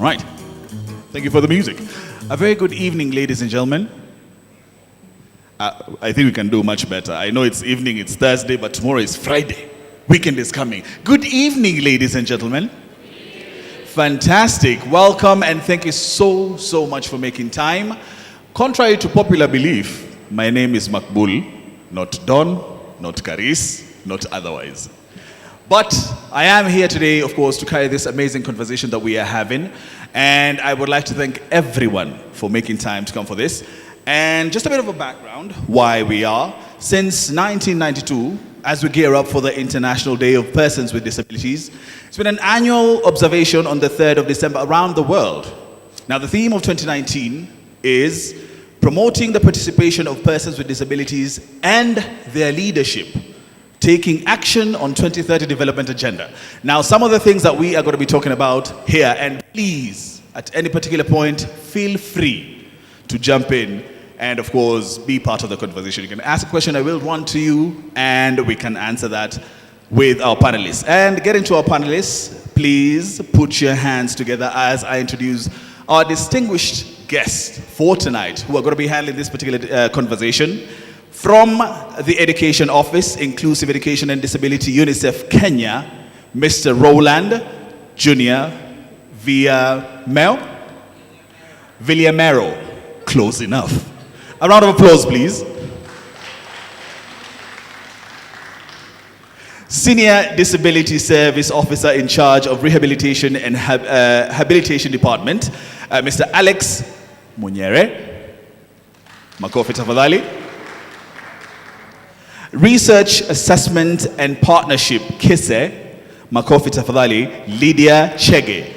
Right. Thank you for the music. A very good evening, ladies and gentlemen. I think we can do much better. I know it's evening, it's Thursday, but tomorrow is Friday. Weekend is coming. Good evening, ladies and gentlemen. Fantastic. Welcome and thank you so much for making time. Contrary to popular belief, my name is Makbul, not Don, not Karis, not otherwise. But I am here today, of course, to carry this amazing conversation that we are having. And I would like to thank everyone for making time to come for this. And just a bit of a background, why we are. Since 1992, as we gear up for the International Day of Persons with Disabilities, it's been an annual observation on the 3rd of December around the world. Now, the theme of 2019 is promoting the participation of persons with disabilities and their leadership, taking action on 2030 development agenda. Now, some of the things that we are going to be talking about here, and please, at any particular point, feel free to jump in and, of course, be part of the conversation. You can ask a question, I will run to you, and we can answer that with our panelists. And getting to our panelists, please put your hands together as I introduce our distinguished guests for tonight, who are going to be handling this particular conversation. From the Education Office, Inclusive Education and Disability, UNICEF Kenya, Mr. Roland Jr. Villamero. Close enough. A round of applause, please. Senior Disability Service Officer in charge of Rehabilitation and Habilitation Department, Mr. Alex Munyere. Makofi tafadhali. Research, Assessment and Partnership, KISE, Makofi tafadhali, Lydia Chege.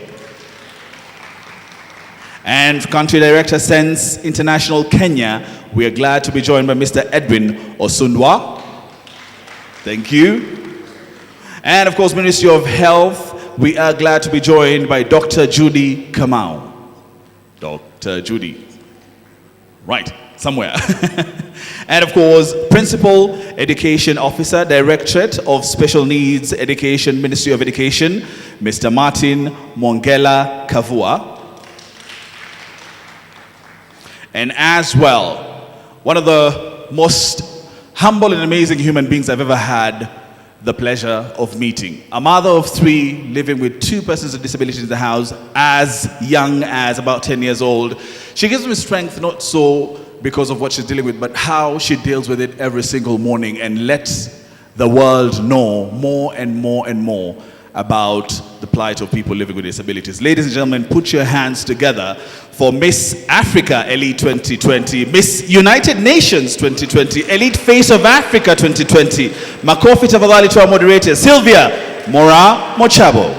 And Country Director, Sense International Kenya, we are glad to be joined by Mr. Edwin Osundwa. Thank you. And of course, Ministry of Health, we are glad to be joined by Dr. Judy Kamau. Dr. Judy. Right, somewhere. And of course, Principal Education Officer, Directorate of Special Needs Education, Ministry of Education, Mr. Martin Mongela Kavua. And as well, one of the most humble and amazing human beings I've ever had the pleasure of meeting. A mother of 3 living with 2 persons with disabilities in the house, as young as about 10 years old. She gives me strength, not so because of what she's dealing with, but how she deals with it every single morning and lets the world know more and more and more about the plight of people living with disabilities. Ladies and gentlemen, put your hands together for Miss Africa Elite 2020, Miss United Nations 2020, Elite Face of Africa 2020. Makofi tafadhali to our moderator, Sylvia Mora Mochabo.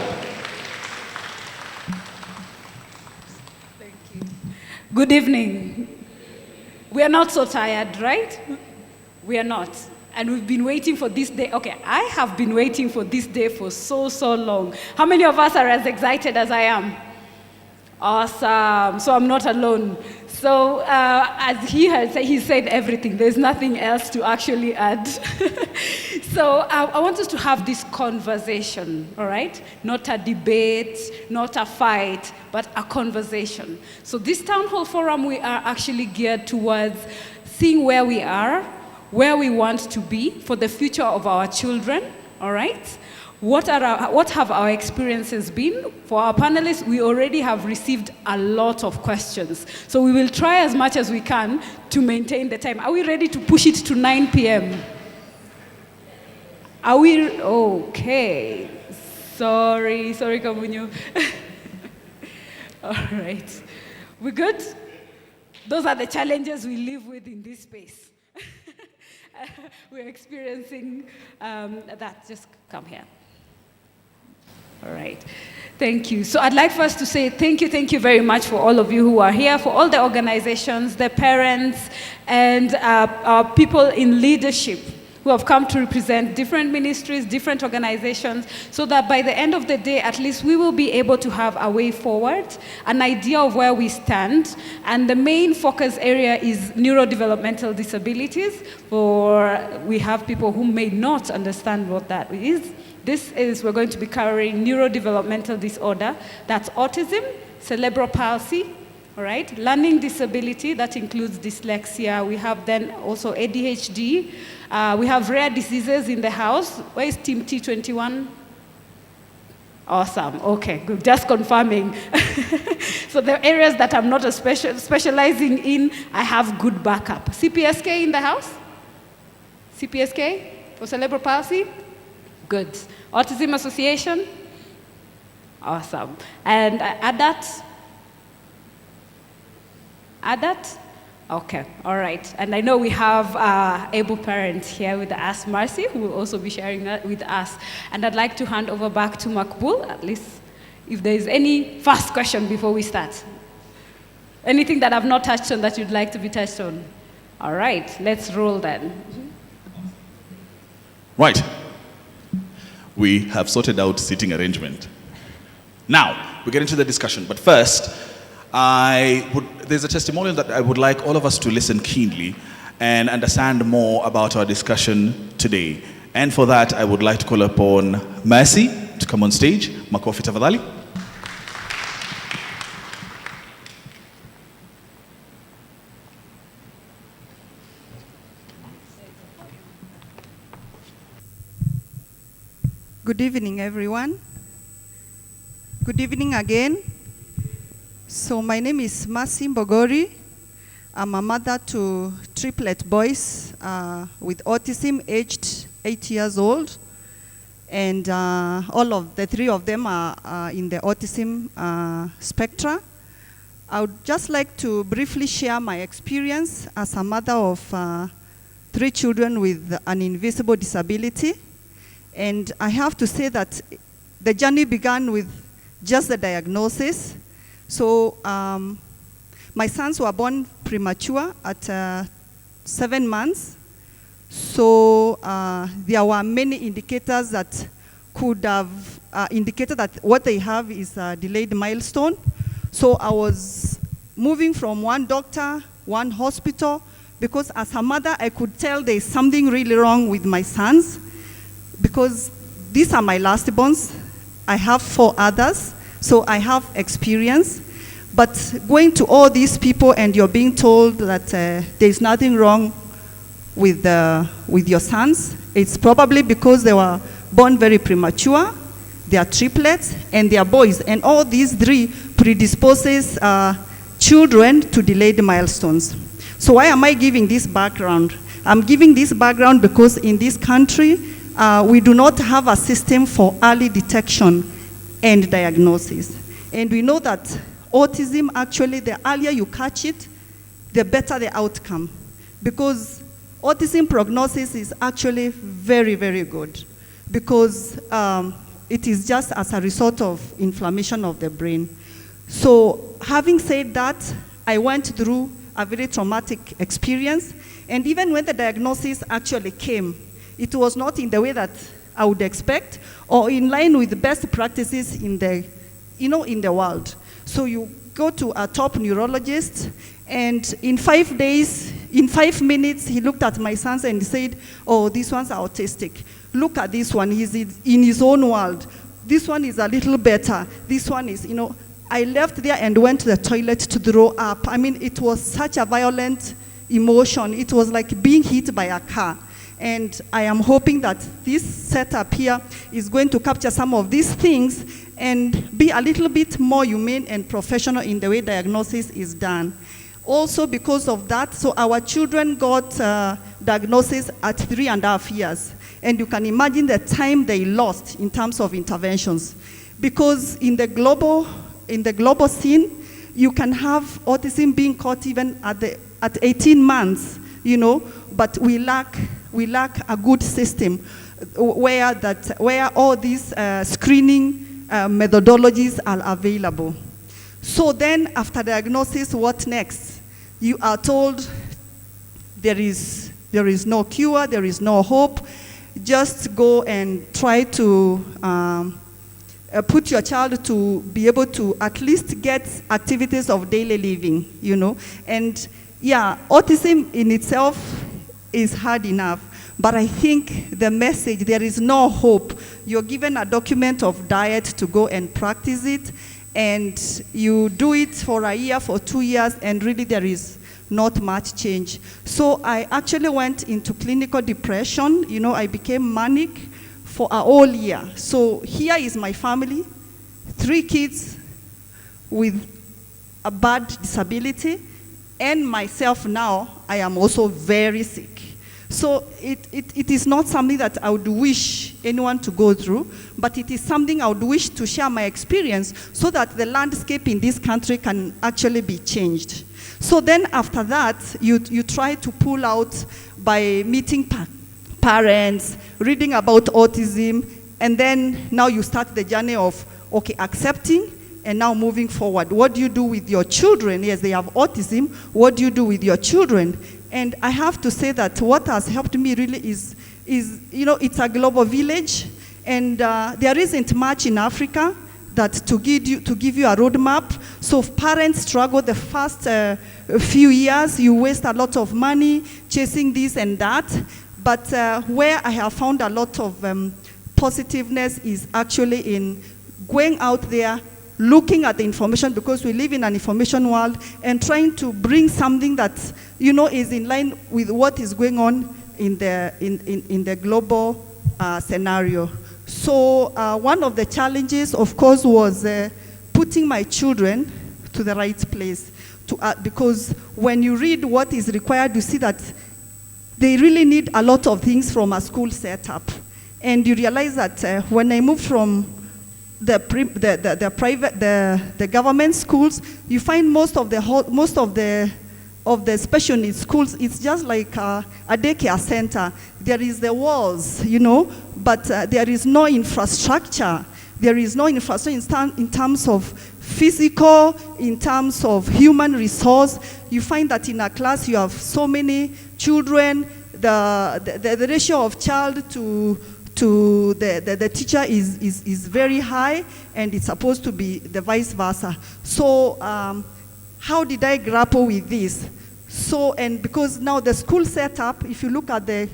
Thank you. Good evening. We are not so tired, right? We are not. And we've been waiting for this day. Okay, I have been waiting for this day for so long. How many of us are as excited as I am? Awesome. So I'm not alone. So as he said everything. There's nothing else to actually add. So I want us to have this conversation, all right? Not a debate, not a fight, but a conversation. So this town hall forum, we are actually geared towards seeing where we are, where we want to be for the future of our children, all right? What have our experiences been? For our panelists, we already have received a lot of questions. So we will try as much as we can to maintain the time. Are we ready to push it to 9 p.m.? Are we? Okay. Sorry, Kamunyo. All right. We good? Those are the challenges we live with in this space. We're experiencing that. Just come here. All right. Thank you. So I'd like first to say thank you very much for all of you who are here, for all the organizations, the parents, and our people in leadership who have come to represent different ministries, different organizations, so that by the end of the day, at least we will be able to have a way forward, an idea of where we stand. And the main focus area is neurodevelopmental disabilities, for we have people who may not understand what that is. We're going to be covering neurodevelopmental disorder, that's autism, cerebral palsy, all right, learning disability, that includes dyslexia. We have then also ADHD. We have rare diseases in the house. Where is Team T21? Awesome. Okay, good. Just confirming. So the areas that I'm not specializing in, I have good backup. CPSK in the house? CPSK for cerebral palsy? Good. Autism Association? Awesome. And ADAT? ADAT? Okay, all right. And I know we have able parents here with us, Marcy, who will also be sharing that with us. And I'd like to hand over back to Makbul, at least if there is any first question before we start. Anything that I've not touched on that you'd like to be touched on? All right, let's roll then. Right. We have sorted out seating arrangement. Now, we get into the discussion, but first, there's a testimonial that I would like all of us to listen keenly and understand more about our discussion today. And for that, I would like to call upon Mercy to come on stage. Makofi tafadhali. Good evening, everyone. Good evening again. So my name is Mercy Mbogori. I'm a mother to triplet boys with autism, aged 8 years old. And all of the three of them are in the autism spectrum. I would just like to briefly share my experience as a mother of 3 children with an invisible disability. And I have to say that the journey began with just the diagnosis. So my sons were born premature at 7 months. So there were many indicators that could have indicated that what they have is a delayed milestone. So I was moving from one doctor, one hospital, because as a mother, I could tell there's something really wrong with my sons, because these are my last borns. I have 4 others. So I have experience, but going to all these people and you're being told that there's nothing wrong with your sons, it's probably because they were born very premature, they are triplets, and they are boys. And all these 3 predisposes children to delayed milestones. So why am I giving this background? I'm giving this background because in this country, we do not have a system for early detection and diagnosis. And we know that autism, actually, the earlier you catch it, the better the outcome. Because autism prognosis is actually very, very good. Because it is just as a result of inflammation of the brain. So having said that, I went through a very traumatic experience. And even when the diagnosis actually came, it was not in the way that I would expect, or in line with the best practices in the world. So you go to a top neurologist, and in 5 days, in 5 minutes, he looked at my sons and said, oh, these ones are autistic. Look at this one, he's in his own world. This one is a little better. This one is, I left there and went to the toilet to throw up. I mean, it was such a violent emotion. It was like being hit by a car. And I am hoping that this setup here is going to capture some of these things and be a little bit more humane and professional in the way diagnosis is done. Also because of that, so our children got diagnosis at 3.5 years. And you can imagine the time they lost in terms of interventions. Because in the global scene, you can have autism being caught even at 18 months, but we lack a good system where all these screening methodologies are available. So then after diagnosis, what next? You are told there is no cure, there is no hope. Just go and try to put your child to be able to at least get activities of daily living, And yeah, autism in itself is hard enough. But I think the message, there is no hope. You're given a document of diet to go and practice it. and you do it for a year, for 2 years, and really there is not much change. So I actually went into clinical depression. You know, I became manic for a whole year. So here is my family, 3 kids with a bad disability, and myself now, I am also very sick. So it is not something that I would wish anyone to go through, but it is something I would wish to share my experience so that the landscape in this country can actually be changed. So then after that, you try to pull out by meeting parents, reading about autism, and then now you start the journey of, okay, accepting, and now moving forward. What do you do with your children? Yes, they have autism. What do you do with your children? And I have to say that what has helped me really is you know, it's a global village, and there isn't much in Africa that to give you a roadmap. So if parents struggle the first few years, you waste a lot of money chasing this and that. But where I have found a lot of positiveness is actually in going out there, looking at the information, because we live in an information world, and trying to bring something that, you know, is in line with what is going on in the global scenario. So one of the challenges, of course, was putting my children to the right place, because when you read what is required, you see that they really need a lot of things from a school setup. And you realize that when I moved from the government schools, you find most of the special needs schools, it's just like a daycare center. There is the walls, you know, but there is no infrastructure. There is no infrastructure in terms of physical, in terms of human resource. You find that in a class you have so many children, the ratio of child to the teacher is very high, and it's supposed to be the vice versa. So how did I grapple with this? So, and because now the school setup, if you look at the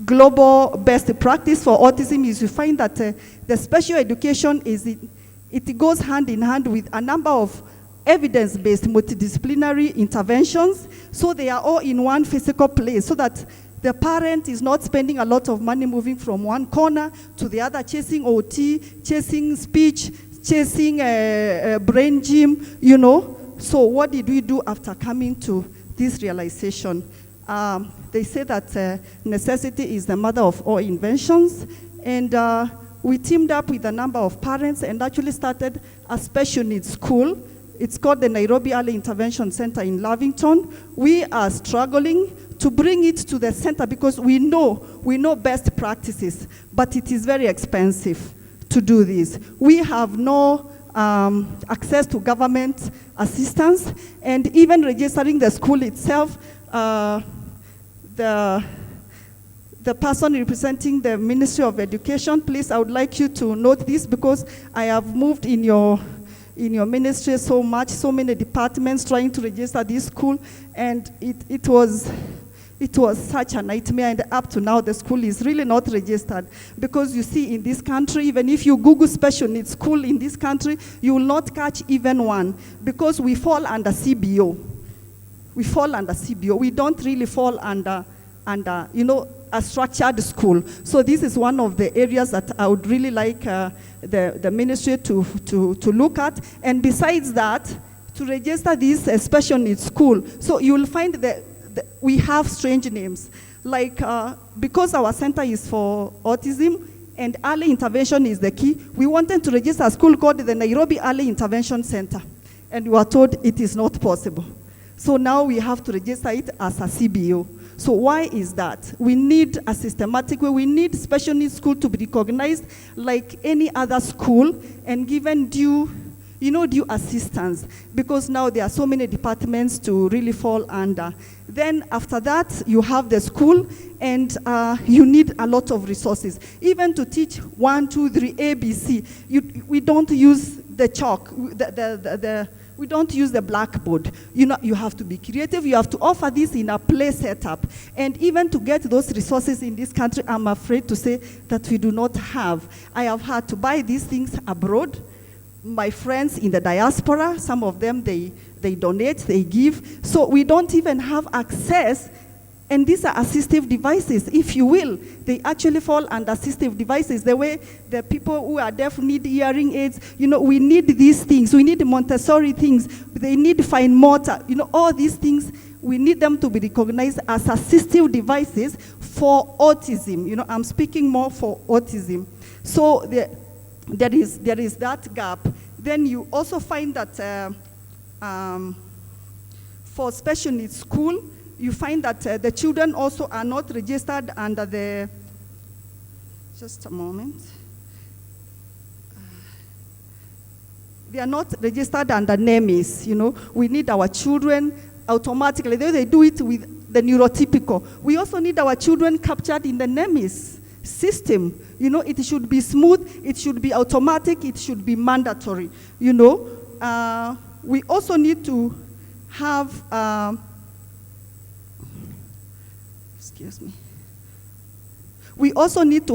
global best practice for autism, is you find that the special education it goes hand in hand with a number of evidence-based multidisciplinary interventions. So they are all in one physical place, so that the parent is not spending a lot of money moving from one corner to the other, chasing OT, chasing speech, chasing brain gym, you know. So what did we do after coming to this realization? They say that necessity is the mother of all inventions, and we teamed up with a number of parents and actually started a special needs school. It's called the Nairobi Early Intervention Center in Lavington. We are struggling to bring it to the center because we know best practices, but it is very expensive to do this. We have no access to government assistance, and even registering the school itself, the person representing the Ministry of Education, please, I would like you to note this, because I have moved in your ministry so much, so many departments trying to register this school, and it was such a nightmare, and up to now the school is really not registered. Because you see, in this country, even if you Google special needs school in this country, you will not catch even one, because we fall under CBO. We fall under CBO. We don't really fall under you know, a structured school. So this is one of the areas that I would really like the ministry to look at. And besides that, to register this special needs school, so you will find that we have strange names. Like, because our center is for autism and early intervention is the key, we wanted to register a school called the Nairobi Early Intervention Center. And we were told it is not possible. So now we have to register it as a CBO. So why is that? We need a systematic way. We need special needs school to be recognized like any other school and given due assistance, because now there are so many departments to really fall under. Then after that, you have the school, and you need a lot of resources. Even to teach 1, 2, 3, ABC, we don't use the chalk, we don't use the blackboard. You have to be creative. You have to offer this in a play setup. And even to get those resources in this country, I'm afraid to say that we do not have. I have had to buy these things abroad. my friends in the diaspora, some of them, they donate, they give. So we don't even have access. And these are assistive devices, if you will. They actually fall under assistive devices. The way the people who are deaf need hearing aids, we need these things. We need Montessori things. They need fine motor. All these things, we need them to be recognized as assistive devices for autism. I'm speaking more for autism. So there is that gap. Then you also find that for special needs school, you find that the children also are not registered under the, just a moment. They are not registered under NEMIS, We need our children automatically. They do it with the neurotypical. We also need our children captured in the NEMIS system. It should be smooth, it should be automatic, it should be mandatory, We also need to have, excuse me. We also need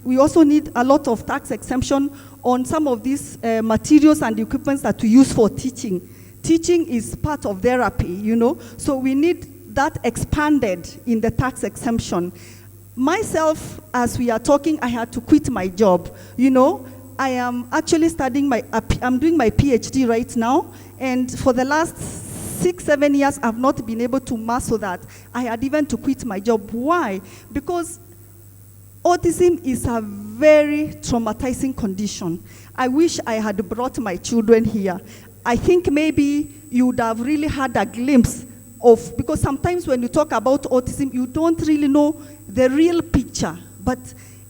we also need a lot of tax exemption on some of these materials and equipments that we use for teaching. Teaching is part of therapy, So we need that expanded in the tax exemption. Myself, as we are talking, I had to quit my job. I am actually studying I'm doing my PhD right now, and for the last 6-7 years, I've not been able to master that. I had even to quit my job. Why? Because autism is a very traumatizing condition. I wish I had brought my children here. I think maybe you would have really had a glimpse of, because sometimes when you talk about autism, you don't really know the real picture. But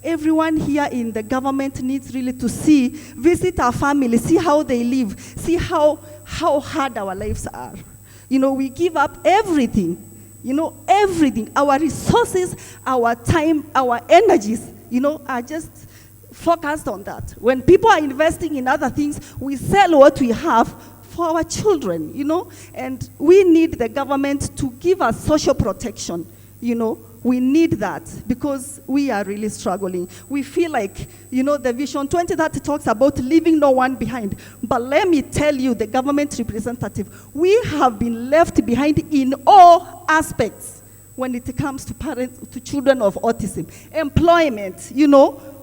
everyone here in the government needs really to visit our families, see how they live, see how hard our lives are. We give up everything, everything. Our resources, our time, our energies, are just focused on that. When people are investing in other things, we sell what we have for our children, and we need the government to give us social protection, We need that because we are really struggling. We feel like, the Vision 2030 talks about leaving no one behind. But let me tell you, the government representative, we have been left behind in all aspects when it comes to parents, to children of autism. Employment,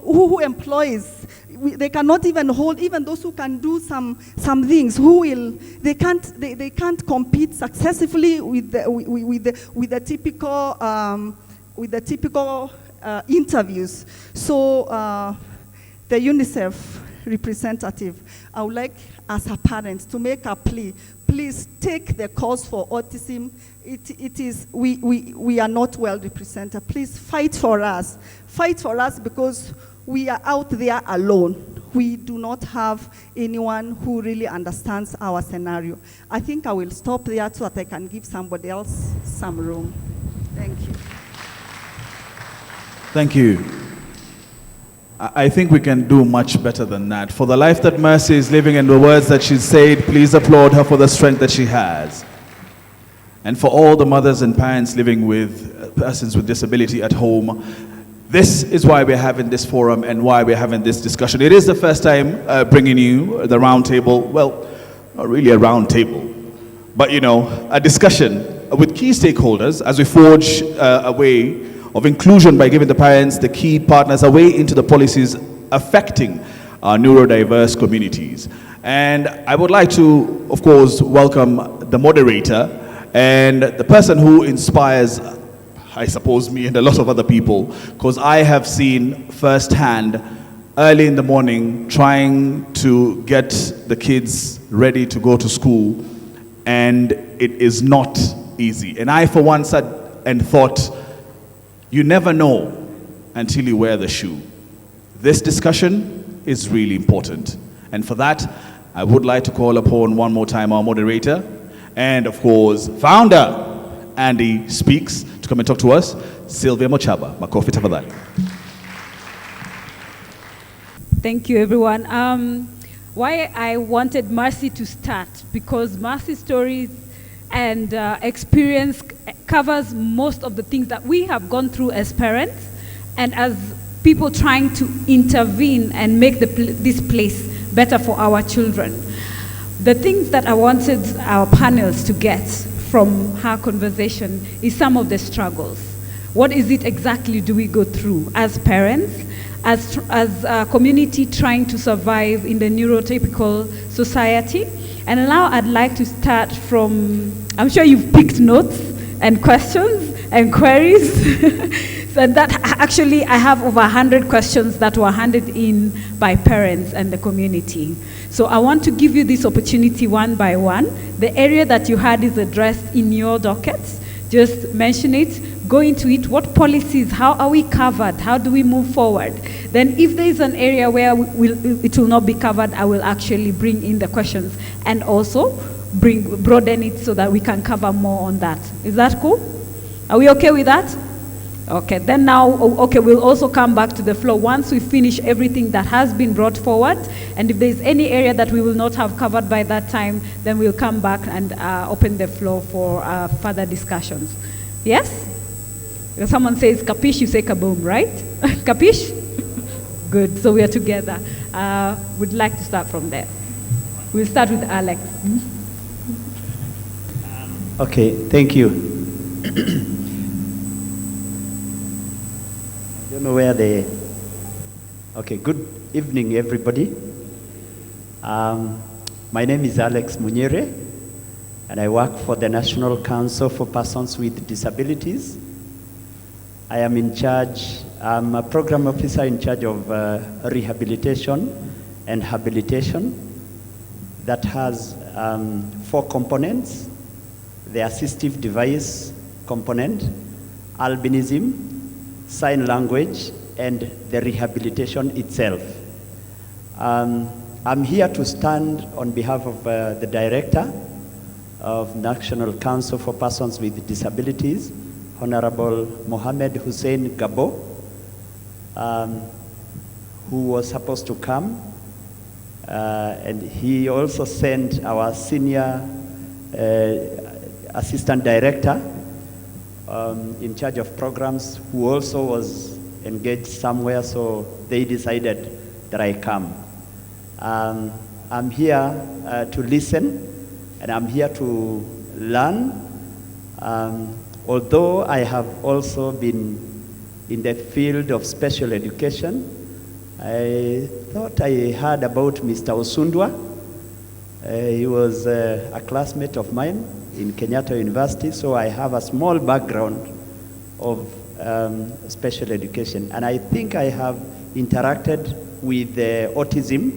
who employs? They cannot even hold, even those who can do some things. They can't compete successfully with the typical interviews. So the UNICEF representative, I would like, as a parent, to make a plea. Please take the cause for autism. We are not well represented. Please fight for us. Fight for us because we are out there alone. We do not have anyone who really understands our scenario. I think I will stop there so that I can give somebody else some room. Thank you. Thank you. I think we can do much better than that. For the life that Mercy is living and the words that she said, please applaud her for the strength that she has. And for all the mothers and parents living with persons with disability at home, this is why we're having this forum and why we're having this discussion. It is the first time bringing you the round table. Well, not really a round table, but a discussion with key stakeholders as we forge a way of inclusion by giving the parents, the key partners, a way into the policies affecting our neurodiverse communities. And I would like to, of course, welcome the moderator and the person who inspires, I suppose, me and a lot of other people, because I have seen firsthand early in the morning trying to get the kids ready to go to school, and it is not easy. And I, for one, sat and thought, you never know until you wear the shoe. This discussion is really important. And for that, I would like to call upon one more time our moderator and, of course, founder, AndySpeaks, to come and talk to us, Sylvia Mochaba. Makofi tafadhali. Thank you, everyone. Why I wanted Mercy to start, because Mercy's stories and experience covers most of the things that we have gone through as parents and as people trying to intervene and make this place better for our children. The things that I wanted our panels to get from her conversation is some of the struggles. What is it exactly do we go through as parents, as a community trying to survive in the neurotypical society? And now I'd like to start from, I'm sure you've picked notes and questions and queries. So that actually, I have over 100 questions that were handed in by parents and the community. So I want to give you this opportunity one by one. The area that you had is addressed in your dockets. Just mention it, go into it. What policies, how are we covered? How do we move forward? Then if there is an area where it will not be covered, I will actually bring in the questions and also broaden it so that we can cover more on that. Is that cool? Are we okay with that? Okay, then now, okay, we'll also come back to the floor once we finish everything that has been brought forward. And if there's any area that we will not have covered by that time, then we'll come back and open the floor for further discussions. Yes? If someone says capish, you say kaboom, right? Capish? Good, so we are together. We'd like to start from there. We'll start with Alex. Okay, thank you. I don't know where they... Okay, good evening, everybody. My name is Alex Munyere, and I work for the National Council for Persons with Disabilities. I am in charge, I'm a program officer in charge of rehabilitation and habilitation that has 4 components: the assistive device component, albinism, sign language, and the rehabilitation itself. I'm here to stand on behalf of the Director of National Council for Persons with Disabilities, Honorable Mohamed Hussein Gabo, who was supposed to come, and he also sent our Senior Assistant Director in charge of programs, who also was engaged somewhere, so they decided that I come. I'm here to listen, and I'm here to learn. Although I have also been in the field of special education, I thought I heard about Mr. Osundwa. He was a classmate of mine in Kenyatta University, so I have a small background of special education. And I think I have interacted with autism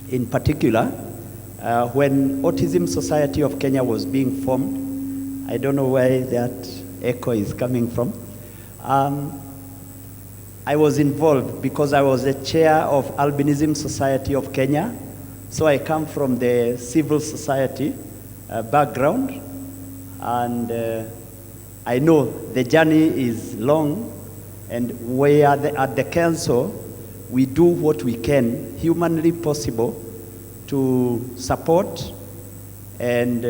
in particular when Autism Society of Kenya was being formed. I don't know where that echo is coming from. I was involved because I was the chair of Albinism Society of Kenya. So I come from the civil society background, and I know the journey is long, and we are at the council, we do what we can, humanly possible, to support and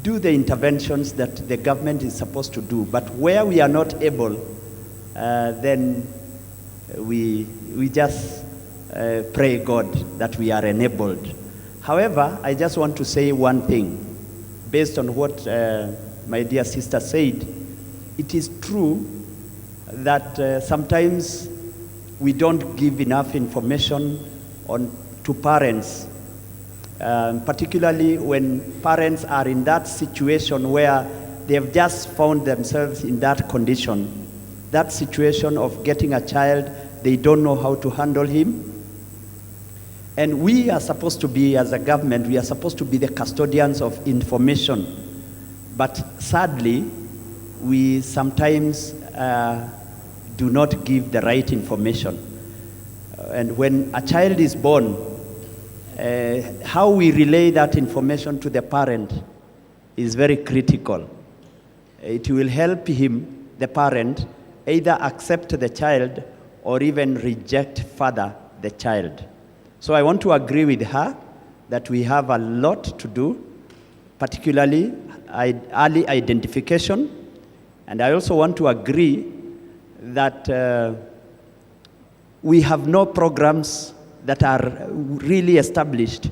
do the interventions that the government is supposed to do. But where we are not able, then we just pray God that we are enabled. However, I just want to say one thing, based on what my dear sister said. It is true that sometimes we don't give enough information to parents, particularly when parents are in that situation where they have just found themselves in that condition, that situation of getting a child, they don't know how to handle him. And we are supposed to be, as a government, we are supposed to be the custodians of information. But sadly, we sometimes do not give the right information. And when a child is born, how we relay that information to the parent is very critical. It will help him, the parent, either accept the child or even reject further the child. So I want to agree with her that we have a lot to do, particularly early identification. And I also want to agree that we have no programs that are really established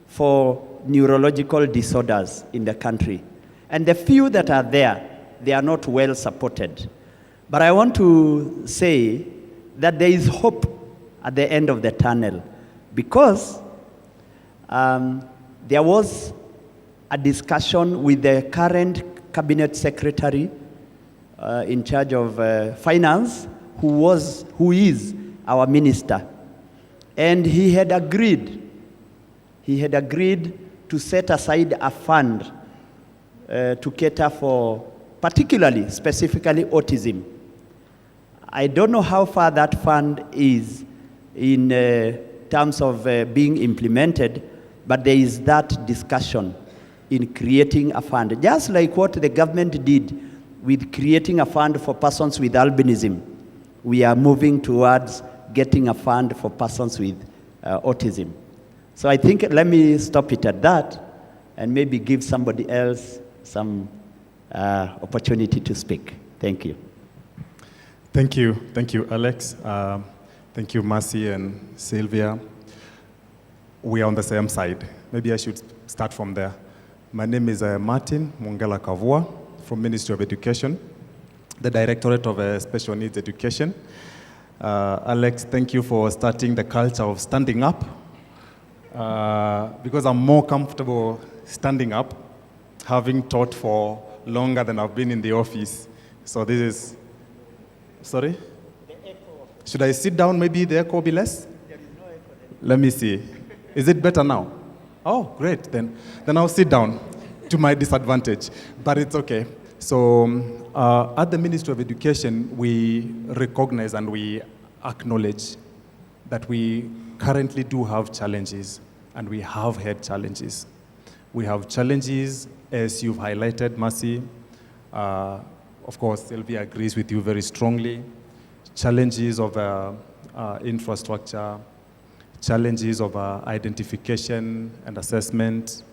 for neurological disorders in the country. And the few that are there, they are not well supported. But I want to say that there is hope at the end of the tunnel, because there was a discussion with the current cabinet secretary in charge of finance, who is our minister. And he had agreed to set aside a fund to cater for particularly, specifically autism. I don't know how far that fund is in terms of being implemented, but there is that discussion in creating a fund. Just like what the government did with creating a fund for persons with albinism, we are moving towards getting a fund for persons with autism. So I think let me stop it at that and maybe give somebody else some opportunity to speak. Thank you. Thank you, Alex. Thank you, Mercy and Sylvia. We are on the same side. Maybe I should start from there. My name is Martin Mungela Kavua from Ministry of Education, the Directorate of Special Needs Education. Alex, thank you for starting the culture of standing up, because I'm more comfortable standing up, having taught for longer than I've been in the office. So this is, sorry? The echo. Should I sit down? Maybe the echo will be less? There is no echo then. Let me see. Is it better now? Oh, great. Then I'll sit down to my disadvantage, but it's okay. So at the Ministry of Education, we recognize and we acknowledge that we currently do have challenges, and we have had challenges. We have challenges, as you've highlighted, Mercy. Of course, Sylvia agrees with you very strongly. Challenges of infrastructure, challenges of identification and assessment,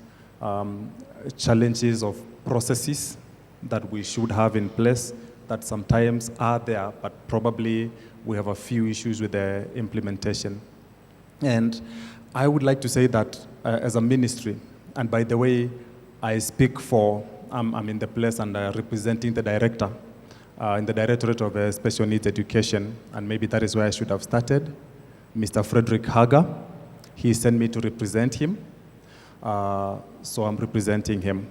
challenges of processes that we should have in place that sometimes are there, but probably we have a few issues with the implementation. And I would like to say that as a ministry, and by the way, I speak for, I'm in the place and representing the director in the Directorate of Special Needs Education, and maybe that is where I should have started, Mr. Frederick Hager. He sent me to represent him, so I'm representing him.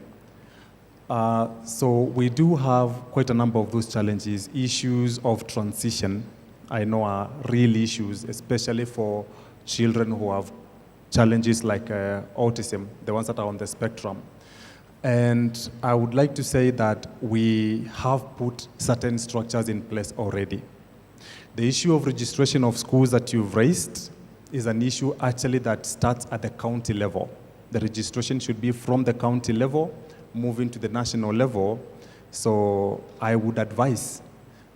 So we do have quite a number of those challenges. Issues of transition, I know, are real issues, especially for children who have challenges like autism, the ones that are on the spectrum. And I would like to say that we have put certain structures in place already. The issue of registration of schools that you've raised is an issue actually that starts at the county level. The registration should be from the county level, moving to the national level. So I would advise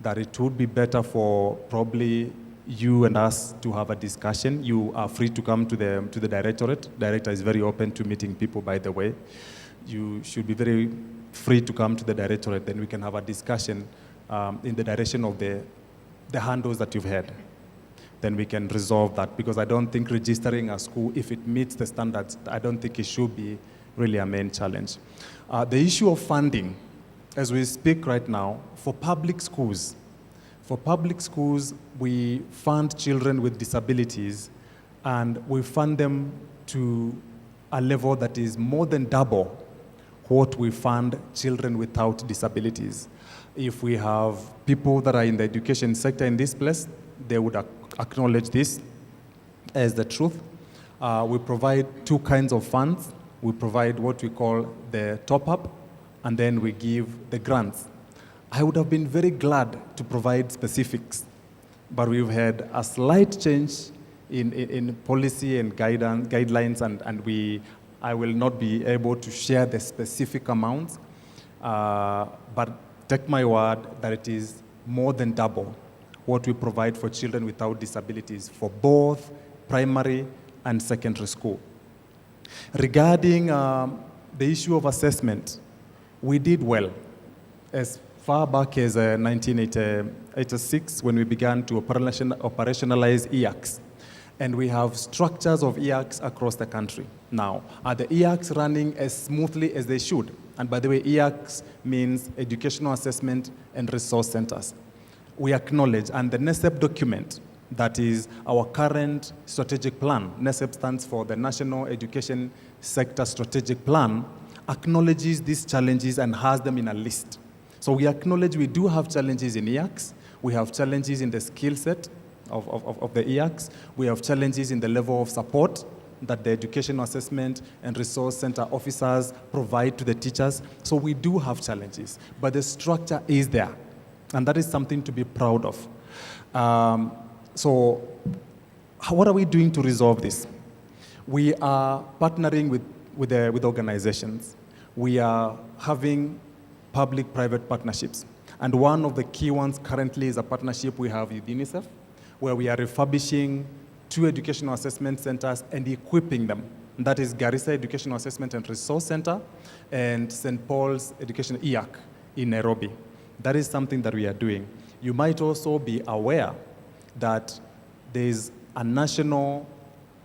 that it would be better for probably you and us to have a discussion. You are free to come to the directorate. Director is very open to meeting people, by the way. You should be very free to come to the directorate, then we can have a discussion in the direction of the handles that you've had. Then we can resolve that, because I don't think registering a school, if it meets the standards, I don't think it should be really a main challenge. The issue of funding, as we speak right now, for public schools, we fund children with disabilities, and we fund them to a level that is more than double what we fund children without disabilities. If we have people that are in the education sector in this place, they would acknowledge this as the truth. We provide two kinds of funds. We provide what we call the top-up, and then we give the grants. I would have been very glad to provide specifics, but we've had a slight change in policy and guidelines, and I will not be able to share the specific amounts, but take my word that it is more than double what we provide for children without disabilities for both primary and secondary school. Regarding the issue of assessment, we did well. As far back as 1986, when we began to operationalize EACS. and we have structures of EACs across the country. Now, are the EACs running as smoothly as they should? And by the way, EACs means Educational Assessment and Resource Centers. We acknowledge, and the NESEP document, that is our current strategic plan, NESEP stands for the National Education Sector Strategic Plan, acknowledges these challenges and has them in a list. So we acknowledge we do have challenges in EACs, we have challenges in the skill set of the EACs, we have challenges in the level of support that the Educational Assessment and Resource Center officers provide to the teachers. So we do have challenges, but the structure is there, and that is something to be proud of. So what are we doing to resolve this? We are partnering with organizations. We are having public-private partnerships. And one of the key ones currently is a partnership we have with UNICEF, where we are refurbishing 2 educational assessment centers and equipping them. And that is Garissa Educational Assessment and Resource Center and St. Paul's Education EAC in Nairobi. That is something that we are doing. You might also be aware that there is a National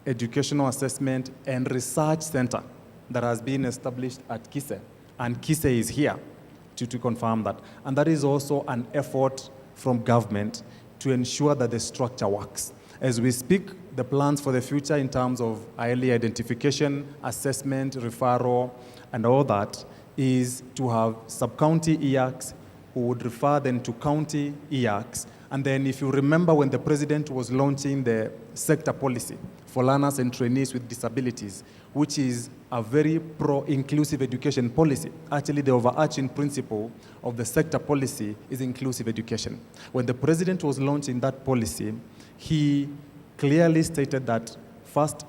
Educational Assessment and Research Center that has been established at Kise, and Kise is here to confirm that. And that is also an effort from government to ensure that the structure works. As we speak, the plans for the future in terms of early identification, assessment, referral, and all that is to have sub-county EACs who would refer then to county EACs. And then if you remember when the president was launching the sector policy for learners and trainees with disabilities, which is a very pro-inclusive education policy. Actually, the overarching principle of the sector policy is inclusive education. When the president was launching that policy, he clearly stated that first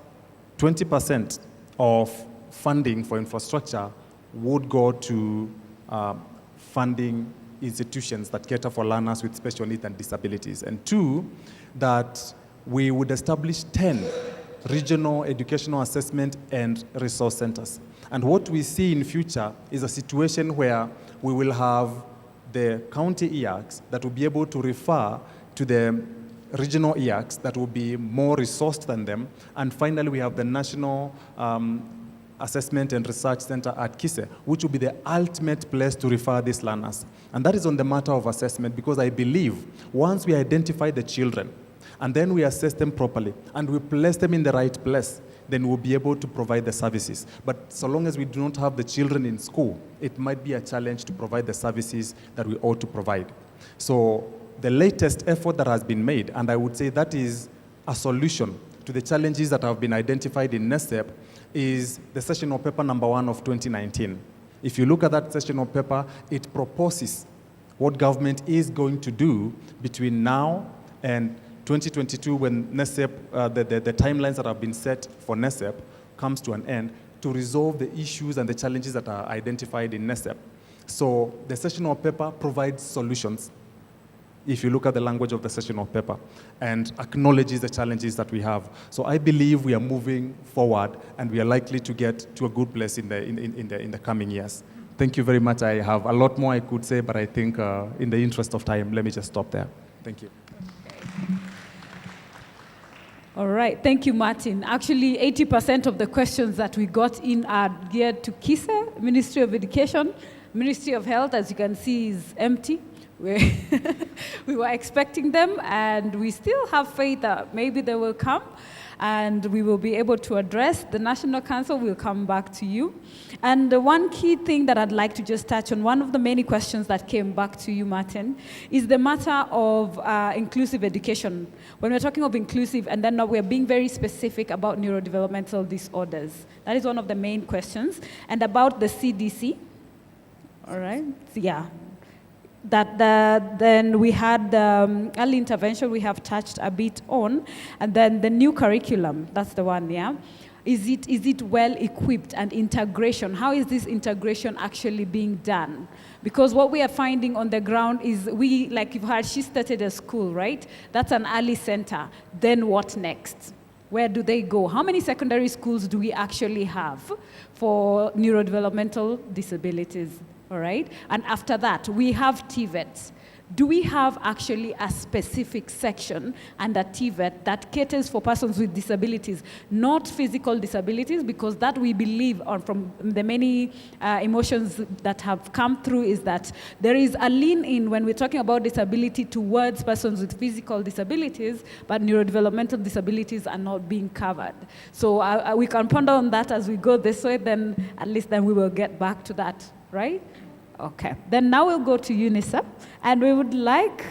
20% of funding for infrastructure would go to funding institutions that cater for learners with special needs and disabilities. And 2, that we would establish 10 regional educational assessment and resource centers. And what we see in future is a situation where we will have the county EACs that will be able to refer to the regional EACs that will be more resourced than them. And finally, we have the National Assessment and Research Center at Kise, which will be the ultimate place to refer these learners. And that is on the matter of assessment, because I believe once we identify the children and then we assess them properly and we place them in the right place, then we'll be able to provide the services. But so long as we do not have the children in school, it might be a challenge to provide the services that we ought to provide. So the latest effort that has been made, and I would say that is a solution to the challenges that have been identified in NESEP, is the sessional paper number 1 of 2019. If you look at that sessional paper, it proposes what government is going to do between now and 2022, when NESEP, the timelines that have been set for NESEP comes to an end, to resolve the issues and the challenges that are identified in NESEP. So the sessional paper provides solutions, if you look at the language of the sessional paper, and acknowledges the challenges that we have. So I believe we are moving forward, and we are likely to get to a good place in the coming years. Thank you very much. I have a lot more I could say, but I think in the interest of time, let me just stop there. Thank you. All right, thank you, Martin. Actually, 80% of the questions that we got in are geared to Kise, Ministry of Education. Ministry of Health, as you can see, is empty. We were expecting them, and we still have faith that maybe they will come, and we will be able to address. The National Council will come back to you. And the one key thing that I'd like to just touch on, one of the many questions that came back to you, Martin, is the matter of inclusive education. When we're talking of inclusive, and then now we're being very specific about neurodevelopmental disorders. That is one of the main questions. And about the CDC, all right, yeah. Then we had the early intervention we have touched a bit on, and then the new curriculum, that's the one, yeah? Is it well equipped, and integration? How is this integration actually being done? Because what we are finding on the ground is like you've heard, she started a school, right? That's an early center. Then what next? Where do they go? How many secondary schools do we actually have for neurodevelopmental disabilities? All right, and after that, we have TVETs. do we have actually a specific section under TVET that caters for persons with disabilities, not physical disabilities, because that we believe, or from the many emotions that have come through, is that there is a lean in when we're talking about disability towards persons with physical disabilities, but neurodevelopmental disabilities are not being covered. So we can ponder on that as we go this way, then at least then we will get back to that, right? Okay, then now we'll go to UNICEF, and we would like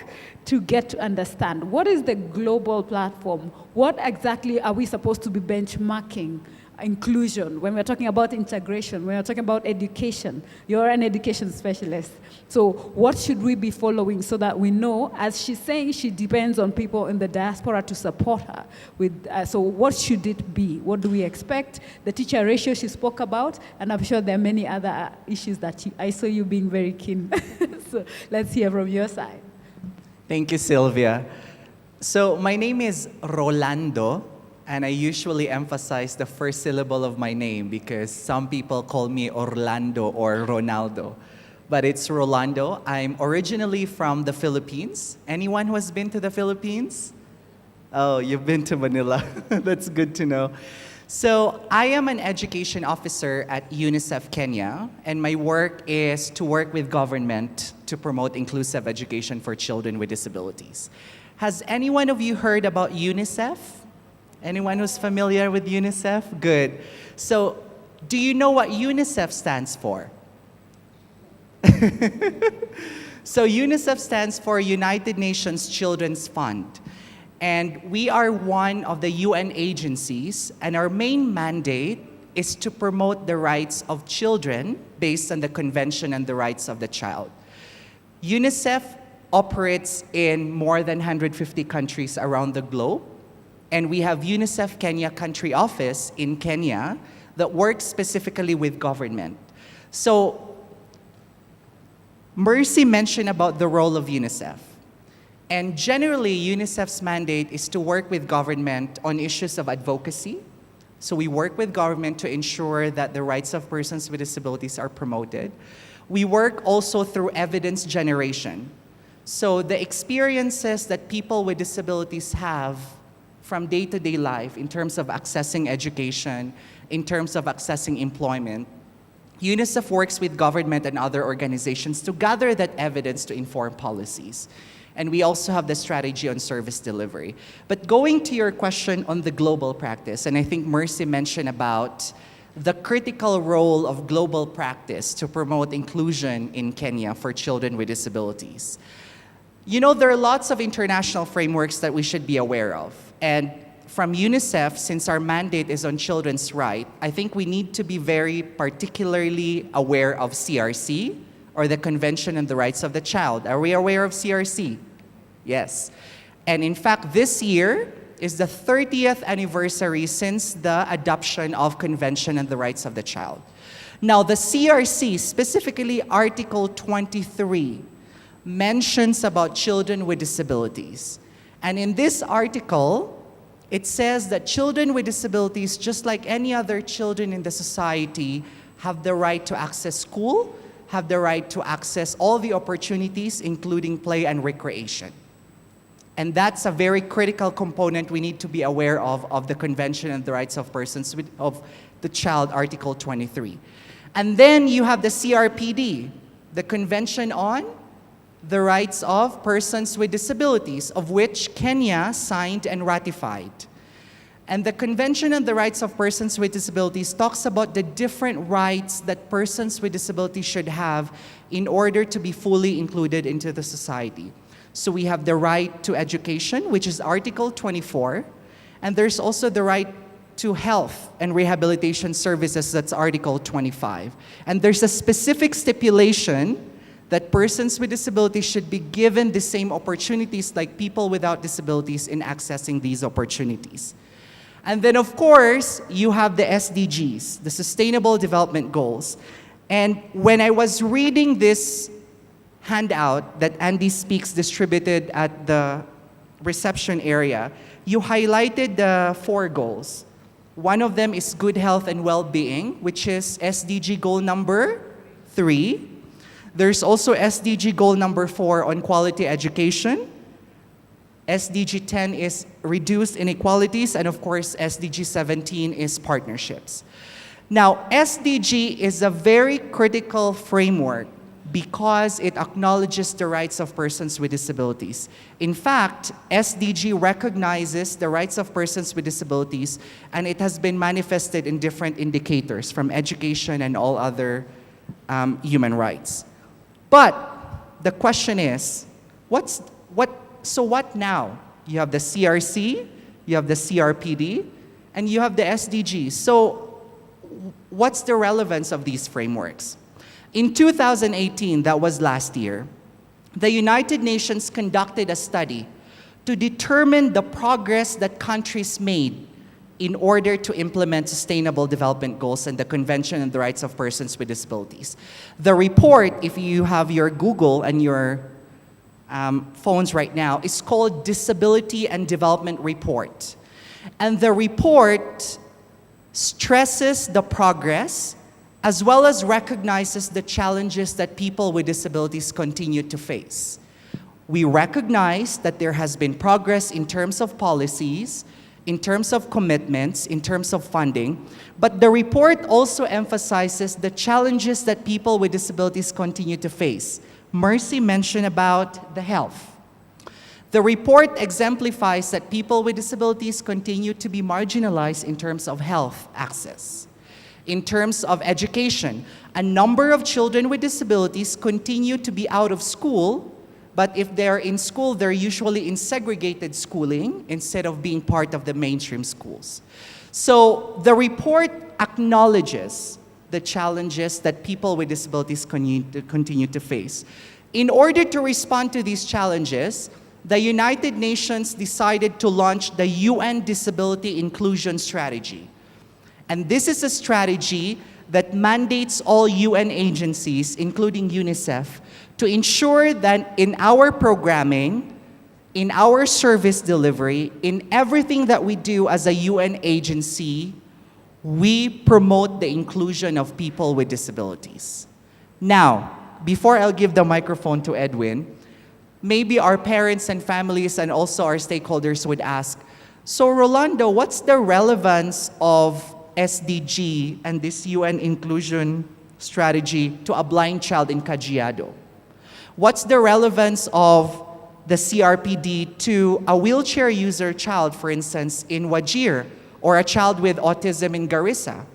to get to understand what is the global platform? What exactly are we supposed to be benchmarking inclusion when we're talking about integration, when we're talking about education? You're an education specialist. So what should we be following so that we know, as she's saying, she depends on people in the diaspora to support her with, so what should it be? What do we expect? The teacher ratio she spoke about, and I'm sure there are many other issues that I saw you being very keen. So let's hear from your side. Thank you, Sylvia. So my name is Rolando, and I usually emphasize the first syllable of my name because some people call me Orlando or Ronaldo. But it's Rolando. I'm originally from the Philippines. Anyone who has been to the Philippines? Oh, you've been to Manila. That's good to know. So I am an education officer at UNICEF Kenya, and my work is to work with government to promote inclusive education for children with disabilities. Has any one of you heard about UNICEF? Anyone who's familiar with UNICEF? Good. So do you know what UNICEF stands for? So UNICEF stands for United Nations Children's Fund. And we are one of the UN agencies, and our main mandate is to promote the rights of children based on the Convention on the Rights of the Child. UNICEF operates in more than 150 countries around the globe, and we have UNICEF Kenya Country Office in Kenya that works specifically with government. So Mercy mentioned about the role of UNICEF. And generally, UNICEF's mandate is to work with government on issues of advocacy. So we work with government to ensure that the rights of persons with disabilities are promoted. We work also through evidence generation. So the experiences that people with disabilities have from day-to-day life in terms of accessing education, in terms of accessing employment, UNICEF works with government and other organizations to gather that evidence to inform policies. And we also have the strategy on service delivery. But going to your question on the global practice, and I think Mercy mentioned about the critical role of global practice to promote inclusion in Kenya for children with disabilities. You know, there are lots of international frameworks that we should be aware of. And from UNICEF, since our mandate is on children's rights, I think we need to be very particularly aware of CRC, or the Convention on the Rights of the Child. Are we aware of CRC? Yes. And in fact, this year is the 30th anniversary since the adoption of Convention on the Rights of the Child. Now, the CRC, specifically Article 23, mentions about children with disabilities. And in this article, it says that children with disabilities, just like any other children in the society, have the right to access school, have the right to access all the opportunities, including play and recreation. And that's a very critical component we need to be aware of the Convention on the Rights of Persons of the Child, Article 23. And then you have the CRPD, the Convention on the Rights of Persons with Disabilities, of which Kenya signed and ratified. And the Convention on the Rights of Persons with Disabilities talks about the different rights that persons with disabilities should have in order to be fully included into the society. So we have the right to education, which is Article 24, and there's also the right to health and rehabilitation services, that's Article 25. And there's a specific stipulation that persons with disabilities should be given the same opportunities like people without disabilities in accessing these opportunities. And then, of course, you have the SDGs, the Sustainable Development Goals. And when I was reading this handout that AndySpeaks distributed at the reception area, you highlighted the 4 goals. One of them is good health and well-being, which is SDG goal number 3. There's also SDG goal number 4 on quality education. SDG 10 is reduced inequalities, and of course, SDG 17 is partnerships. Now, SDG is a very critical framework because it acknowledges the rights of persons with disabilities. In fact, SDG recognizes the rights of persons with disabilities, and it has been manifested in different indicators from education and all other human rights. But the question is, what now? You have the CRC, you have the CRPD, and you have the SDGs. So what's the relevance of these frameworks? In 2018, that was last year, the United Nations conducted a study to determine the progress that countries made in order to implement Sustainable Development Goals and the Convention on the Rights of Persons with Disabilities. The report, if you have your Google and your phones right now, is called Disability and Development Report. And the report stresses the progress as well as recognizes the challenges that people with disabilities continue to face. We recognize that there has been progress in terms of policies, in terms of commitments, in terms of funding, but the report also emphasizes the challenges that people with disabilities continue to face. Mercy mentioned about the health. The report exemplifies that people with disabilities continue to be marginalized in terms of health access. In terms of education, a number of children with disabilities continue to be out of school, but if they're in school, they're usually in segregated schooling instead of being part of the mainstream schools. So the report acknowledges the challenges that people with disabilities continue to face. In order to respond to these challenges, the United Nations decided to launch the UN Disability Inclusion Strategy. And this is a strategy that mandates all UN agencies, including UNICEF, to ensure that in our programming, in our service delivery, in everything that we do as a UN agency, we promote the inclusion of people with disabilities. Now, before I'll give the microphone to Edwin, maybe our parents and families and also our stakeholders would ask, so Rolando, what's the relevance of SDG and this UN inclusion strategy to a blind child in Kajiado? What's the relevance of the CRPD to a wheelchair user child, for instance, in Wajir, or a child with autism in Garissa?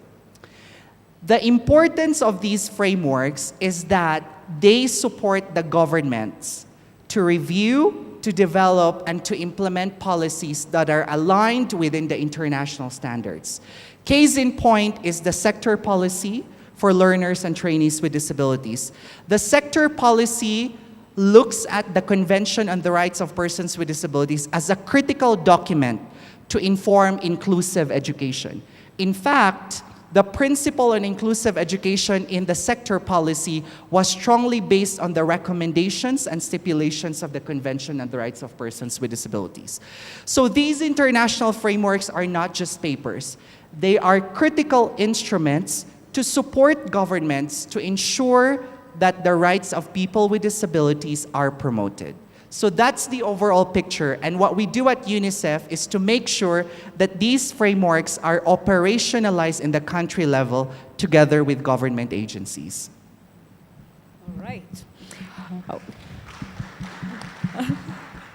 The importance of these frameworks is that they support the governments to review, to develop, and to implement policies that are aligned within the international standards. Case in point is the sector policy for learners and trainees with disabilities. The sector policy looks at the Convention on the Rights of Persons with Disabilities as a critical document to inform inclusive education. In fact, the principle on inclusive education in the sector policy was strongly based on the recommendations and stipulations of the Convention on the Rights of Persons with Disabilities. So these international frameworks are not just papers. They are critical instruments to support governments to ensure that the rights of people with disabilities are promoted. So that's the overall picture, and what we do at UNICEF is to make sure that these frameworks are operationalized in the country level together with government agencies. All right.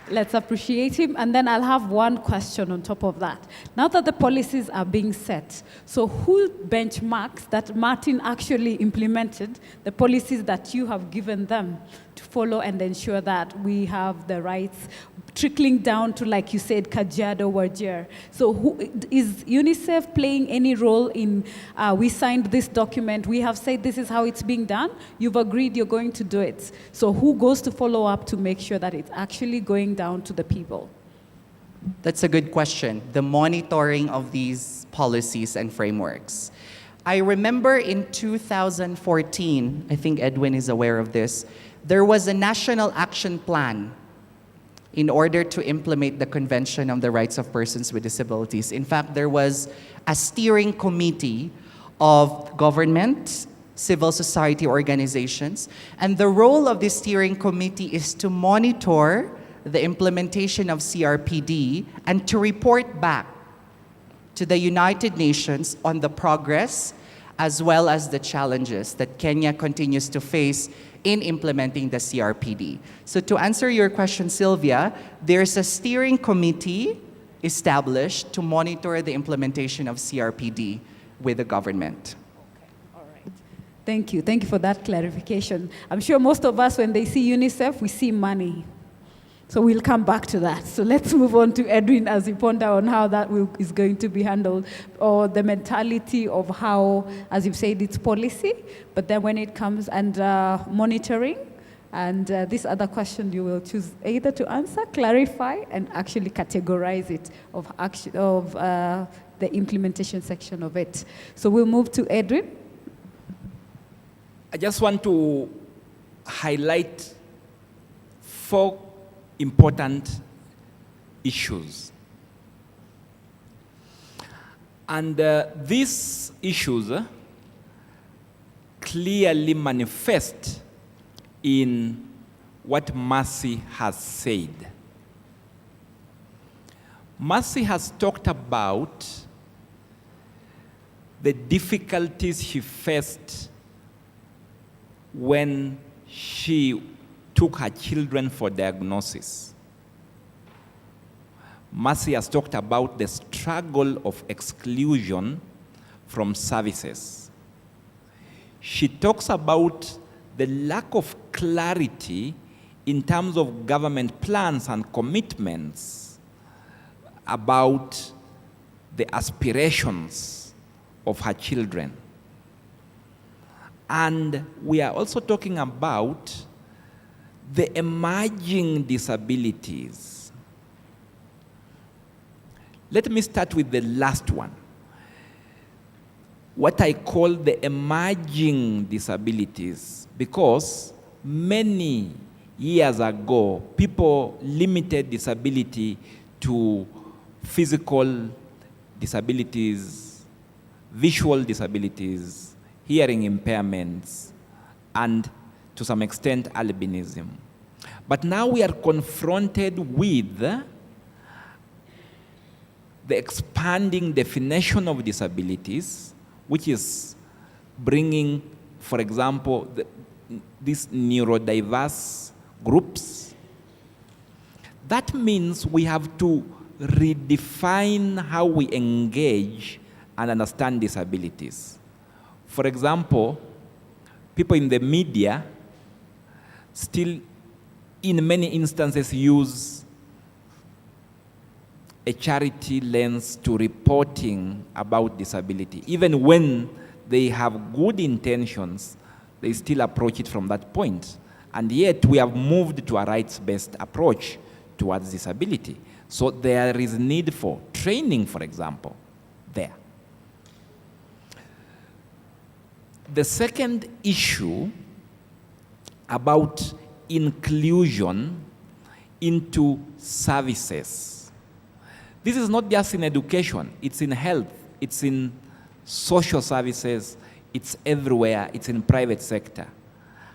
Let's appreciate him, and then I'll have one question on top of that. Now that the policies are being set, so who benchmarks that Martin actually implemented the policies that you have given them to follow and ensure that we have the rights trickling down to, like you said, Kajiado, Wajir? So is UNICEF playing any role in, we signed this document, we have said this is how it's being done, you've agreed you're going to do it. So who goes to follow up to make sure that it's actually going down to the people? That's a good question. The monitoring of these policies and frameworks. I remember in 2014, I think Edwin is aware of this, there was a national action plan in order to implement the Convention on the Rights of Persons with Disabilities. In fact, there was a steering committee of government, civil society organizations. And the role of this steering committee is to monitor the implementation of CRPD and to report back to the United Nations on the progress as well as the challenges that Kenya continues to face in implementing the CRPD. So to answer your question, Sylvia, there's a steering committee established to monitor the implementation of CRPD with the government. All right. Thank you. Thank you for that clarification. I'm sure most of us, when they see UNICEF, we see money. So we'll come back to that. So let's move on to Edwin as he ponder on how that is going to be handled, or the mentality of how, as you've said, it's policy, but then when it comes and monitoring, and this other question you will choose either to answer, clarify, and actually categorize it of the implementation section of it. So we'll move to Edwin. I just want to highlight 4 important issues. And these issues clearly manifest in what Mercy has said. Mercy has talked about the difficulties she faced when she took her children for diagnosis. Mercy has talked about the struggle of exclusion from services. She talks about the lack of clarity in terms of government plans and commitments about the aspirations of her children. And we are also talking about the emerging disabilities. Let me start with the last one. What I call the emerging disabilities, because many years ago, people limited disability to physical disabilities, visual disabilities, hearing impairments, and to some extent, albinism. But now we are confronted with the expanding definition of disabilities, which is bringing, for example, these neurodiverse groups. That means we have to redefine how we engage and understand disabilities. For example, people in the media still, in many instances, use a charity lens to reporting about disability. Even when they have good intentions, they still approach it from that point. And yet, we have moved to a rights-based approach towards disability. So there is need for training, for example, there. The second issue about inclusion into services. This is not just in education, it's in health, it's in social services, it's everywhere, it's in private sector.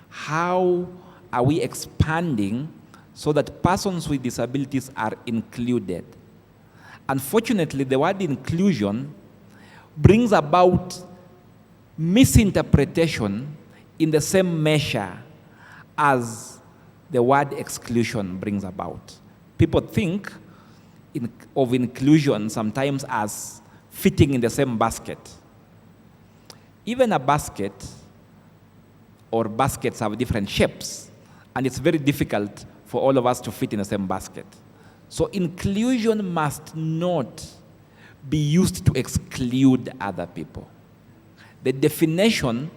How are we expanding so that persons with disabilities are included? Unfortunately, the word inclusion brings about misinterpretation in the same measure as the word exclusion brings about. People think of inclusion sometimes as fitting in the same basket. Even a basket or baskets have different shapes, and it's very difficult for all of us to fit in the same basket. So inclusion must not be used to exclude other people. The definition,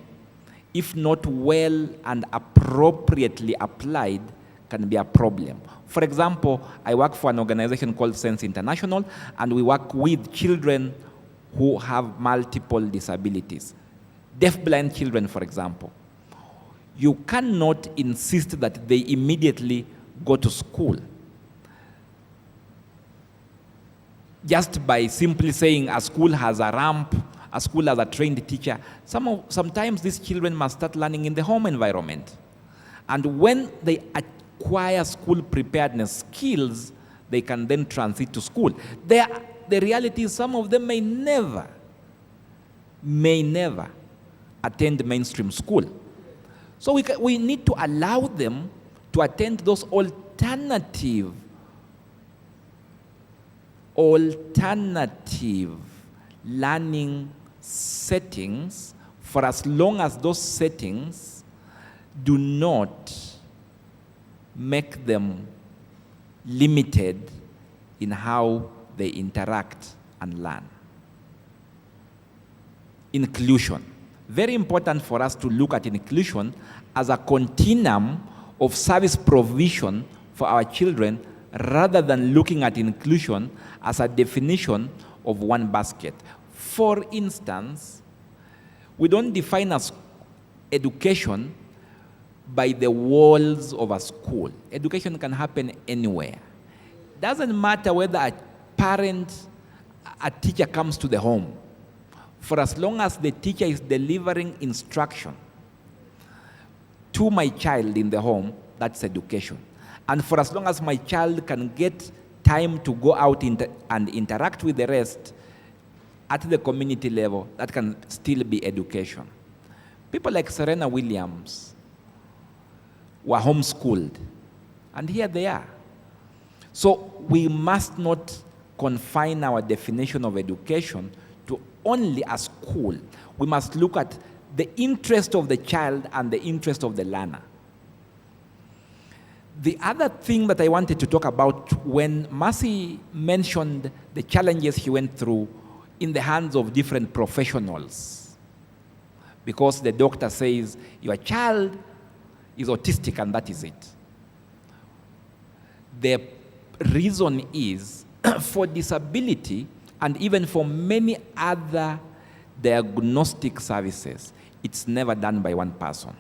if not well and appropriately applied, can be a problem. For example, I work for an organization called Sense International, and we work with children who have multiple disabilities. Deaf-blind children, for example. You cannot insist that they immediately go to school just by simply saying a school has a ramp a school as a trained teacher, sometimes these children must start learning in the home environment. And when they acquire school preparedness skills, they can then transit to school. The reality is some of them may never attend mainstream school. So we need to allow them to attend those alternative learning settings for as long as those settings do not make them limited in how they interact and learn. Inclusion. Very important for us to look at inclusion as a continuum of service provision for our children rather than looking at inclusion as a definition of one basket. For instance, we don't define as education by the walls of a school. Education can happen anywhere. Doesn't matter whether a teacher comes to the home. For as long as the teacher is delivering instruction to my child in the home, that's education. And for as long as my child can get time to go out and interact with the rest at the community level, that can still be education. People like Serena Williams were homeschooled, and here they are. So we must not confine our definition of education to only a school. We must look at the interest of the child and the interest of the learner. The other thing that I wanted to talk about when Mercy mentioned the challenges he went through in the hands of different professionals, because the doctor says your child is autistic and that is it. The reason is for disability and even for many other diagnostic services, it's never done by one person.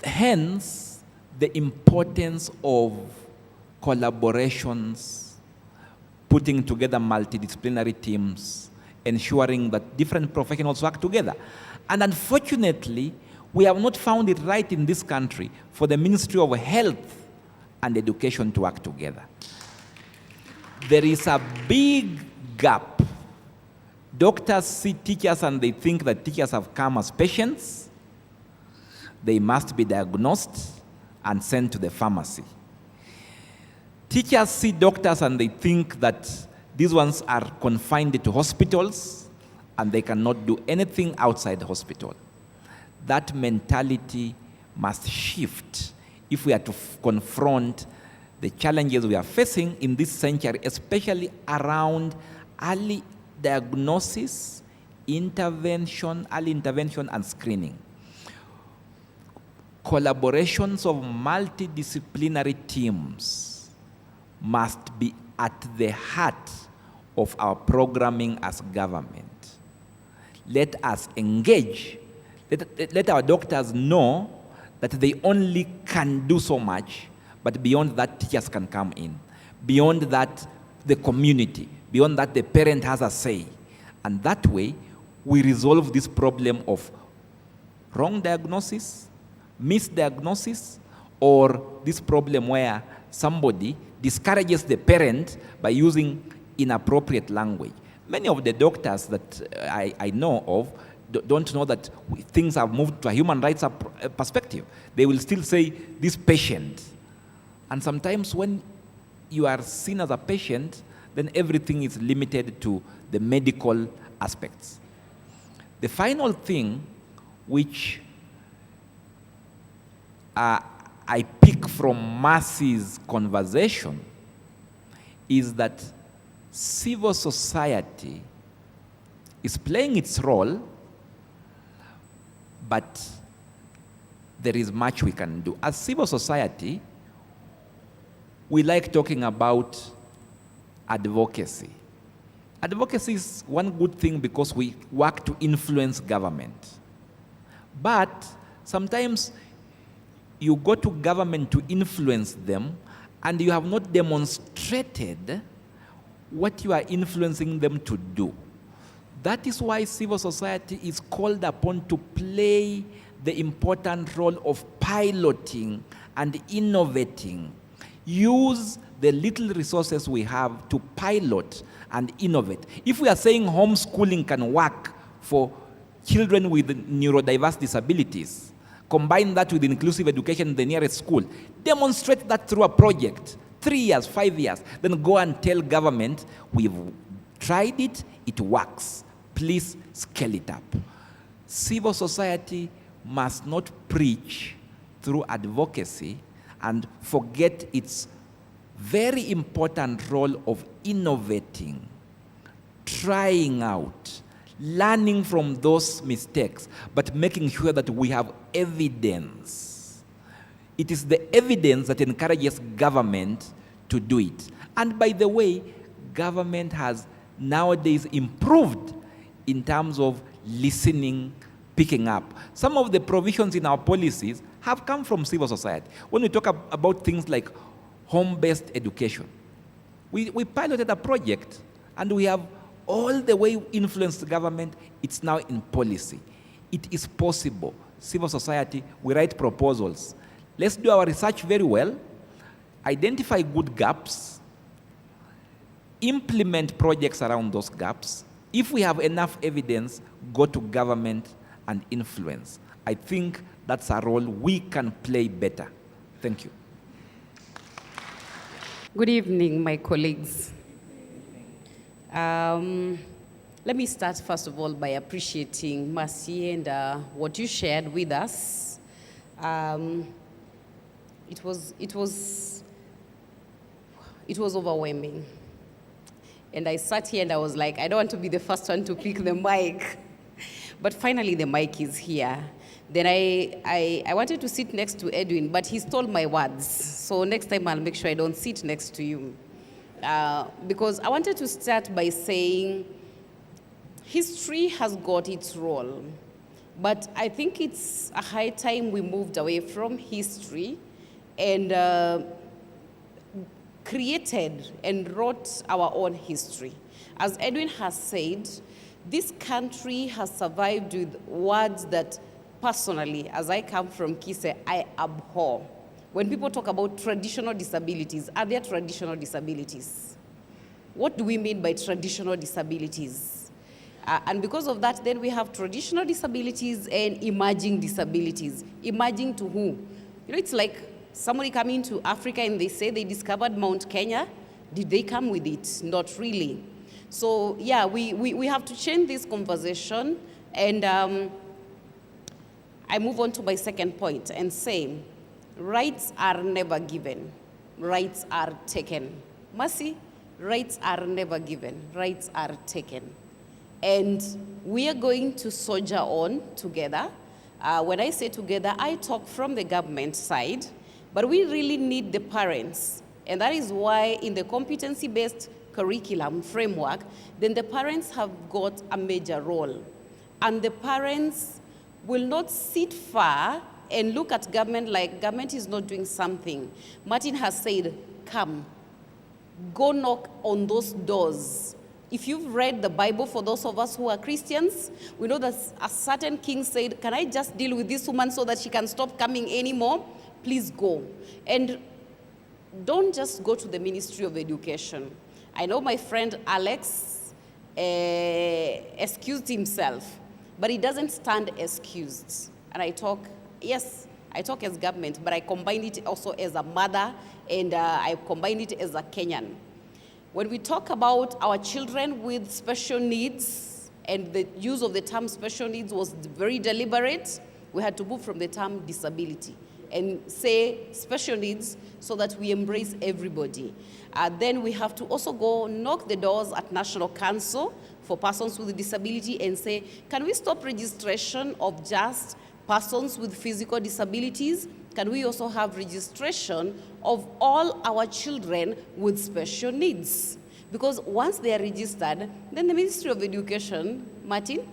Hence, the importance of collaborations, putting together multidisciplinary teams, ensuring that different professionals work together. And unfortunately, we have not found it right in this country for the Ministry of Health and Education to work together. There is a big gap. Doctors see teachers and they think that teachers have come as patients. They must be diagnosed and sent to the pharmacy. Teachers see doctors and they think that these ones are confined to hospitals and they cannot do anything outside the hospital. That mentality must shift if we are to confront the challenges we are facing in this century, especially around early diagnosis, early intervention and screening. Collaborations of multidisciplinary teams must be at the heart of our programming as government. Let us engage. Let our doctors know that they only can do so much, but beyond that, teachers can come in. Beyond that, the community. Beyond that, the parent has a say. And that way, we resolve this problem of wrong diagnosis, misdiagnosis, or this problem where somebody discourages the parent by using inappropriate language. Many of the doctors that I know of don't know that things have moved to a human rights perspective. They will still say, this patient. And sometimes when you are seen as a patient, then everything is limited to the medical aspects. The final thing which I pick from Mercy's conversation is that civil society is playing its role, but there is much we can do. As civil society, we like talking about advocacy. Advocacy is one good thing because we work to influence government. But sometimes you go to government to influence them and you have not demonstrated what you are influencing them to do. That is why civil society is called upon to play the important role of piloting and innovating. Use the little resources we have to pilot and innovate. If we are saying homeschooling can work for children with neurodiverse disabilities, combine that with inclusive education in the nearest school, demonstrate that through a project, 3 years, 5 years, then go and tell government, we've tried it, it works. Please scale it up. Civil society must not preach through advocacy and forget its very important role of innovating, trying out, learning from those mistakes, but making sure that we have evidence. It is the evidence that encourages government to do it. And by the way, government has nowadays improved in terms of listening, picking up. Some of the provisions in our policies have come from civil society. When we talk about things like home-based education, we piloted a project and we have all the way influenced the government. It's now in policy. It is possible. Civil society, we write proposals. Let's do our research very well, identify good gaps, implement projects around those gaps. If we have enough evidence, go to government and influence. I think that's a role we can play better. Thank you. Good evening, my colleagues. Let me start, first of all, by appreciating Mercy and what you shared with us. It was overwhelming. And I sat here and I was like, I don't want to be the first one to pick the mic. But finally, the mic is here. Then I wanted to sit next to Edwin, but he stole my words. So next time I'll make sure I don't sit next to you. Because I wanted to start by saying history has got its role. But I think it's a high time we moved away from history and created and wrote our own history. As Edwin has said, this country has survived with words that personally, as I come from Kise, I abhor. When people talk about traditional disabilities, are there traditional disabilities? What do we mean by traditional disabilities? And because of that, then we have traditional disabilities and emerging disabilities. Emerging to who? You know, it's like somebody coming to Africa and they say they discovered Mount Kenya. Did they come with it? Not really. So yeah, we have to change this conversation. And I move on to my second point and say, rights are never given. Rights are taken. Mercy, rights are never given. Rights are taken. And we are going to soldier on together. When I say together, I talk from the government side, but we really need the parents. And that is why in the competency-based curriculum framework, then the parents have got a major role. And the parents will not sit far and look at government like government is not doing something. Martin has said, come, go knock on those doors. If you've read the Bible, for those of us who are Christians, we know that a certain king said, can I just deal with this woman so that she can stop coming anymore? Please go. And don't just go to the Ministry of Education. I know my friend Alex excused himself, but he doesn't stand excused. And I talk as government, but I combine it also as a mother, and I combine it as a Kenyan. When we talk about our children with special needs, and the use of the term special needs was very deliberate, we had to move from the term disability and say special needs so that we embrace everybody. Then we have to also go knock the doors at National Council for persons with disability and say, can we stop registration of just persons with physical disabilities? Can we also have registration of all our children with special needs? Because once they are registered, then the Ministry of Education, Martin,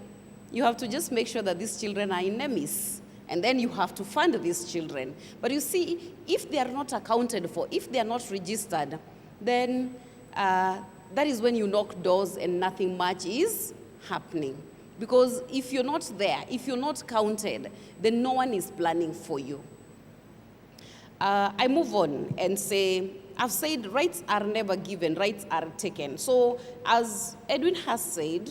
you have to just make sure that these children are in NEMIS. And then you have to fund these children. But you see, if they are not accounted for, if they are not registered, then that is when you knock doors and nothing much is happening. Because if you're not there, if you're not counted, then no one is planning for you. I move on and say, I've said rights are never given, rights are taken. So as Edwin has said,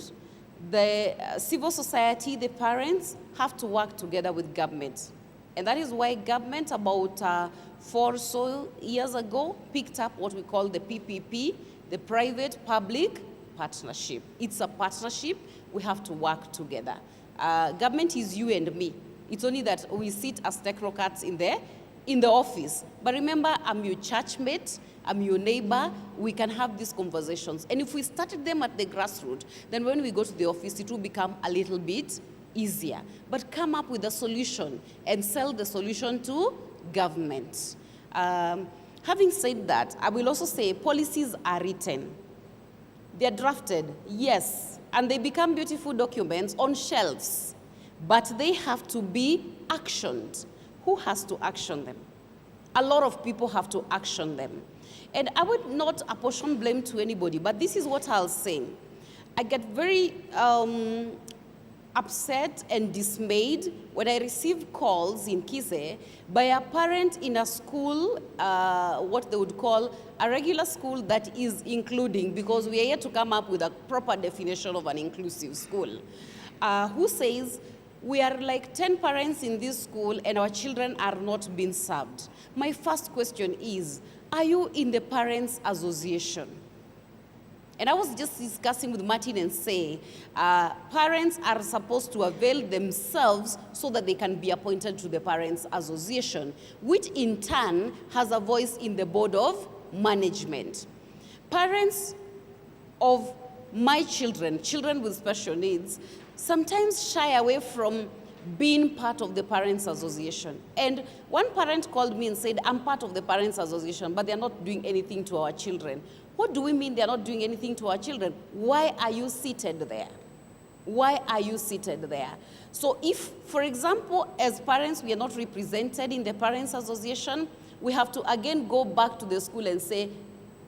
the civil society, the parents, have to work together with government. And that is why government about 4 or so years ago picked up what we call the PPP, the private-public partnership. It's a partnership. We have to work together. Government is you and me. It's only that we sit as technocrats in the office. But remember, I'm your churchmate, I'm your neighbor, we can have these conversations. And if we started them at the grassroots, then when we go to the office, it will become a little bit easier. But come up with a solution and sell the solution to government. Having said that, I will also say policies are written. They're drafted, yes, and they become beautiful documents on shelves, but they have to be actioned. Who has to action them? A lot of people have to action them. And I would not apportion blame to anybody, but this is what I'll say. I get very upset and dismayed when I receive calls in Kise by a parent in a school, what they would call a regular school that is including, because we are here to come up with a proper definition of an inclusive school, who says, we are like 10 parents in this school and our children are not being served. My first question is, are you in the Parents Association? And I was just discussing with Martin and say, parents are supposed to avail themselves so that they can be appointed to the Parents Association, which in turn has a voice in the board of management. Parents of my children, children with special needs, sometimes shy away from being part of the Parents Association. And one parent called me and said, I'm part of the Parents Association, but they're not doing anything to our children. What do we mean they're not doing anything to our children? Why are you seated there? Why are you seated there? So if, for example, as parents, we are not represented in the Parents Association, we have to again go back to the school and say,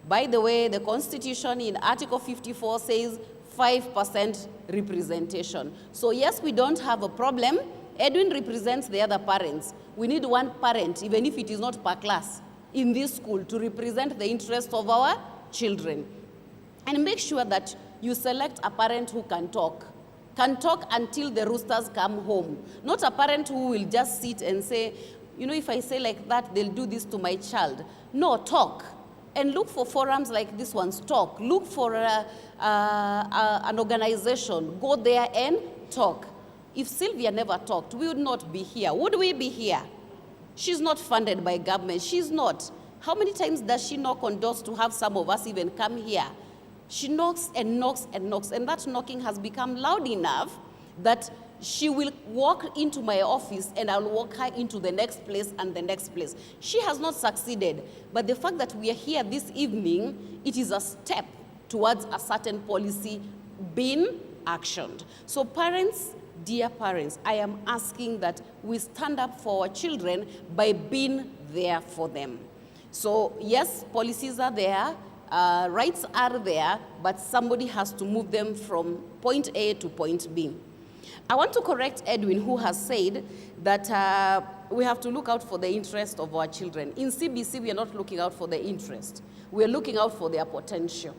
by the way, the Constitution in Article 54 says 5% representation. So yes, we don't have a problem. Edwin represents the other parents. We need one parent, even if it is not per class, in this school to represent the interest of our children. And make sure that you select a parent who can talk until the roosters come home. Not a parent who will just sit and say, you know, if I say like that, they'll do this to my child. No, talk. And look for forums like this one's talk. Look for an organization. Go there and talk. If Sylvia never talked, we would not be here. Would we be here? She's not funded by government. She's not. How many times does she knock on doors to have some of us even come here? She knocks and knocks and knocks, and that knocking has become loud enough that she will walk into my office and I'll walk her into the next place and the next place. She has not succeeded, but the fact that we are here this evening, it is a step towards a certain policy being actioned. So parents, dear parents, I am asking that we stand up for our children by being there for them. So yes, policies are there, rights are there, but somebody has to move them from point A to point B. I want to correct Edwin, who has said that we have to look out for the interest of our children. In CBC, we are not looking out for the interest. We are looking out for their potential.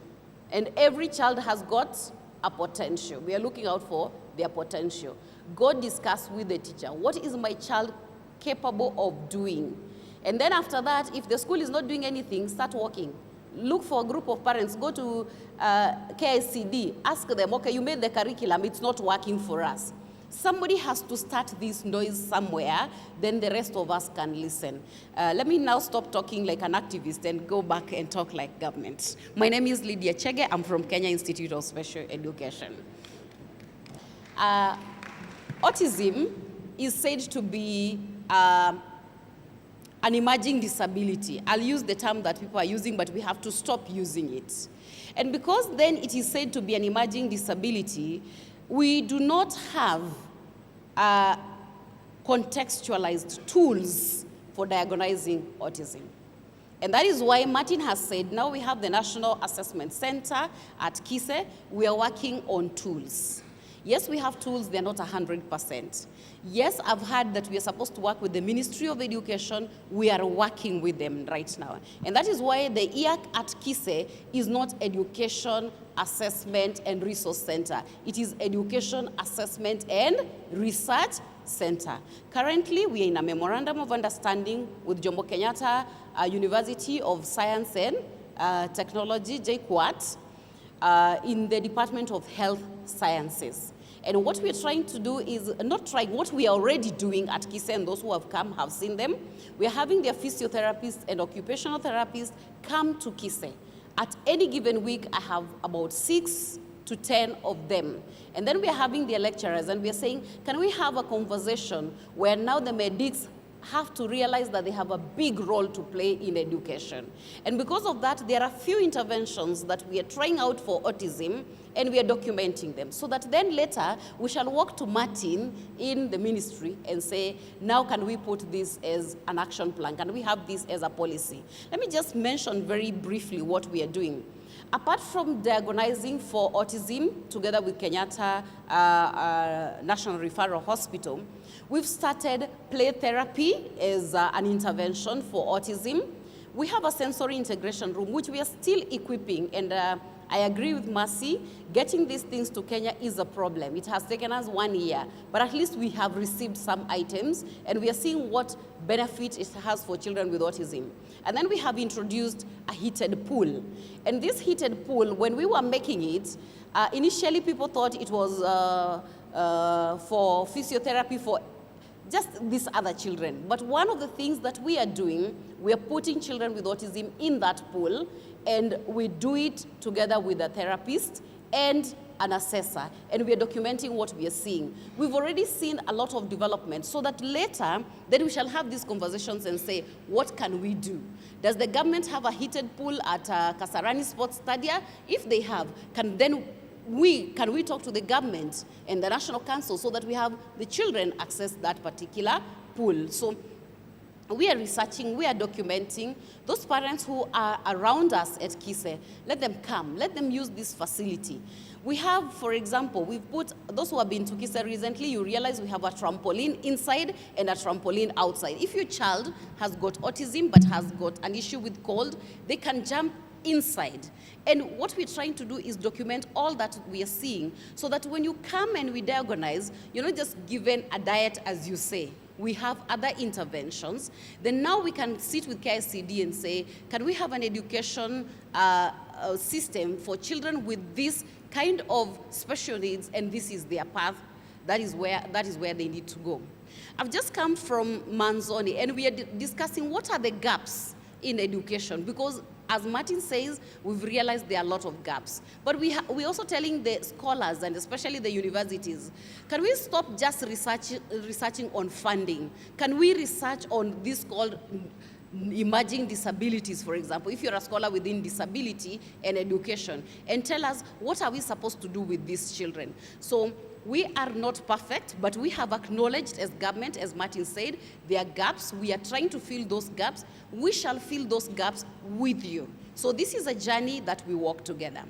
And every child has got a potential. We are looking out for their potential. Go discuss with the teacher, what is my child capable of doing? And then after that, if the school is not doing anything, start working. Look for a group of parents, go to KICD, ask them, okay, you made the curriculum, it's not working for us. Somebody has to start this noise somewhere, then the rest of us can listen. Let me now stop talking like an activist and go back and talk like government. My name is Lydia Chege, I'm from Kenya Institute of Special Education. Autism is said to be an emerging disability. I'll use the term that people are using, but we have to stop using it. And because then it is said to be an emerging disability, we do not have contextualized tools for diagnosing autism. And that is why Martin has said, now we have the National Assessment Center at Kise, we are working on tools. Yes, we have tools, they're not 100%. Yes, I've heard that we are supposed to work with the Ministry of Education. We are working with them right now. And that is why the IAC at Kise is not Education Assessment and Resource Center. It is Education Assessment and Research Center. Currently, we are in a memorandum of understanding with Jomo Kenyatta University of Science and Technology, JKUAT, in the Department of Health Sciences. And what we're trying to do is, not trying, what we are already doing at Kise, and those who have come have seen them, we are having their physiotherapists and occupational therapists come to Kise. At any given week, I have about 6 to 10 of them. And then we are having their lecturers, and we are saying, can we have a conversation where now the medics have to realize that they have a big role to play in education. And because of that, there are a few interventions that we are trying out for autism, and we are documenting them, so that then later we shall walk to Martin in the ministry and say, now can we put this as an action plan? Can we have this as a policy? Let me just mention very briefly what we are doing. Apart from diagnosing for autism, together with Kenyatta National Referral Hospital, we've started play therapy as an intervention for autism. We have a sensory integration room, which we are still equipping, and I agree with Mercy, getting these things to Kenya is a problem. It has taken us 1 year, but at least we have received some items, and we are seeing what benefit it has for children with autism. And then we have introduced a heated pool. And this heated pool, when we were making it, initially people thought it was for physiotherapy for just these other children. But one of the things that we are doing, we are putting children with autism in that pool, and we do it together with a therapist and an assessor, and we are documenting what we are seeing. We've already seen a lot of development, so that later, then we shall have these conversations and say, what can we do? Does the government have a heated pool at Kasarani Sports Stadia? If they have, can we talk to the government and the National Council so that we have the children access that particular pool? So we are researching, we are documenting. Those parents who are around us at Kise, let them come, let them use this facility. We have, for example, we've put, those who have been to Kise recently, you realize we have a trampoline inside and a trampoline outside. If your child has got autism but has got an issue with cold, they can jump inside. And what we're trying to do is document all that we are seeing, so that when you come and we diagnose, you're not just given a diet as you say. We have other interventions. Then now we can sit with KICD and say, can we have an education system for children with this kind of special needs, and this is their path, that is where they need to go. I've just come from Manzoni, and we are discussing what are the gaps in education, because as Martin says, we've realized there are a lot of gaps. But we're also telling the scholars, and especially the universities, can we stop just researching on funding? Can we research on this called emerging disabilities, for example, if you're a scholar within disability and education, and tell us what are we supposed to do with these children? So we are not perfect, but we have acknowledged as government, as Martin said, there are gaps. We are trying to fill those gaps. We shall fill those gaps with you. So this is a journey that we walk together.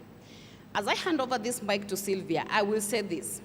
As I hand over this mic to Sylvia, I will say this.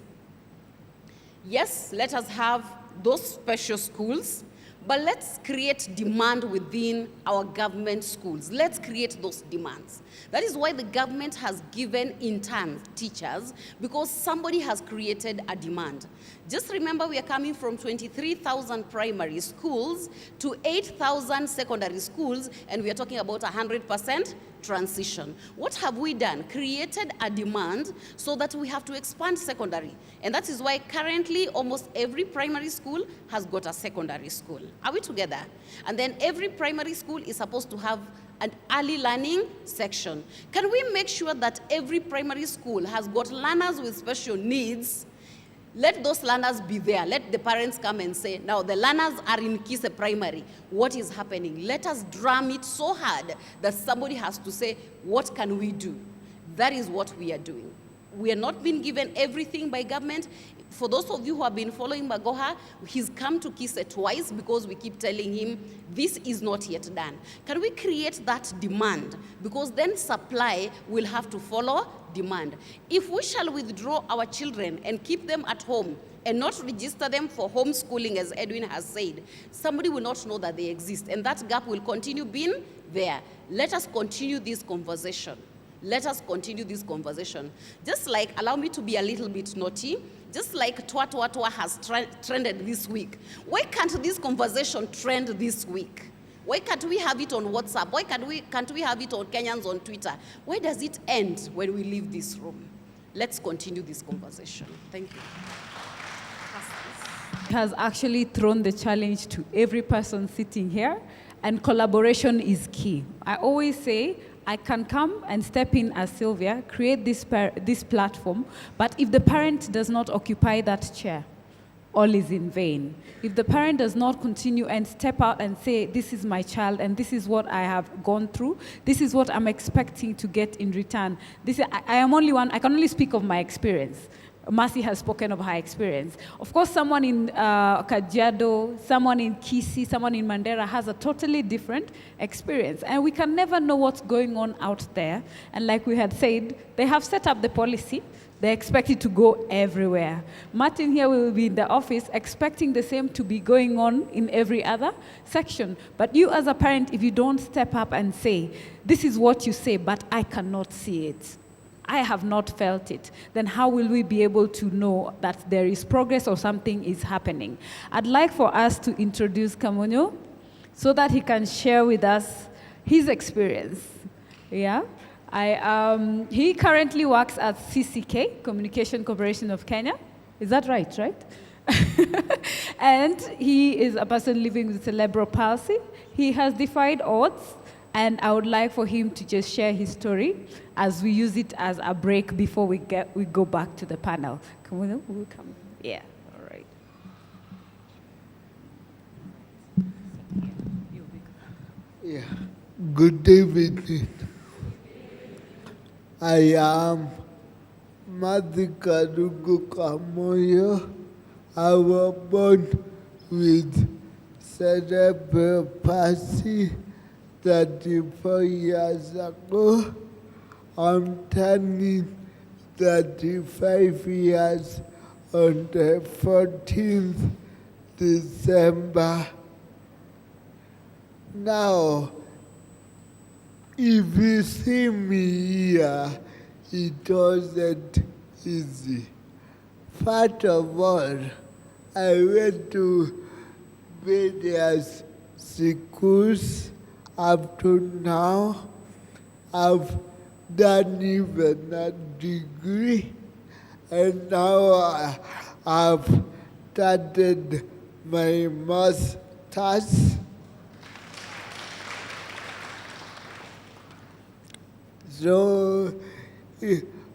Yes, let us have those special schools, but let's create demand within our government schools. Let's create those demands. That is why the government has given intern teachers, because somebody has created a demand. Just remember, we are coming from 23,000 primary schools to 8,000 secondary schools, and we are talking about 100% transition. What have we done? Created a demand so that we have to expand secondary. And that is why currently almost every primary school has got a secondary school. Are we together? And then every primary school is supposed to have an early learning section. Can we make sure that every primary school has got learners with special needs? Let those learners be there. Let the parents come and say, now the learners are in Kise Primary. What is happening? Let us drum it so hard that somebody has to say, what can we do? That is what we are doing. We are not being given everything by government. For those of you who have been following Magoha, he's come to Kise twice because we keep telling him this is not yet done. Can we create that demand? Because then supply will have to follow demand. If we shall withdraw our children and keep them at home and not register them for homeschooling, as Edwin has said, somebody will not know that they exist, and that gap will continue being there. Let us continue this conversation. Let us continue this conversation. Just like, allow me to be a little bit naughty, just like Twa Twa Twa has trended this week. Why can't this conversation trend this week? Why can't we have it on WhatsApp? Why can't we have it on Kenyans on Twitter? Why does it end when we leave this room? Let's continue this conversation. Thank you. Has actually thrown the challenge to every person sitting here, and collaboration is key. I always say, I can come and step in as Sylvia, create this platform, but if the parent does not occupy that chair, all is in vain. If the parent does not continue and step out and say, this is my child and this is what I have gone through, this is what I'm expecting to get in return. I am only one, I can only speak of my experience. Mercy has spoken of her experience. Of course, someone in Kajiado, someone in Kisii, someone in Mandera has a totally different experience. And we can never know what's going on out there. And like we had said, they have set up the policy. They expect it to go everywhere. Martin here will be in the office expecting the same to be going on in every other section. But you as a parent, if you don't step up and say, this is what you say, but I cannot see it, I have not felt it, then how will we be able to know that there is progress or something is happening? I'd like for us to introduce Kamunyo so that he can share with us his experience. Yeah? He currently works at CCK, Communication Corporation of Kenya. Is that right? And he is a person living with cerebral palsy. He has defied odds. And I would like for him to just share his story as we use it as a break before we go back to the panel. Come on, we'll come. Yeah, all right. Yeah. Good evening. I am Madhikarugu Kamoyo. I was born with cerebral palsy 34 years ago. I'm turning 35 years on the 14th December. Now, if you see me here, it wasn't easy. First of all, I went to various schools. Up to now, I've done even a degree, and now I've started my master's. So,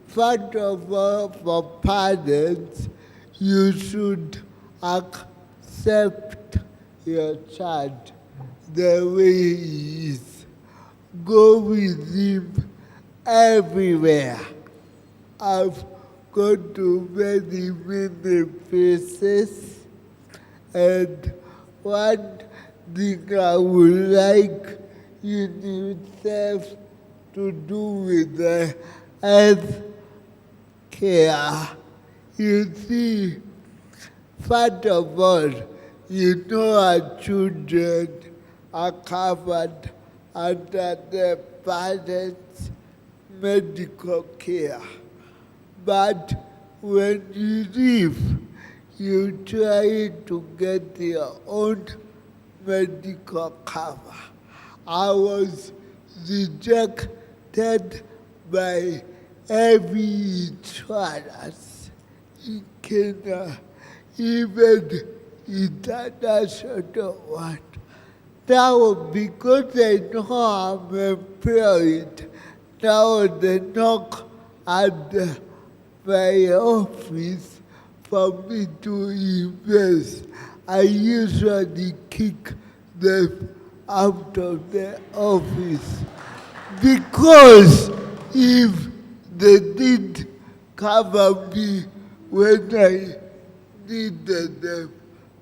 first of all, for parents, you should accept your child the way he is. Go with him everywhere. I've gone to many places, and one thing I would like UNICEF to do with the health care. You see, first of all, our children are covered under the parents' medical care. But when you leave, you try to get your own medical cover. I was rejected by every insurance in Kenya, even international one. Now, because I know I'm employed, now they knock at my office for me to invest. I usually kick them out of the office, because if they did cover me when I needed them.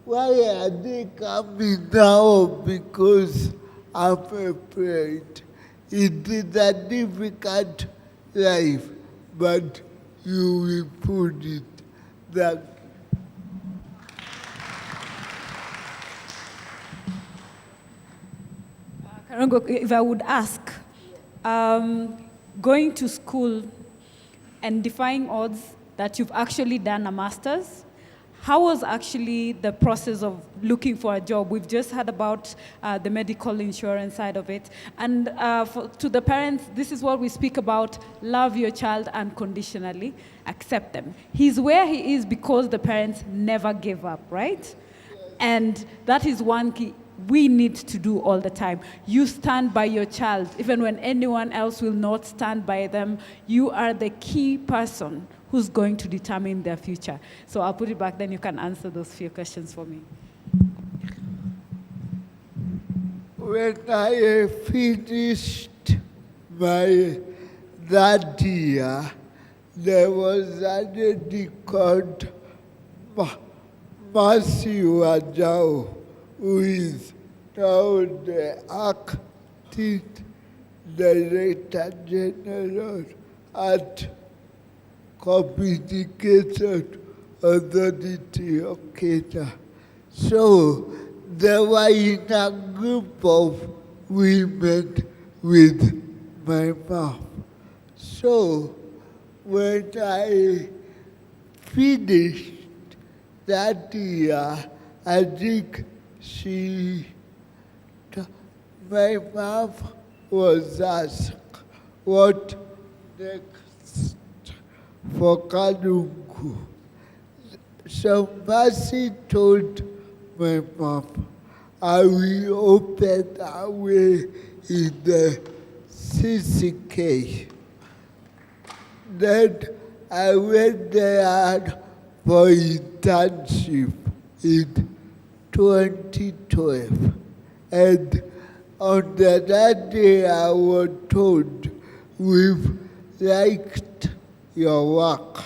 Why are they coming now? Because I'm afraid. It is a difficult life, but you will put it. That Karango, if I would ask, going to school and defying odds that you've actually done a master's, how was actually the process of looking for a job? We've just heard about the medical insurance side of it. And to the parents, this is what we speak about: love your child unconditionally, accept them. He's where he is because the parents never gave up, right? And that is one key we need to do all the time. You stand by your child, even when anyone else will not stand by them. You are the key person who's going to determine their future. So I'll put it back, then you can answer those few questions for me. when I finished my that year, there was a lady called Mercy Wajao, who is now the acting Director General at Communication Authority of Kenya. So they were in a group of women with my mom. So when I finished that year, I think my mom was asked, what next for Kalungu? So Mercy told my mom, I will open a way in the CCK. Then I went there for internship in 2012. And on that day I was told, we've liked your work,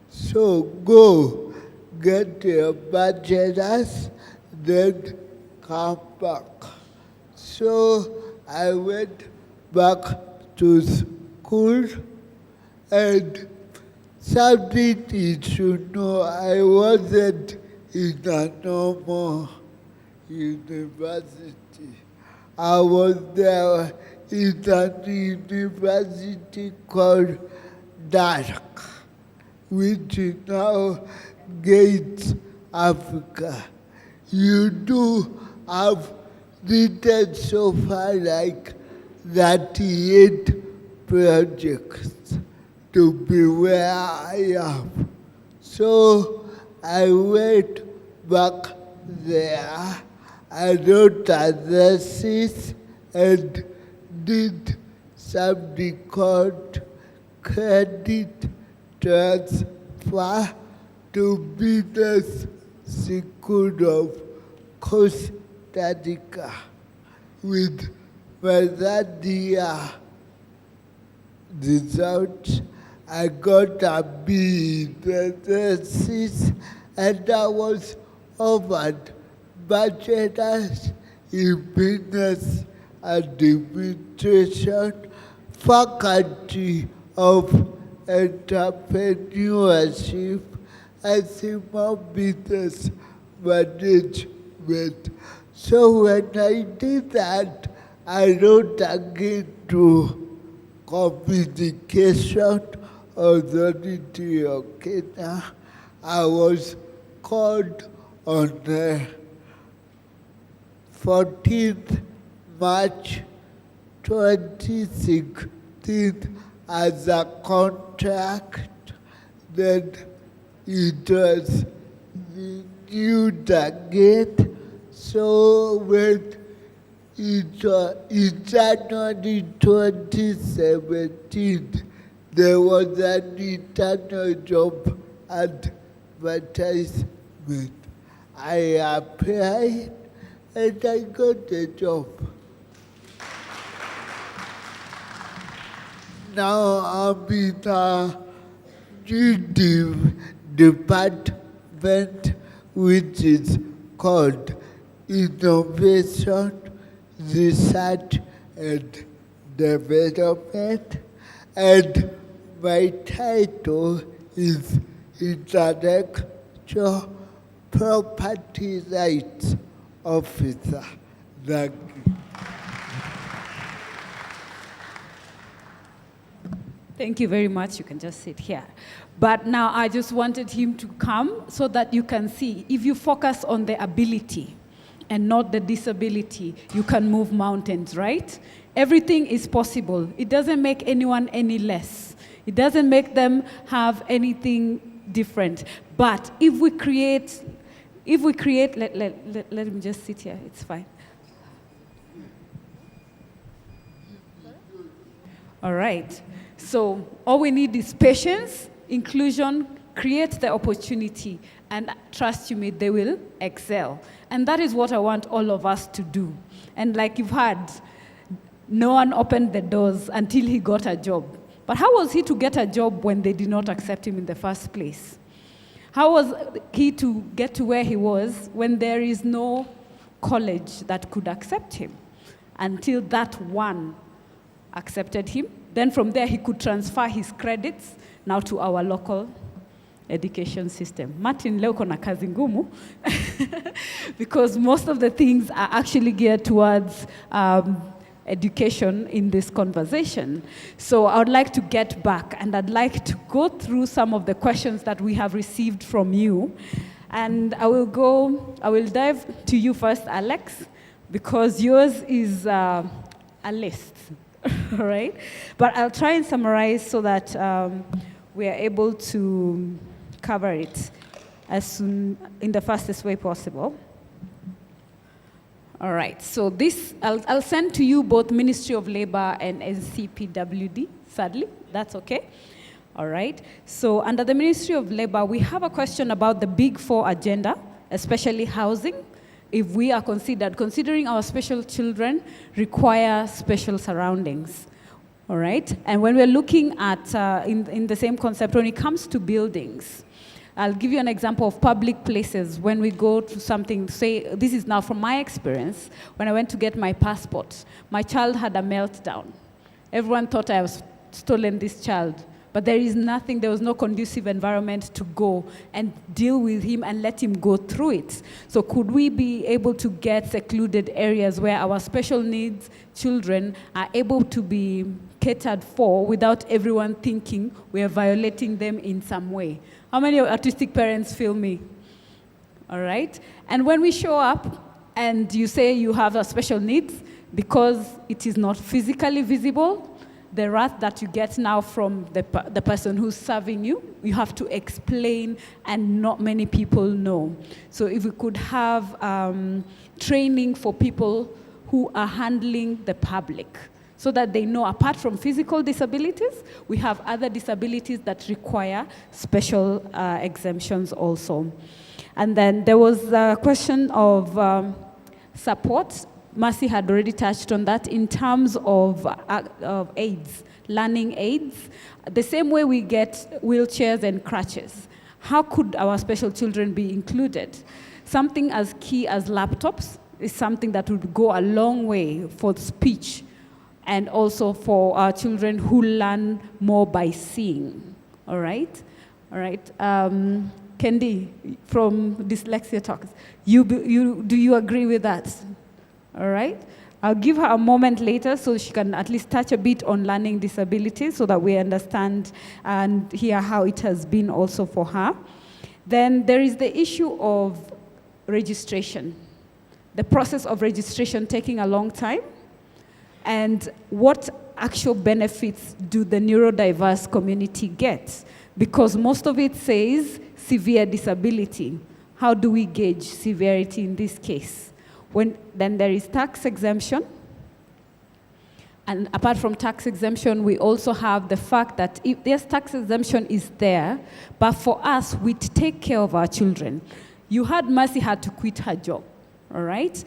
so go get your bachelor's, then come back. So I went back to school, and something you should know, I wasn't in a normal university. I was there in a university called DARK, which is now Gates Africa. You do have written so far like 38 projects to be where I am. So I went back there. I wrote a thesis and did something called credit transfer to Business School of Costa Rica with my third year results. I got a B in the thesis, and I was offered bachelor's in business administration, faculty of entrepreneurship, and small business management. So when I did that, I wrote again to Communication Authority of Kenya. I was called on the 14th March 2016 as a contract. Then it was renewed again. So when in January 2017, there was an internal job advertisement. I applied and I got the job. Now I'm in a department which is called Innovation, Research and Development, and my title is Intellectual Property Rights Officer. Thank you. Thank you very much. You can just sit here. But now I just wanted him to come so that you can see. If you focus on the ability and not the disability, you can move mountains, right? Everything is possible. It doesn't make anyone any less. It doesn't make them have anything different. But if we create, let him just sit here, it's fine. All right. So all we need is patience, inclusion, create the opportunity, and trust you me, they will excel. And that is what I want all of us to do. And like you've heard, no one opened the doors until he got a job. But how was he to get a job when they did not accept him in the first place? How was he to get to where he was when there is no college that could accept him? Until that one accepted him. Then from there, he could transfer his credits now to our local education system. Martin, leo kona kazi ngumu because most of the things are actually geared towards education in this conversation. So I would like to get back and I'd like to go through some of the questions that we have received from you. And I will dive to you first, Alex, because yours is a list. All right? But I'll try and summarize so that we are able to cover it in the fastest way possible. All right, so this, I'll send to you both Ministry of Labor and NCPWD, sadly, that's okay. All right, so under the Ministry of Labor, we have a question about the Big Four agenda, especially housing. If we are considering our special children require special surroundings, all right? And when we're looking at, in the same concept, when it comes to buildings, I'll give you an example of public places. When we go to something, say, this is now from my experience, when I went to get my passport, my child had a meltdown. Everyone thought I was stolen this child. But there was no conducive environment to go and deal with him and let him go through it. So could we be able to get secluded areas where our special needs children are able to be catered for without everyone thinking we are violating them in some way? How many autistic parents feel me? All right? And when we show up and you say you have a special needs because it is not physically visible, the wrath that you get now from the person who's serving you, you have to explain, and not many people know. So if we could have training for people who are handling the public, so that they know, apart from physical disabilities, we have other disabilities that require special exemptions also. And then there was a question of support. Mercy had already touched on that in terms of aids, learning aids. The same way we get wheelchairs and crutches, how could our special children be included? Something as key as laptops is something that would go a long way for speech and also for our children who learn more by seeing. All right? All right. Kendi from Dyslexia Talks, do you agree with that? All right? I'll give her a moment later so she can at least touch a bit on learning disabilities so that we understand and hear how it has been also for her. Then there is the issue of registration. The process of registration taking a long time. And what actual benefits do the neurodiverse community get? Because most of it says severe disability. How do we gauge severity in this case? Then there is tax exemption. And apart from tax exemption, we also have the fact that if there's tax exemption is there, but for us, we take care of our children. You heard Mercy had to quit her job, all right?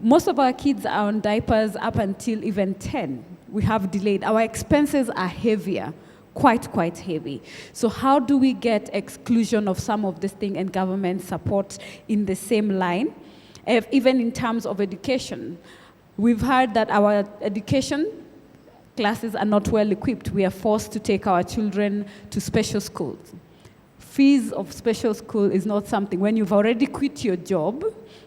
Most of our kids are on diapers up until even 10. We have delayed. Our expenses are heavier quite heavy. So how do we get exclusion of some of this thing and government support in the same line? Even in terms of education, we've heard that our education classes are not well equipped. We are forced to take our children to special schools. Fees of special school is not something, when you've already quit your job,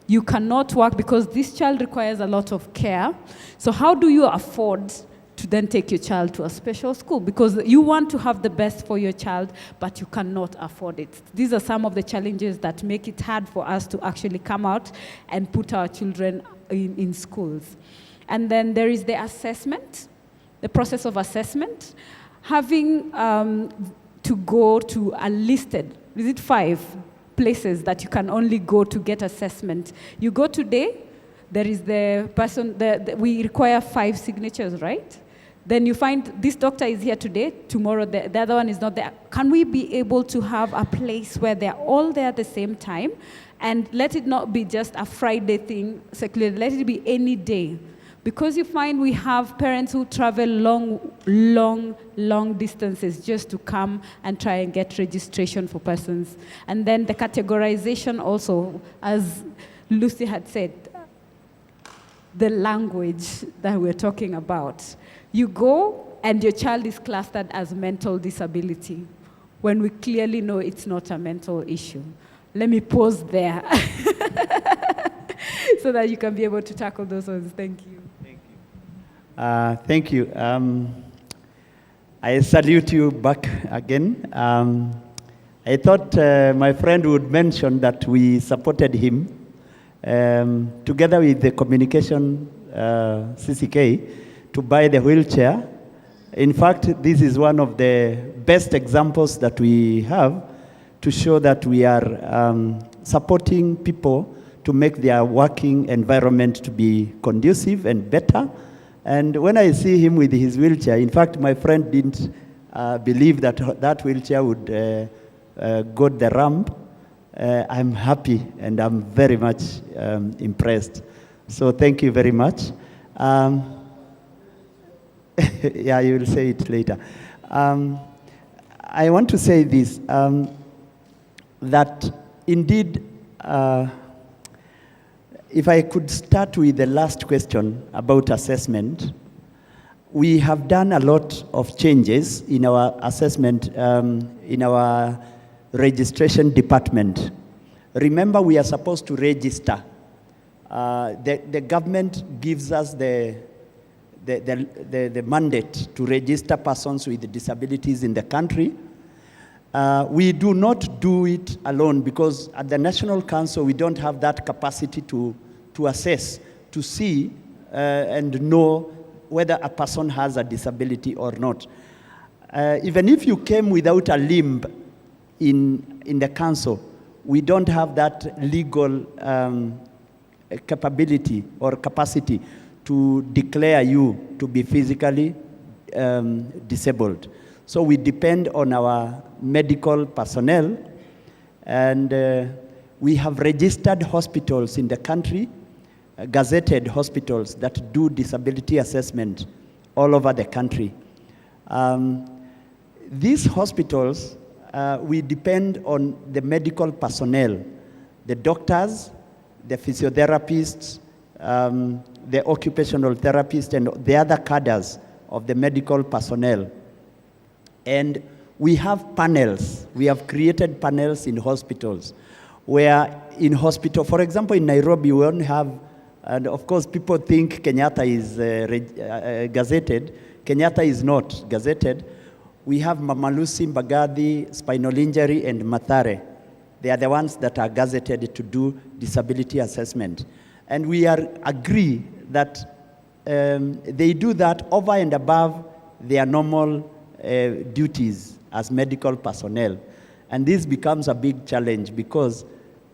you cannot work because this child requires a lot of care. So how do you afford to then take your child to a special school? Because you want to have the best for your child, but you cannot afford it. These are some of the challenges that make it hard for us to actually come out and put our children in schools. And then there is the assessment, the process of assessment. Having to go to a listed, is it 5 places that you can only go to get assessment? You go today, there is the person, we require 5 signatures, right? Then you find this doctor is here today, tomorrow the other one is not there. Can we be able to have a place where they're all there at the same time, and let it not be just a Friday thing, circulated, let it be any day? Because you find we have parents who travel long distances just to come and try and get registration for persons. And then the categorization also, as Lucy had said, the language that we're talking about. You go and your child is clustered as mental disability when we clearly know it's not a mental issue. Let me pause there so that you can be able to tackle those ones. Thank you. Thank you. I salute you back again. I thought my friend would mention that we supported him together with the communication CCK to buy the wheelchair. In fact, this is one of the best examples that we have to show that we are supporting people to make their working environment to be conducive and better. And when I see him with his wheelchair, in fact, my friend didn't believe that that wheelchair would go the ramp. I'm happy and I'm very much impressed. So thank you very much. Yeah, you will say it later. I want to say this, that indeed, if I could start with the last question about assessment, we have done a lot of changes in our assessment, in our registration department. Remember, we are supposed to register. The government gives us the mandate to register persons with disabilities in the country. We do not do it alone because at the National Council, we don't have that capacity to assess, to see and know whether a person has a disability or not. Even if you came without a limb in the council, we don't have that legal capability or capacity to declare you to be physically disabled. So we depend on our medical personnel, and we have registered hospitals in the country, gazetted hospitals that do disability assessment all over the country. These hospitals, we depend on the medical personnel, the doctors, the physiotherapists, the occupational therapists, and the other cadres of the medical personnel. And we have panels. We have created panels in hospitals, where in hospital, for example, in Nairobi, we only have, and of course, people think Kenyatta is gazetted. Kenyatta is not gazetted. We have Mama Lucy, Mbagathi, spinal injury, and Mathare. They are the ones that are gazetted to do disability assessment. And we agree that they do that over and above their normal duties as medical personnel. And this becomes a big challenge because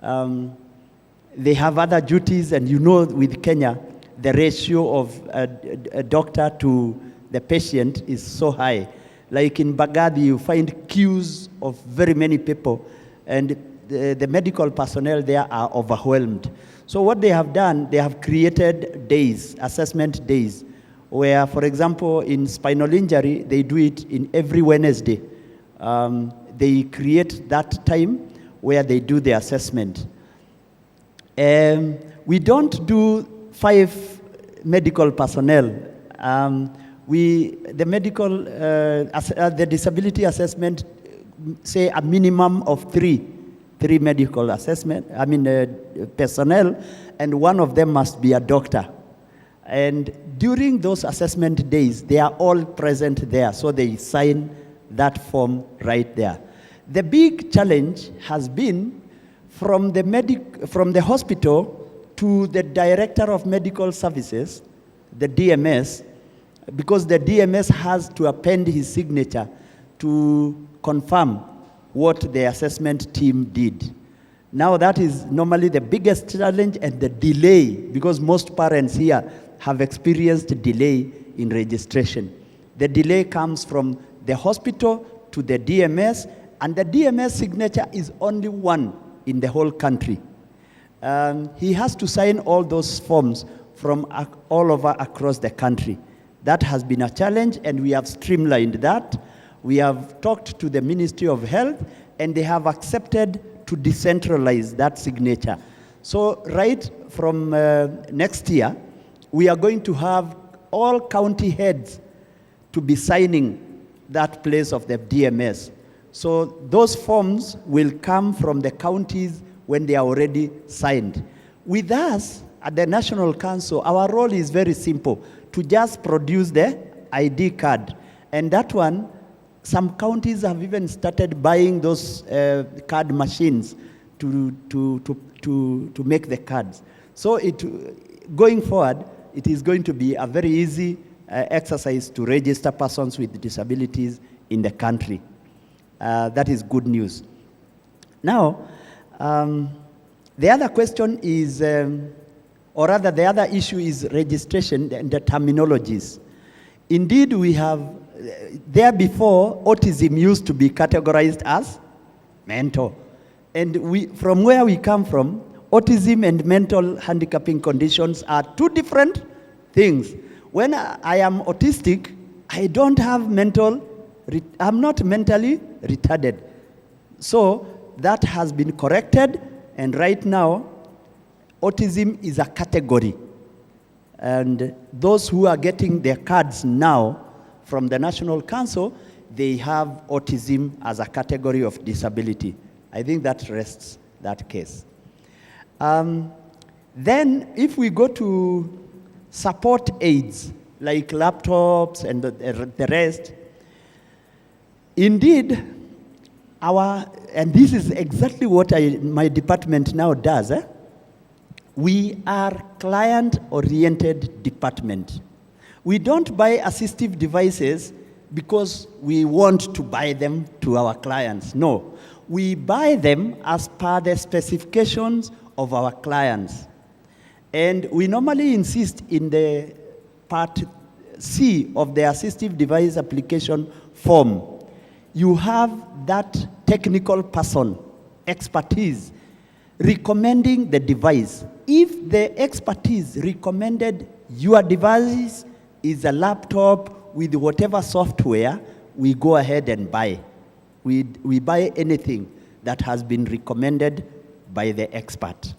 they have other duties, and you know with Kenya, the ratio of a doctor to the patient is so high. Like in Mbagathi, you find queues of very many people, and the medical personnel there are overwhelmed. So what they have done, they have created days, assessment days, where, for example, in spinal injury, they do it in every Wednesday. They create that time where they do the assessment. We don't do 5 medical personnel. The disability assessment say a minimum of 3 medical personnel, and one of them must be a doctor. And during those assessment days, they are all present there, so they sign that form right there. The big challenge has been from the hospital to the Director of Medical Services, the DMS, because the DMS has to append his signature to confirm what the assessment team did. Now that is normally the biggest challenge, and the delay, because most parents here have experienced delay in registration. The delay comes from the hospital to the DMS, and the DMS signature is only one in the whole country. He has to sign all those forms from all over across the country. That has been a challenge, and we have streamlined that. We have talked to the Ministry of Health, and they have accepted to decentralize that signature. So right from next year, we are going to have all county heads to be signing that place of the DMS. So those forms will come from the counties when they are already signed. With us, at the National Council, our role is very simple, to just produce the ID card. And that one, some counties have even started buying those card machines to make the cards. So going forward, it is going to be a very easy exercise to register persons with disabilities in the country. That is good news. Now, the other question is, or rather the other issue is registration and the terminologies. Indeed, we have, there before, autism used to be categorized as mental. And from where we come from, autism and mental handicapping conditions are 2 different things. When I am autistic, I don't have I'm not mentally retarded. So that has been corrected, and right now, autism is a category. And those who are getting their cards now from the National Council, they have autism as a category of disability. I think that rests that case. Then if we go to support aids, like laptops and the rest, indeed, and this is exactly what my department now does, we are client-oriented department. We don't buy assistive devices because we want to buy them to our clients. No, we buy them as per the specifications of our clients. And we normally insist in the part C of the assistive device application form. You have that technical person, expertise, recommending the device. If the expertise recommended your device is a laptop with whatever software, we go ahead and buy. We buy anything that has been recommended by the expert.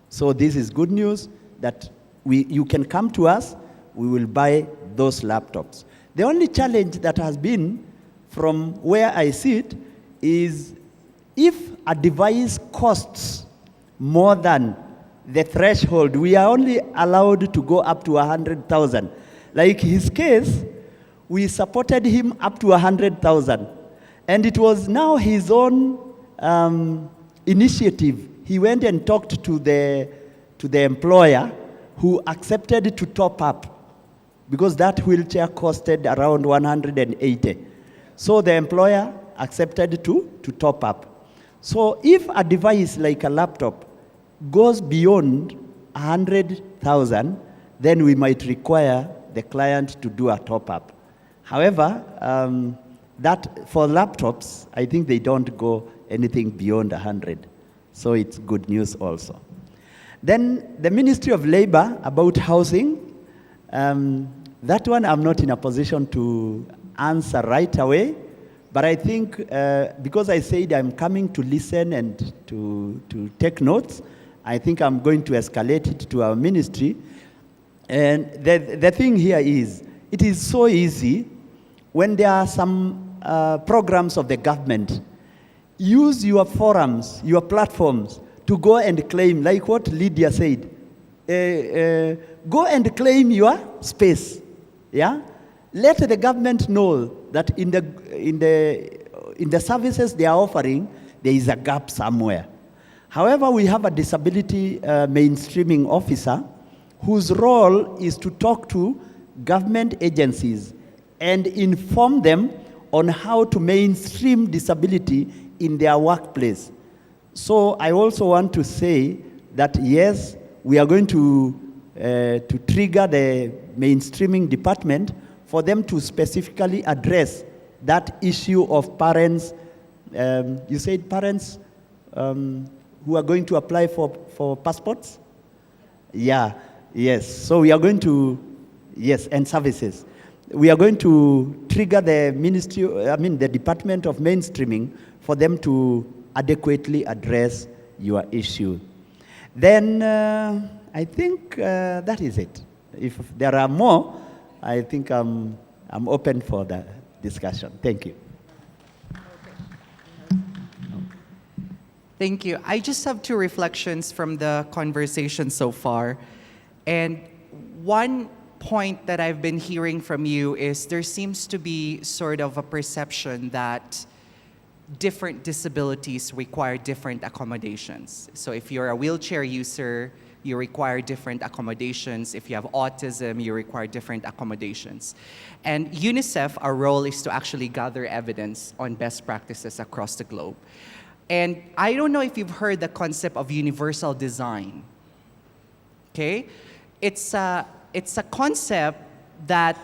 So this is good news that you can come to us, we will buy those laptops. The only challenge that has been from where I sit is if a device costs more than the threshold, we are only allowed to go up to 100,000. Like his case, we supported him up to 100,000. And it was now his own initiative. He went and talked to the employer who accepted to top up because that wheelchair costed around 180. So the employer accepted to top up. So if a device like a laptop goes beyond 100,000, then we might require the client to do a top up. However, that for laptops, I think they don't go anything beyond 100. So it's good news also. Then the Ministry of Labor about housing, That one I'm not in a position to answer right away, but I think because I said I'm coming to listen and to take notes, I think I'm going to escalate it to our ministry. And the thing here is, it is so easy when there are some programs of the government. Use your forums, your platforms to go and claim, like what Lydia said, go and claim your space. Yeah? Let the government know that in the services they are offering, there is a gap somewhere. However, we have a disability mainstreaming officer whose role is to talk to government agencies and inform them on how to mainstream disability in their workplace. So I also want to say that yes, we are going to trigger the mainstreaming department for them to specifically address that issue of parents, you said parents who are going to apply for passports? Yeah, yes. So we are going to, yes, and services. We are going to trigger the the Department of Mainstreaming for them to adequately address your issue. Then I think that is it. If there are more, I think I'm open for the discussion. Thank you. Thank you. I just have two reflections from the conversation so far. And one point that I've been hearing from you is there seems to be sort of a perception that different disabilities require different accommodations. So if you're a wheelchair user, you require different accommodations. If you have autism, you require different accommodations. And UNICEF, our role is to actually gather evidence on best practices across the globe. And I don't know if you've heard the concept of universal design. Okay? It's a concept that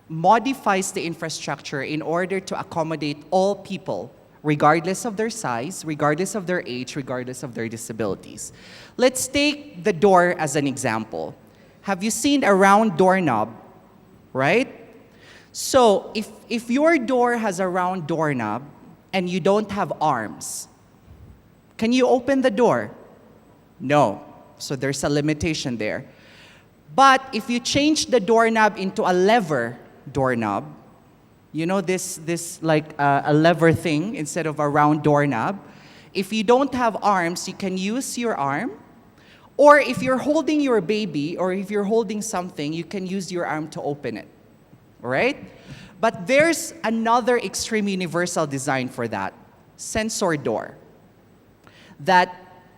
modifies the infrastructure in order to accommodate all people, regardless of their size, regardless of their age, regardless of their disabilities. Let's take the door as an example. Have you seen a round doorknob, right? So if your door has a round doorknob and you don't have arms, can you open the door? No. So there's a limitation there. But if you change the doorknob into a lever doorknob, you know this like a lever thing instead of a round doorknob, if you don't have arms, you can use your arm. Or if you're holding your baby or if you're holding something, you can use your arm to open it, right? But there's another extreme universal design for that, sensor door. That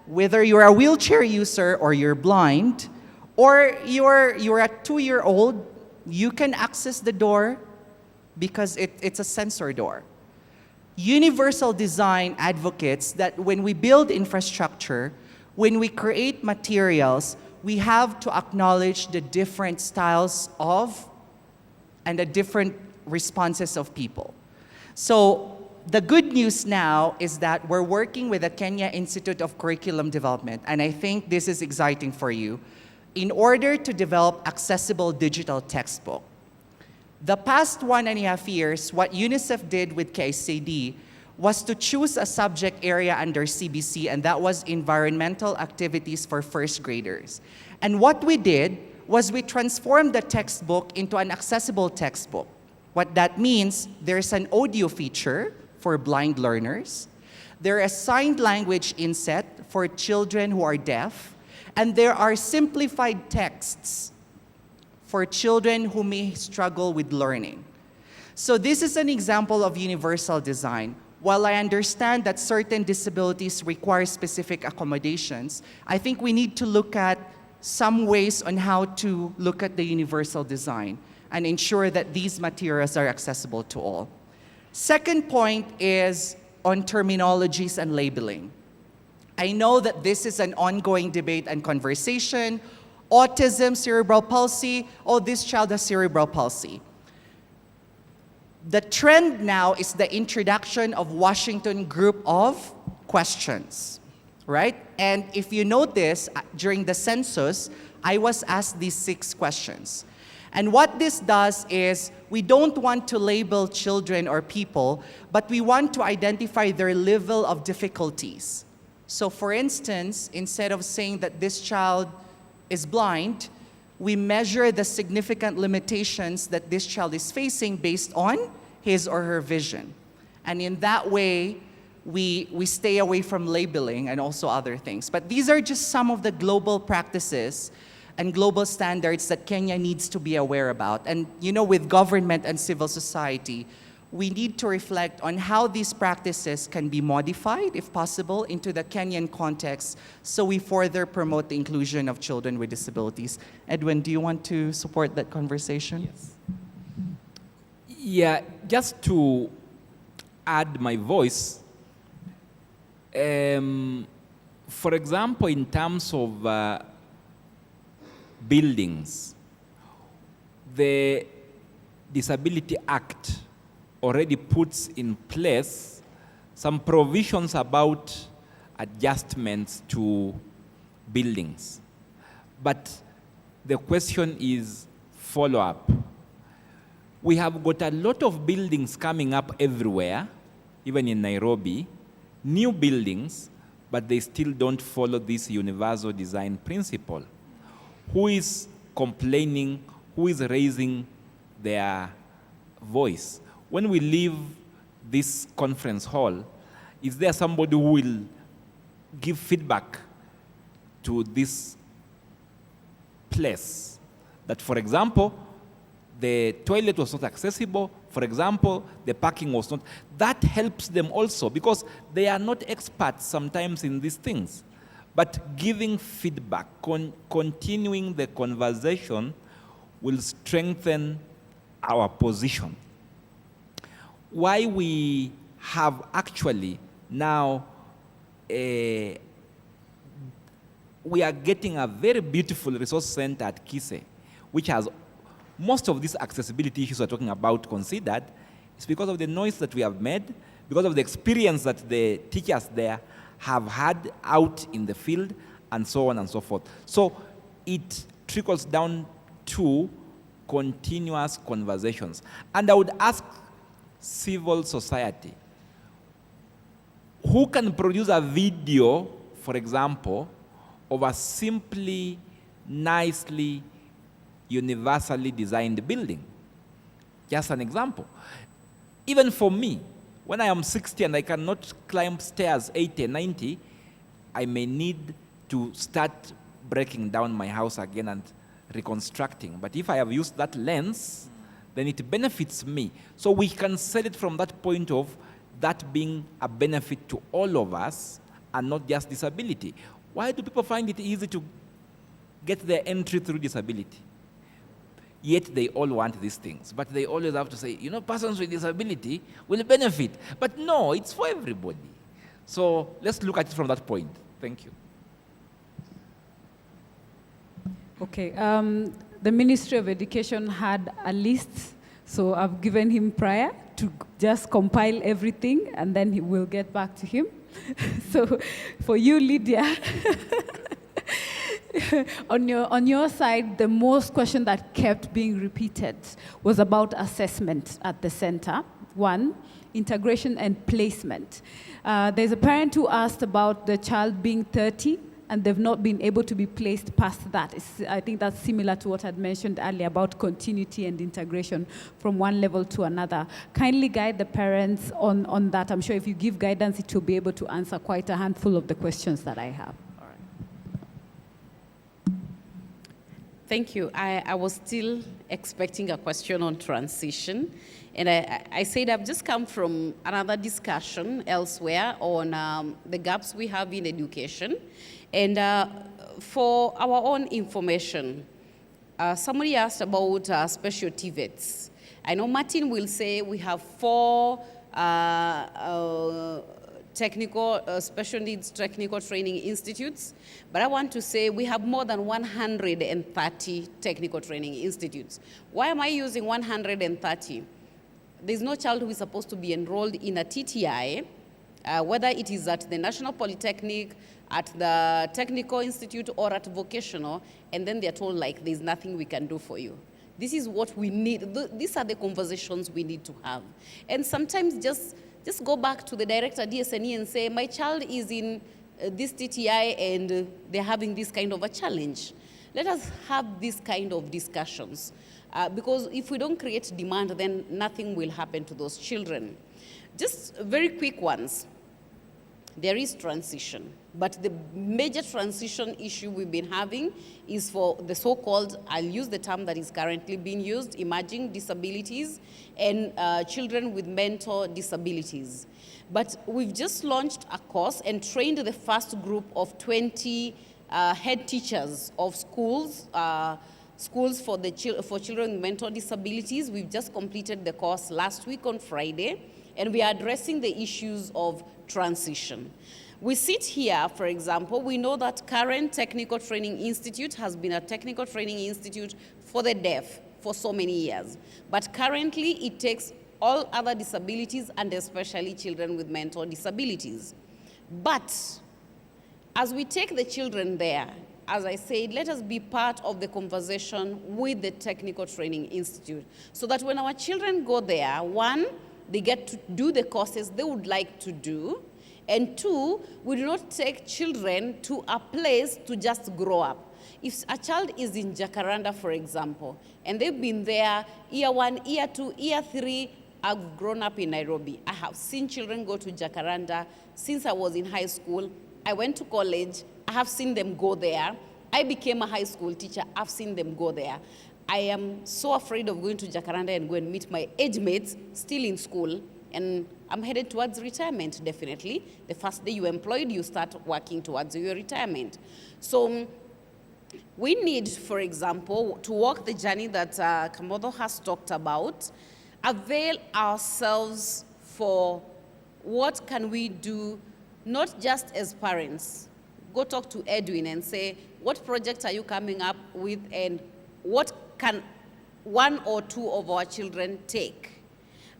whether you're a wheelchair user or you're blind, or you're a 2-year-old, you can access the door because it's a sensor door. Universal design advocates that when we build infrastructure, when we create materials, we have to acknowledge the different styles of and the different responses of people. So the good news now is that we're working with the Kenya Institute of Curriculum Development, and I think this is exciting for you, in order to develop accessible digital textbook. The past 1.5 years, what UNICEF did with KICD was to choose a subject area under CBC, and that was environmental activities for first graders. And what we did was we transformed the textbook into an accessible textbook. What that means, there's an audio feature for blind learners, there is signed language inset for children who are deaf, and there are simplified texts for children who may struggle with learning. So this is an example of universal design. While I understand that certain disabilities require specific accommodations, I think we need to look at some ways on how to look at the universal design and ensure that these materials are accessible to all. Second point is on terminologies and labeling. I know that this is an ongoing debate and conversation. Autism, cerebral palsy, oh, this child has cerebral palsy. The trend now is the introduction of Washington group of questions, right? And if you notice, during the census, I was asked these 6 questions. And what this does is we don't want to label children or people, but we want to identify their level of difficulties. So for instance, instead of saying that this child is blind, we measure the significant limitations that this child is facing based on his or her vision. And in that way, we stay away from labeling and also other things. But these are just some of the global practices and global standards that Kenya needs to be aware about. And with government and civil society, we need to reflect on how these practices can be modified, if possible, into the Kenyan context so we further promote the inclusion of children with disabilities. Edwin, do you want to support that conversation? Yes. Yeah, just to add my voice, for example, in terms of buildings, the Disability Act already puts in place some provisions about adjustments to buildings. But the question is follow-up. We have got a lot of buildings coming up everywhere, even in Nairobi, new buildings, but they still don't follow this universal design principle. Who is complaining? Who is raising their voice? When we leave this conference hall, is there somebody who will give feedback to this place? That, for example, the toilet was not accessible, for example, the parking was not. That helps them also because they are not experts sometimes in these things. But giving feedback, continuing the conversation will strengthen our position. Why we have actually now, we are getting a very beautiful resource center at Kise, which has most of these accessibility issues we're talking about considered. It's because of the noise that we have made, because of the experience that the teachers there have had out in the field, and so on and so forth. So it trickles down to continuous conversations. And I would ask civil society, who can produce a video, for example, of a simply, nicely, universally designed building? Just an example. Even for me, when I am 60 and I cannot climb stairs 80, 90, I may need to start breaking down my house again and reconstructing. But if I have used that lens, then it benefits me. So we can set it from that point of that being a benefit to all of us and not just disability. Why do people find it easy to get their entry through disability? Yet they all want these things. But they always have to say, persons with disability will benefit. But no, it's for everybody. So let's look at it from that point. Thank you. Okay. The Ministry of Education had a list, so I've given him prior to just compile everything, and then we'll get back to him. So for you, Lydia, on your side, the most question that kept being repeated was about assessment at the center. One, integration and placement. There's a parent who asked about the child being 30 and they've not been able to be placed past that. I think that's similar to what I'd mentioned earlier about continuity and integration from one level to another. Kindly guide the parents on that. I'm sure if you give guidance, it will be able to answer quite a handful of the questions that I have. Thank you. I was still expecting a question on transition. And I said I've just come from another discussion elsewhere on the gaps we have in education. And for our own information, somebody asked about special TVETs. I know Martin will say we have 4 special needs technical training institutes, but I want to say we have more than 130 technical training institutes. Why am I using 130? There's no child who is supposed to be enrolled in a TTI, whether it is at the National Polytechnic, at the Technical Institute, or at vocational, and then they're told, like, there's nothing we can do for you. This is what we need. These are the conversations we need to have. And sometimes just go back to the director DSNE and say, my child is in this TTI and they're having this kind of a challenge. Let us have this kind of discussions. Because if we don't create demand, then nothing will happen to those children. Just very quick ones. There is transition, but the major transition issue we've been having is for the so-called, I'll use the term that is currently being used, emerging disabilities and children with mental disabilities. But we've just launched a course and trained the first group of 20 head teachers of schools for children with mental disabilities. We've just completed the course last week on Friday, and we are addressing the issues of transition. We sit here, for example, we know that current Technical Training Institute has been a technical training institute for the deaf for so many years. But currently it takes all other disabilities and especially children with mental disabilities. But as we take the children there, as I said, let us be part of the conversation with the Technical Training Institute so that when our children go there, one, they get to do the courses they would like to do, and two, we do not take children to a place to just grow up. If a child is in Jacaranda, for example, and they've been there year 1, year 2, year 3, I've grown up in Nairobi. I have seen children go to Jacaranda since I was in high school. I went to college. I have seen them go there. I became a high school teacher. I've seen them go there. I am so afraid of going to Jacaranda and go and meet my age mates still in school, and I'm headed towards retirement, definitely. The first day you're employed, you start working towards your retirement. So we need, for example, to walk the journey that Kamodo has talked about, avail ourselves for what can we do, not just as parents. Go talk to Edwin and say, what projects are you coming up with, and what can one or two of our children take?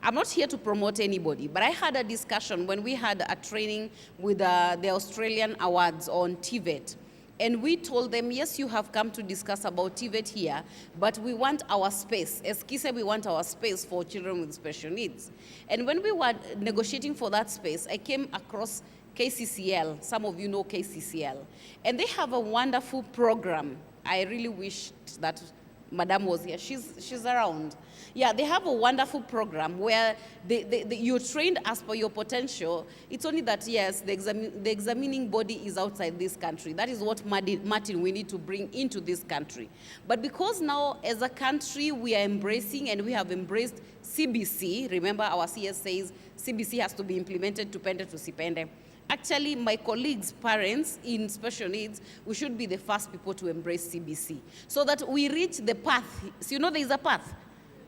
I'm not here to promote anybody, but I had a discussion when we had a training with the Australian Awards on TVET. And we told them, yes, you have come to discuss about TVET here, but we want our space. As Kise, we want our space for children with special needs. And when we were negotiating for that space, I came across KCCL. Some of you know KCCL. And they have a wonderful program. I really wish that Madam was here. She's around. Yeah, they have a wonderful program where you're trained as per your potential. It's only that, yes, the examining body is outside this country. That is what, Martin, we need to bring into this country. But because now, as a country, we are embracing, and we have embraced CBC. Remember, our CS says CBC has to be implemented to pende to sipende. Actually, my colleagues' parents in special needs, we should be the first people to embrace CBC so that we reach the path. So you know there is a path.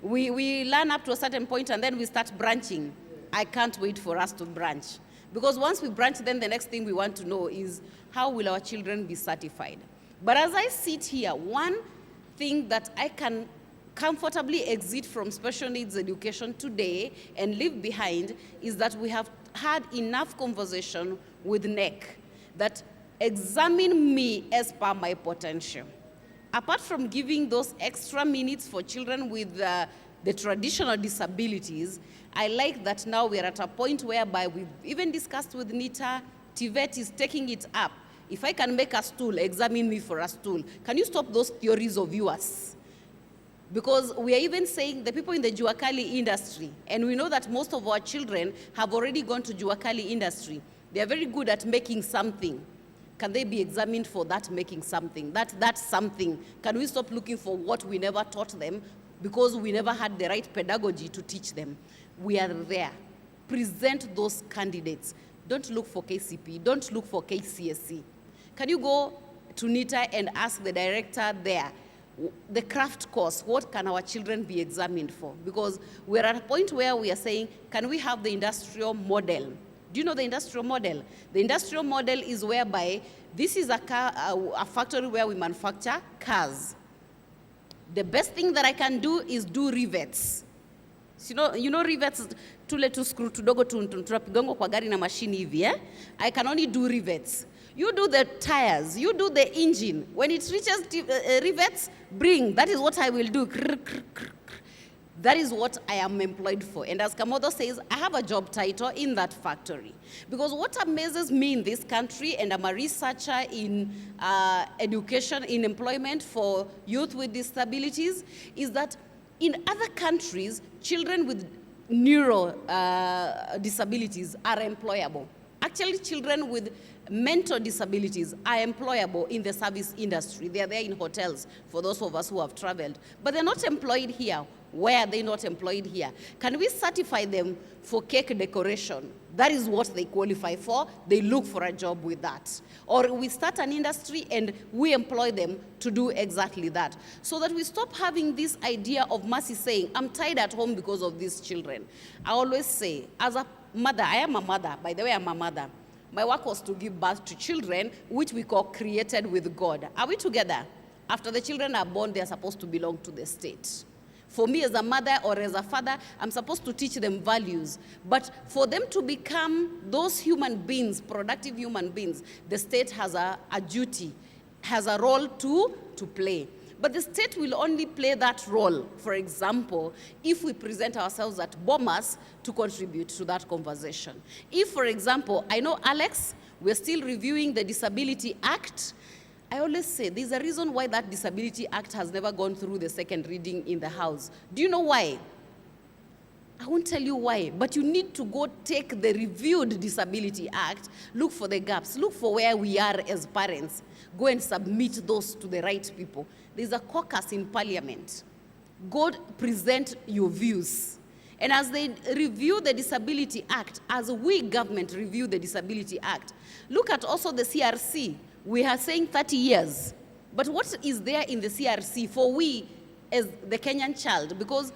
We learn up to a certain point and then we start branching. I can't wait for us to branch. Because once we branch, then the next thing we want to know is how will our children be certified? But as I sit here, one thing that I can comfortably exit from special needs education today and leave behind is that we have had enough conversation with NEC that examine me as per my potential. Apart from giving those extra minutes for children with the traditional disabilities, I like that now we're at a point whereby we've even discussed with NITA, TVET is taking it up. If I can make a stool, examine me for a stool. Can you stop those theories of yours? Because we are even saying the people in the Juakali industry, and we know that most of our children have already gone to Juakali industry. They are very good at making something. Can they be examined for that making something? That's something. Can we stop looking for what we never taught them because we never had the right pedagogy to teach them? We are there. Present those candidates. Don't look for KCP. Don't look for KCSE. Can you go to NITA and ask the director there, the craft course, what can our children be examined for? Because we're at a point where we are saying, can we have the industrial model? Do you know the industrial model? The industrial model is whereby this is a factory where we manufacture cars. The best thing that I can do is do rivets. You know rivets, tule tu screw tudogo tunapigongo kwa gari na machine hivi, eh? I can only do rivets. You do the tires, you do the engine. When it reaches rivets, bring. That is what I will do. That is what I am employed for. And as Kamodo says, I have a job title in that factory. Because what amazes me in this country, and I'm a researcher in education, in employment for youth with disabilities, is that in other countries, children with neuro disabilities are employable. Actually, children with mental disabilities are employable in the service industry. They are there in hotels, for those of us who have traveled. But they're not employed here. Why are they not employed here? Can we certify them for cake decoration? That is what they qualify for. They look for a job with that. Or we start an industry and we employ them to do exactly that. So that we stop having this idea of Mercy saying, I'm tired at home because of these children. I always say, as a mother, I am a mother. By the way, I'm a mother. My work was to give birth to children, which we call created with God. Are we together? After the children are born, they are supposed to belong to the state. For me as a mother or as a father, I'm supposed to teach them values. But for them to become those human beings, productive human beings, the state has a duty, has a role to play. But the state will only play that role, for example, if we present ourselves at Bomas to contribute to that conversation. If, for example, I know Alex, we're still reviewing the Disability Act. I always say there's a reason why that Disability Act has never gone through the second reading in the House. Do you know why? I won't tell you why, but you need to go take the reviewed Disability Act, look for the gaps, look for where we are as parents, go and submit those to the right people. There's a caucus in Parliament. Go present your views. And as they review the Disability Act, as we government review the Disability Act, look at also the CRC. We are saying 30 years. But what is there in the CRC for we as the Kenyan child? Because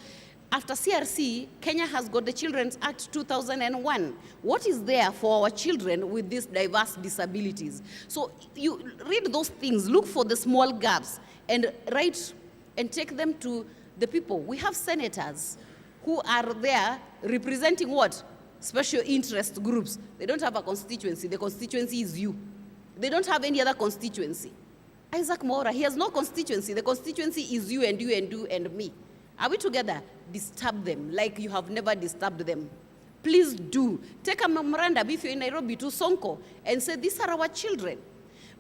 after CRC, Kenya has got the Children's Act 2001. What is there for our children with these diverse disabilities? So you read those things, look for the small gaps, and write and take them to the people. We have senators who are there representing what? Special interest groups. They don't have a constituency. The constituency is you. They don't have any other constituency. Isaac Mora, he has no constituency. The constituency is you and you and you and me. Are we together? Disturb them like you have never disturbed them. Please do. Take a memorandum if you're in Nairobi to Sonko and say, these are our children.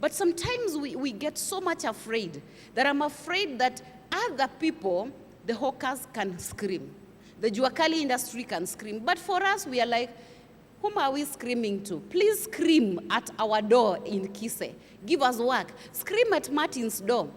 But sometimes we get so much afraid that I'm afraid that other people, the hawkers can scream. The Juakali industry can scream. But for us, we are like, whom are we screaming to? Please scream at our door in Kise. Give us work. Scream at Martin's door.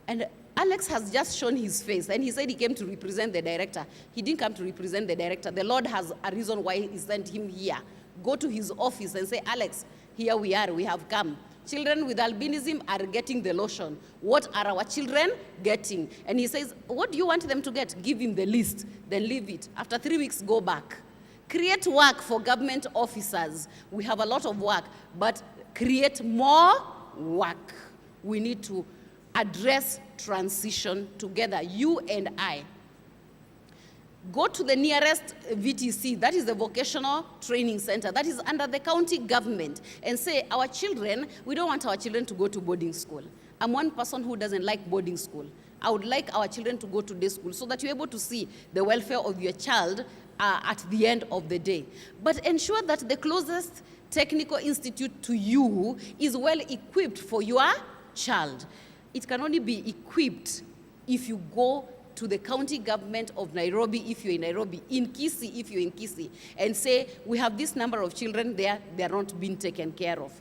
And Alex has just shown his face, and he said he came to represent the director. He didn't come to represent the director. The Lord has a reason why he sent him here. Go to his office and say, Alex, here we are, we have come. Children with albinism are getting the lotion. What are our children getting? And he says, what do you want them to get? Give him the list, then leave it. After 3 weeks, go back. Create work for government officers. We have a lot of work, but create more work. We need to address transition together, you and I. Go to the nearest VTC, that is the vocational training center, that is under the county government, and say, our children, we don't want our children to go to boarding school. I'm one person who doesn't like boarding school. I would like our children to go to day school so that you're able to see the welfare of your child at the end of the day. But ensure that the closest technical institute to you is well equipped for your child. It can only be equipped if you go to the county government of Nairobi, if you're in Nairobi, in Kisii, if you're in Kisii, and say, we have this number of children there, they are not being taken care of.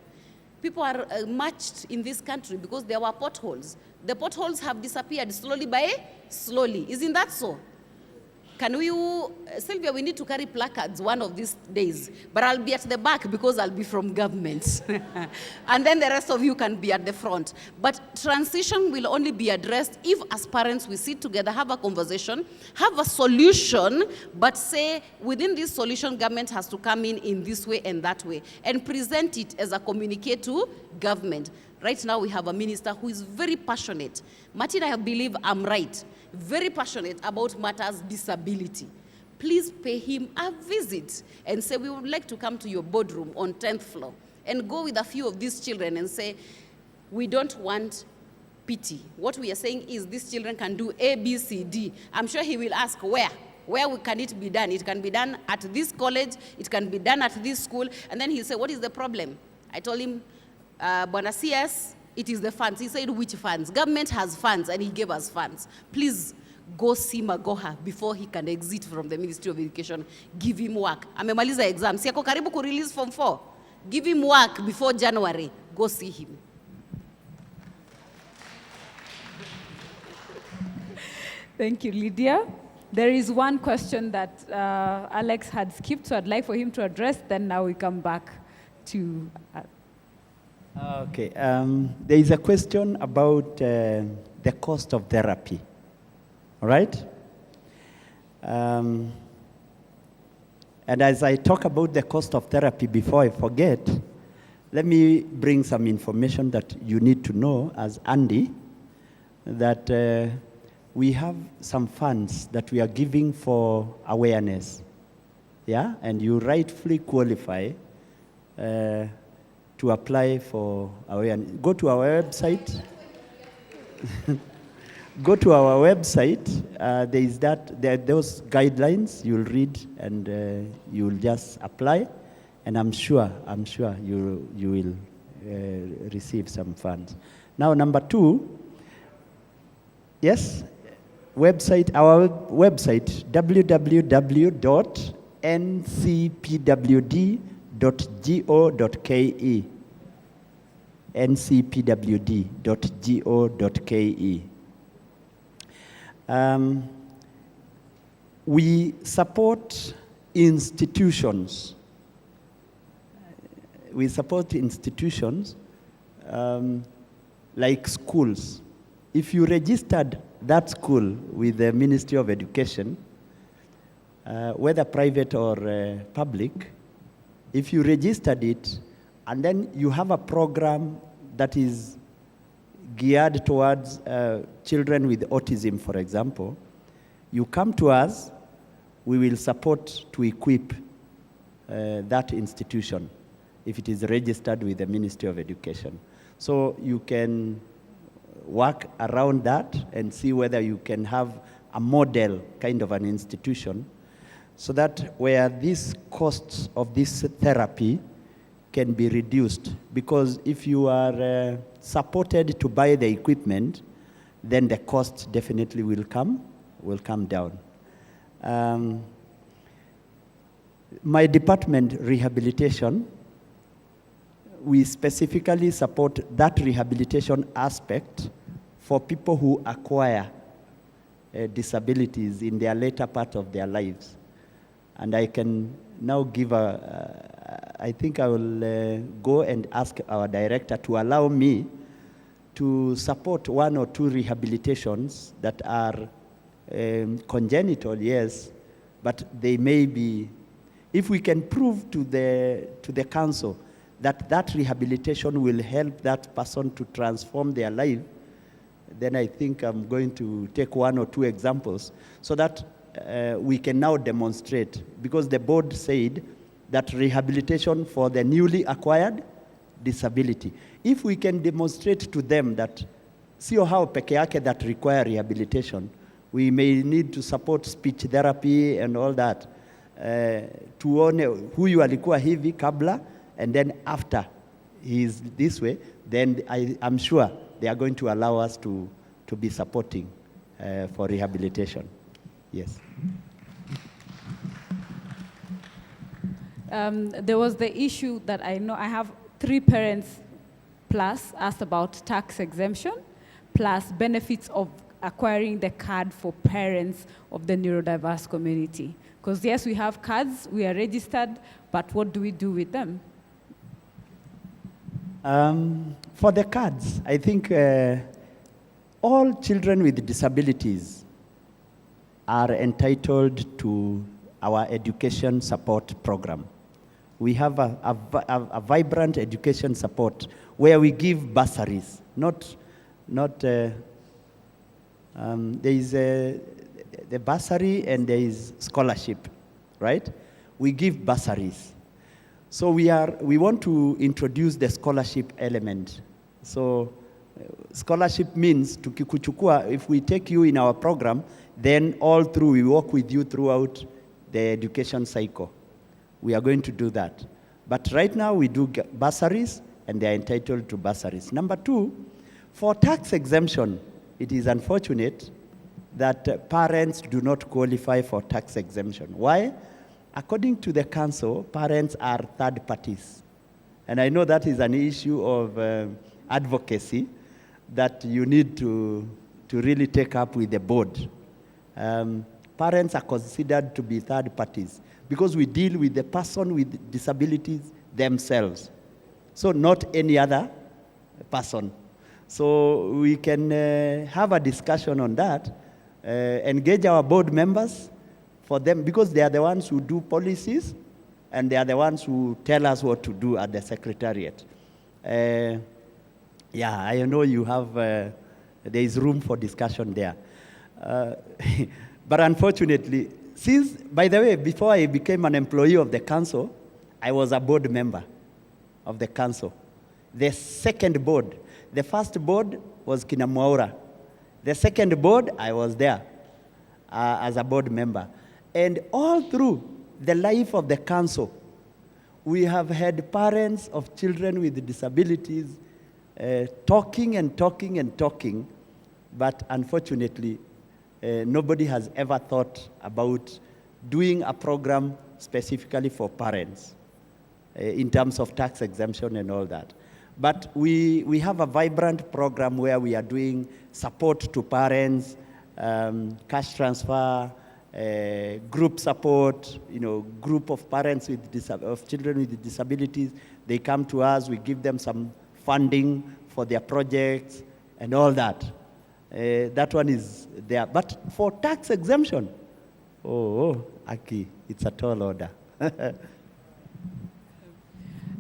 People are matched in this country because there were potholes. The potholes have disappeared slowly by slowly. Isn't that so? Can we, Sylvia, we need to carry placards one of these days, but I'll be at the back because I'll be from government. And then the rest of you can be at the front. But transition will only be addressed if as parents we sit together, have a conversation, have a solution, but say within this solution, government has to come in this way and that way, and present it as a communique to government. Right now we have a minister who is very passionate. Martin, I believe I'm right. Very passionate about matters disability. Please pay him a visit and say, we would like to come to your boardroom on 10th floor and go with a few of these children and say, we don't want pity. What we are saying is these children can do A, B, C, D. I'm sure he will ask where. Where can it be done? It can be done at this college, it can be done at this school, and then he'll say, what is the problem? I told him, Bwana CS, it is the funds. He said, which funds? Government has funds, and he gave us funds. Please go see Magoha before he can exit from the Ministry of Education. Give him work. Amemaliza exam. Si ako karibu ku release form 4. Give him work before January. Go see him. Thank you, Lydia. There is one question that Alex had skipped, so I'd like for him to address, then now we come back to... Okay, there is a question about the cost of therapy, all right? And as I talk about the cost of therapy, before I forget, let me bring some information that you need to know as Andy, that we have some funds that we are giving for awareness, yeah? And you rightfully qualify to apply for awareness. Go to our website. Go to our website. There are those guidelines you'll read, and you'll just apply. And I'm sure you will receive some funds. Now, number 2. Yes. Our website, www.ncpwd.go.ke. ncpwd.go.ke. We support institutions. Like schools. If you registered that school with the Ministry of Education, whether private or public, if you registered it, and then you have a program that is geared towards children with autism, for example, you come to us, we will support to equip that institution if it is registered with the Ministry of Education. So you can work around that and see whether you can have a model kind of an institution, so that where these costs of this therapy can be reduced. Because if you are supported to buy the equipment, then the cost definitely will come down. My department, rehabilitation, we specifically support that rehabilitation aspect for people who acquire disabilities in their later part of their lives. And I can now give I think I will go and ask our director to allow me to support 1 or 2 rehabilitations that are congenital, yes, but they may be, if we can prove to the council that rehabilitation will help that person to transform their life, then I think I'm going to take 1 or 2 examples so that we can now demonstrate, because the board said that rehabilitation for the newly acquired disability, if we can demonstrate to them that sio hao peke yake that require rehabilitation, we may need to support speech therapy and all that, tuone huyu alikuwa hivi kabla, and then after he is this way, then I'm sure they are going to allow us to be supporting for rehabilitation. Yes. There was the issue that I know I have 3 parents plus asked about tax exemption plus benefits of acquiring the card for parents of the neurodiverse community. Because yes, we have cards, we are registered, but what do we do with them? For the cards, I think all children with disabilities are entitled to our education support program. We have a vibrant education support where we give bursaries, there is the bursary and there is scholarship, right? We give bursaries. So we want to introduce the scholarship element. So scholarship means tukikuchukua, if we take you in our program, then all through we work with you throughout the education cycle. We are going to do that. But right now we do bursaries, and they are entitled to bursaries. Number two, for tax exemption, it is unfortunate that parents do not qualify for tax exemption. Why? According to the council, parents are third parties. And I know that is an issue of advocacy that you need to really take up with the board. Parents are considered to be third parties because we deal with the person with disabilities themselves. So not any other person. So we can have a discussion on that, engage our board members for them, because they are the ones who do policies and they are the ones who tell us what to do at the secretariat. Yeah, I know you have, there is room for discussion there. But unfortunately, since, by the way, before I became an employee of the council, I was a board member of the council. The second board, the first board was Kinamwaura. The second board, I was there as a board member. And all through the life of the council, we have had parents of children with disabilities talking and talking and talking, but unfortunately, nobody has ever thought about doing a program specifically for parents in terms of tax exemption and all that. But we have a vibrant program where we are doing support to parents, cash transfer, group support, group of parents of children with disabilities. They come to us, we give them some funding for their projects and all that. That one is there. But for tax exemption, Aki, it's a tall order.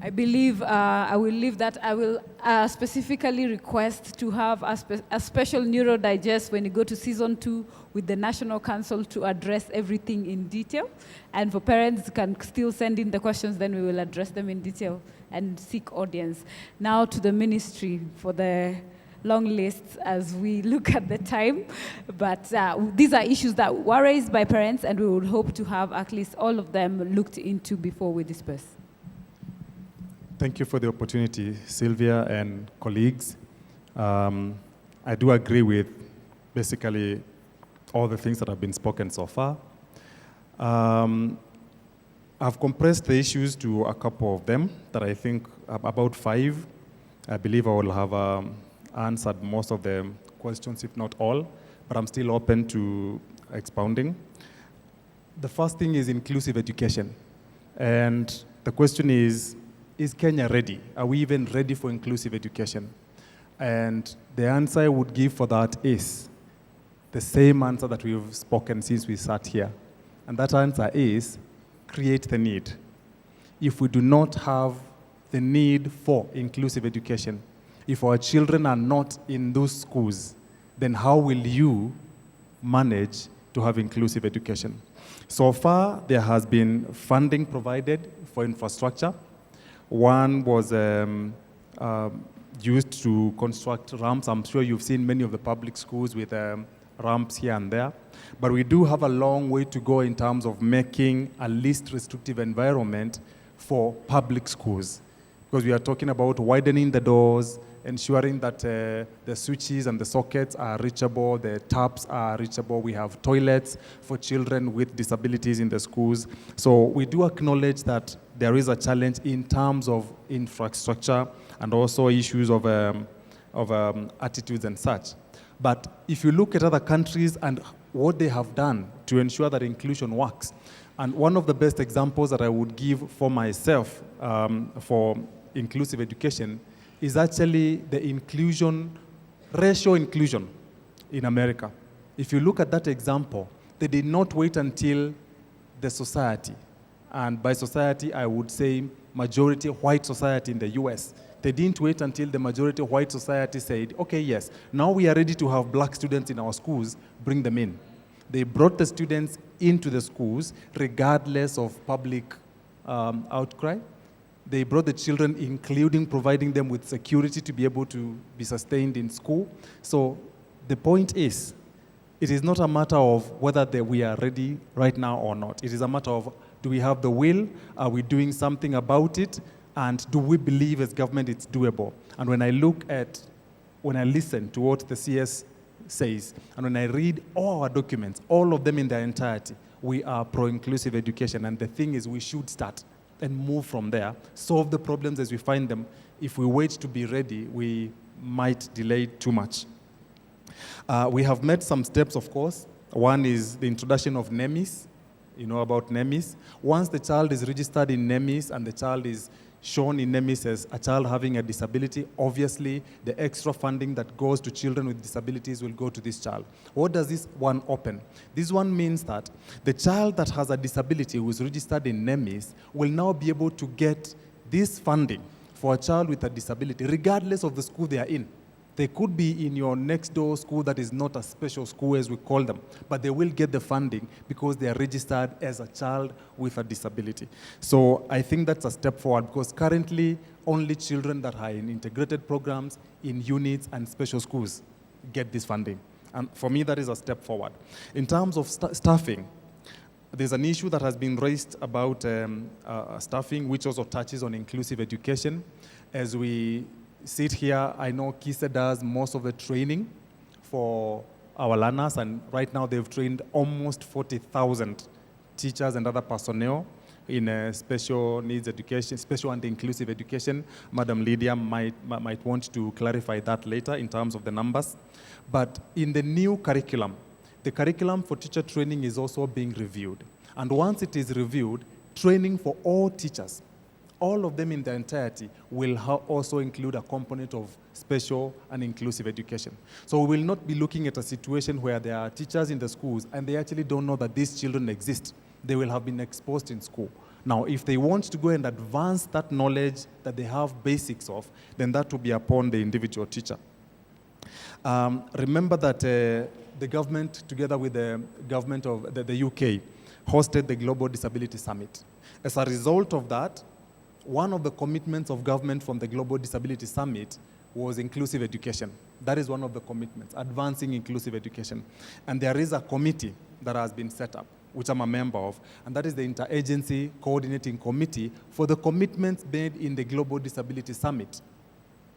I believe I will leave that. I will specifically request to have a special NeuroDigest when you go to season 2 with the National Council to address everything in detail. And for parents can still send in the questions, then we will address them in detail and seek audience. Now to the ministry for the long lists as we look at the time. But these are issues that were raised by parents, and we would hope to have at least all of them looked into before we disperse. Thank you for the opportunity, Sylvia and colleagues. I do agree with basically all the things that have been spoken so far. I've compressed the issues to a couple of them that I think about 5. I believe I will have answered most of the questions, if not all, but I'm still open to expounding. The first thing is inclusive education. And the question is Kenya ready? Are we even ready for inclusive education? And the answer I would give for that is the same answer that we've spoken since we sat here. And that answer is create the need. If we do not have the need for inclusive education, if our children are not in those schools, then how will you manage to have inclusive education? So far, there has been funding provided for infrastructure. One was used to construct ramps. I'm sure you've seen many of the public schools with ramps here and there. But we do have a long way to go in terms of making a least restrictive environment for public schools. Because we are talking about widening the doors, ensuring that the switches and the sockets are reachable, the taps are reachable. We have toilets for children with disabilities in the schools. So we do acknowledge that there is a challenge in terms of infrastructure and also issues of attitudes and such. But if you look at other countries and what they have done to ensure that inclusion works, and one of the best examples that I would give for myself for inclusive education is actually the racial inclusion in America. If you look at that example, they did not wait until the society, and by society I would say majority white society in the US. They didn't wait until the majority white society said, okay, yes, now we are ready to have black students in our schools, bring them in. They brought the students into the schools regardless of public outcry. They brought the children, including providing them with security to be able to be sustained in school. So the point is, it is not a matter of whether we are ready right now or not. It is a matter of, do we have the will? Are we doing something about it? And do we believe as government it's doable? And when I listen to what the CS says, and when I read all our documents, all of them in their entirety, we are pro-inclusive education. And the thing is, we should start and move from there, solve the problems as we find them. If we wait to be ready, we might delay too much. We have made some steps, of course. One is the introduction of NEMIS. You know about NEMIS. Once the child is registered in NEMIS and the child is shown in NEMIS as a child having a disability, obviously the extra funding that goes to children with disabilities will go to this child. What does this one open? This one means that the child that has a disability who is registered in NEMIS will now be able to get this funding for a child with a disability, regardless of the school they are in. They could be in your next door school that is not a special school as we call them, but they will get the funding because they are registered as a child with a disability. So I think that's a step forward, because currently only children that are in integrated programs, in units and special schools get this funding. And for me, that is a step forward. In terms of staffing, there's an issue that has been raised about staffing, which also touches on inclusive education. As we sit here, I know KISA does most of the training for our learners, and right now they've trained almost 40,000 teachers and other personnel in special needs education, special and inclusive education. Madam Lydia might want to clarify that later in terms of the numbers. But in the new curriculum, the curriculum for teacher training is also being reviewed. And once it is reviewed, training for all teachers, all of them in their entirety, will also include a component of special and inclusive education. So we will not be looking at a situation where there are teachers in the schools and they actually don't know that these children exist. They will have been exposed in school. Now, if they want to go and advance that knowledge that they have basics of, then that will be upon the individual teacher. Remember that the government, together with the government of the UK, hosted the Global Disability Summit. As a result of that, one of the commitments of government from the Global Disability Summit was inclusive education. That is one of the commitments, advancing inclusive education. And there is a committee that has been set up, which I'm a member of, and that is the Interagency Coordinating Committee for the commitments made in the Global Disability Summit.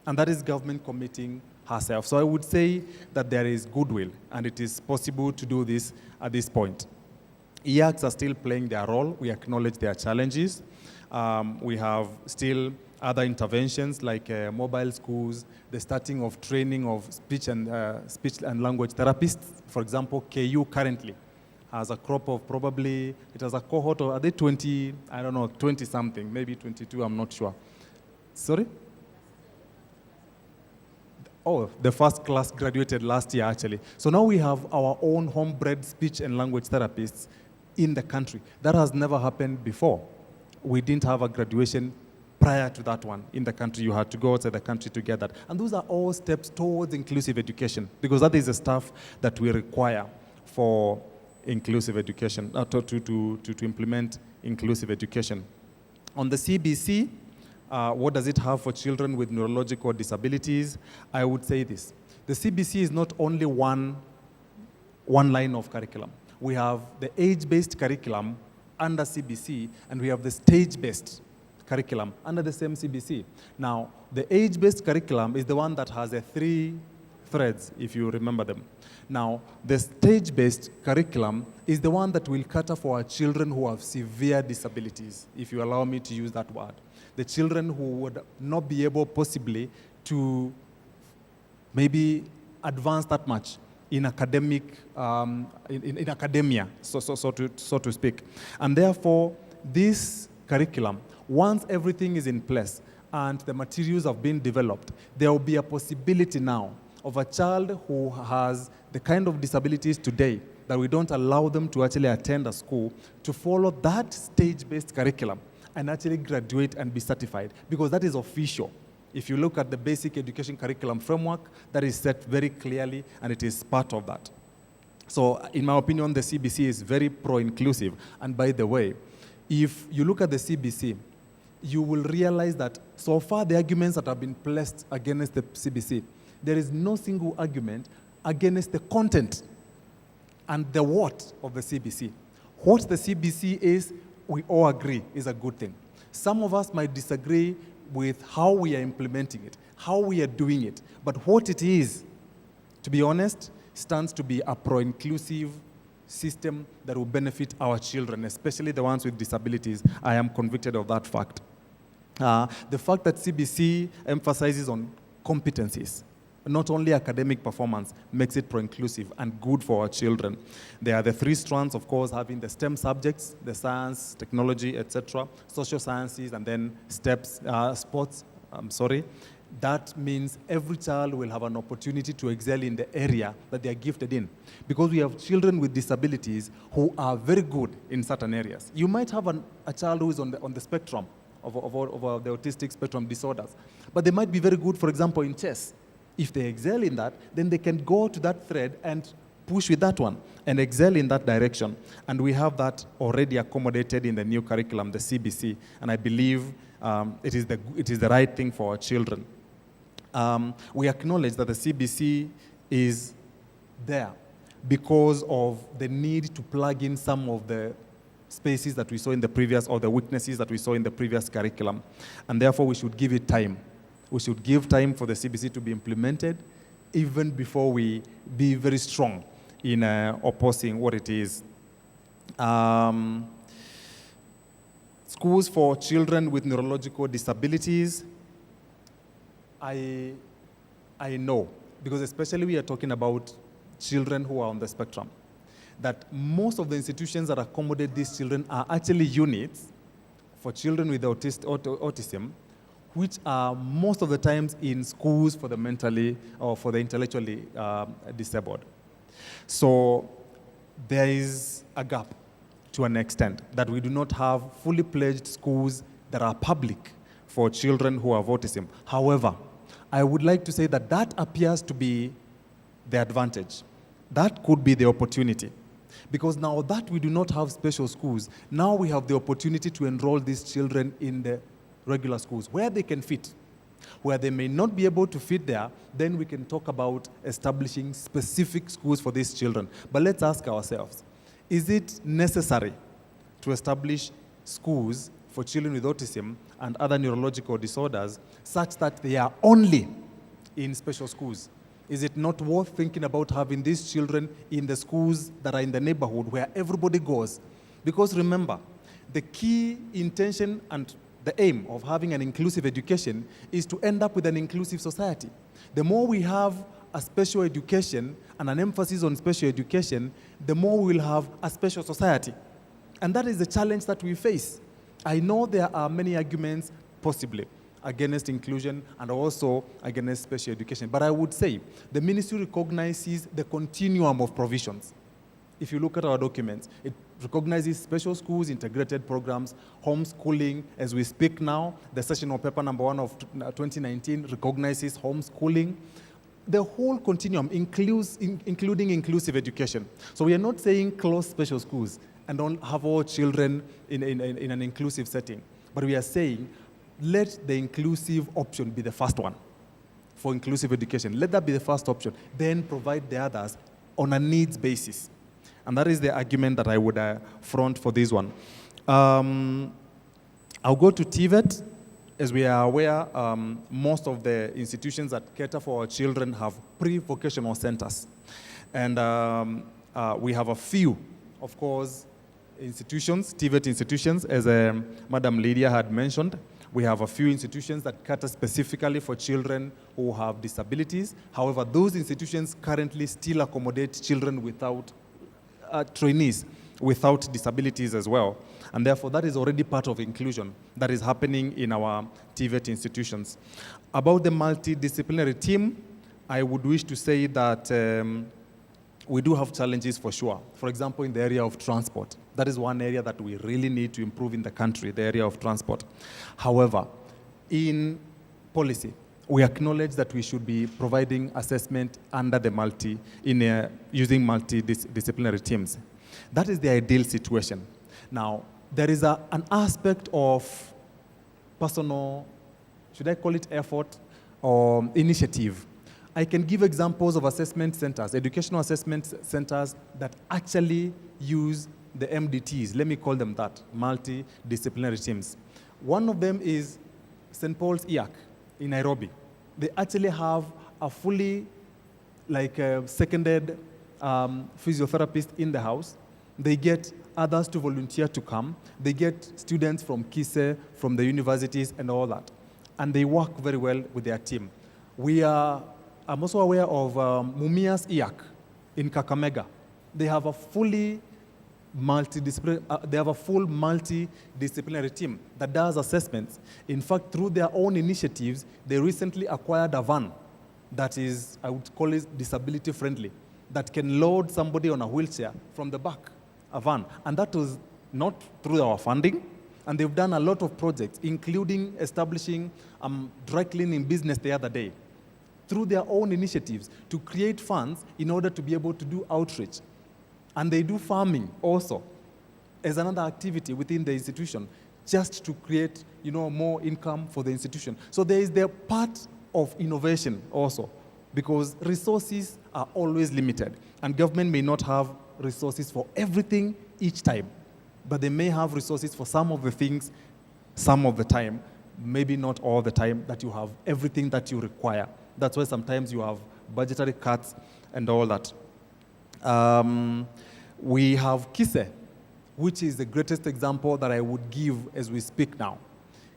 And that is government committing herself. So I would say that there is goodwill, and it is possible to do this at this point. EACs are still playing their role. We acknowledge their challenges. We have still other interventions like mobile schools, the starting of training of speech and language therapists. For example, KU currently has a crop of probably, it has a cohort of, are they 20, I don't know, 20 something, maybe 22, I'm not sure. Sorry? Oh, the first class graduated last year actually. So now we have our own homebred speech and language therapists in the country. That has never happened before. We didn't have a graduation prior to that one in the country. You had to go outside the country to get that. And those are all steps towards inclusive education, because that is the stuff that we require for inclusive education, to implement inclusive education. On the CBC, what does it have for children with neurological disabilities? I would say this. The CBC is not only one line of curriculum. We have the age-based curriculum under CBC, and we have the stage-based curriculum under the same CBC. Now, the age-based curriculum is the one that has the 3 threads, if you remember them. Now, the stage-based curriculum is the one that will cater for our children who have severe disabilities, if you allow me to use that word. The children who would not be able possibly to maybe advance that much in academic, in academia, so to speak. And therefore, this curriculum, once everything is in place and the materials have been developed, there will be a possibility now of a child who has the kind of disabilities today that we don't allow them to actually attend a school to follow that stage-based curriculum and actually graduate and be certified, because that is official. If you look at the basic education curriculum framework, that is set very clearly, and it is part of that. So in my opinion, the CBC is very pro-inclusive. And by the way, if you look at the CBC, you will realize that so far the arguments that have been placed against the CBC, there is no single argument against the content and the what of the CBC. What the CBC is, we all agree is a good thing. Some of us might disagree with how we are implementing it, how we are doing it, but what it is, to be honest, stands to be a pro-inclusive system that will benefit our children, especially the ones with disabilities. I am convicted of that fact. The fact that CBC emphasizes on competencies, not only academic performance, makes it pro-inclusive and good for our children. There are the three strands, of course, having the STEM subjects, the science, technology, etc., social sciences, and then sports. That means every child will have an opportunity to excel in the area that they are gifted in. Because we have children with disabilities who are very good in certain areas. You might have a child who is on the spectrum of the autistic spectrum disorders, but they might be very good, for example, in chess. If they excel in that, then they can go to that thread and push with that one and excel in that direction. And we have that already accommodated in the new curriculum, the CBC, and I believe it is the right thing for our children. We acknowledge that the CBC is there because of the need to plug in some of the spaces that we saw in the previous, or the weaknesses that we saw in the previous curriculum. And therefore, we should give it time. We should give time for the CBC to be implemented, even before we be very strong in opposing what it is. Schools for children with neurological disabilities, I know, because especially we are talking about children who are on the spectrum, that most of the institutions that accommodate these children are actually units for children with autism, which are most of the times in schools for the mentally or for the intellectually disabled. So there is a gap to an extent that we do not have fully pledged schools that are public for children who have autism. However, I would like to say that that appears to be the advantage. That could be the opportunity. Because now that we do not have special schools, now we have the opportunity to enroll these children in the regular schools where they can fit. Where they may not be able to fit there, then we can talk about establishing specific schools for these children. But let's ask ourselves, is it necessary to establish schools for children with autism and other neurological disorders such that they are only in special schools? Is it not worth thinking about having these children in the schools that are in the neighborhood where everybody goes? Because remember, the key intention and the aim of having an inclusive education is to end up with an inclusive society. The more we have a special education and an emphasis on special education, the more we will have a special society. And that is the challenge that we face. I know there are many arguments, possibly, against inclusion and also against special education. But I would say the ministry recognizes the continuum of provisions. If you look at our documents, it recognizes special schools, integrated programs, homeschooling. As we speak now, the sessional paper number 1 of 2019 recognizes homeschooling. The whole continuum including inclusive education. So we are not saying close special schools and don't have all children in an inclusive setting. But we are saying, let the inclusive option be the first one for inclusive education. Let that be the first option. Then provide the others on a needs basis. And that is the argument that I would front for this one. I'll go to TVET. As we are aware, most of the institutions that cater for our children have pre-vocational centers. And we have a few, of course, institutions, TVET institutions, as Madam Lydia had mentioned. We have a few institutions that cater specifically for children who have disabilities. However, those institutions currently still accommodate children without trainees without disabilities as well. And therefore, that is already part of inclusion that is happening in our TVET institutions. About the multidisciplinary team, I would wish to say that we do have challenges for sure. For example, in the area of transport. That is one area that we really need to improve in the country, the area of transport. However, in policy, we acknowledge that we should be providing assessment under the using multidisciplinary teams. That is the ideal situation. Now, there is an aspect of personal, should I call it effort or initiative. I can give examples of assessment centers, educational assessment centers that actually use the MDTs, let me call them that, multidisciplinary teams. One of them is St. Paul's IAC in Nairobi. They actually have a fully seconded physiotherapist in the house. They get others to volunteer to come. They get students from KISE, from the universities and all that. And they work very well with their team. I'm also aware of Mumia's IAC in Kakamega. They have a full multidisciplinary team that does assessments. In fact, through their own initiatives, they recently acquired a van that is, I would call it disability friendly, that can load somebody on a wheelchair from the back, a van. And that was not through our funding. And they've done a lot of projects, including establishing a dry cleaning business the other day, through their own initiatives to create funds in order to be able to do outreach. And they do farming also as another activity within the institution, just to create more income for the institution. So there is the part of innovation also, because resources are always limited, and government may not have resources for everything each time, but they may have resources for some of the things, some of the time, maybe not all the time, that you have everything that you require. That's why sometimes you have budgetary cuts and all that. We have KISE, which is the greatest example that I would give as we speak now.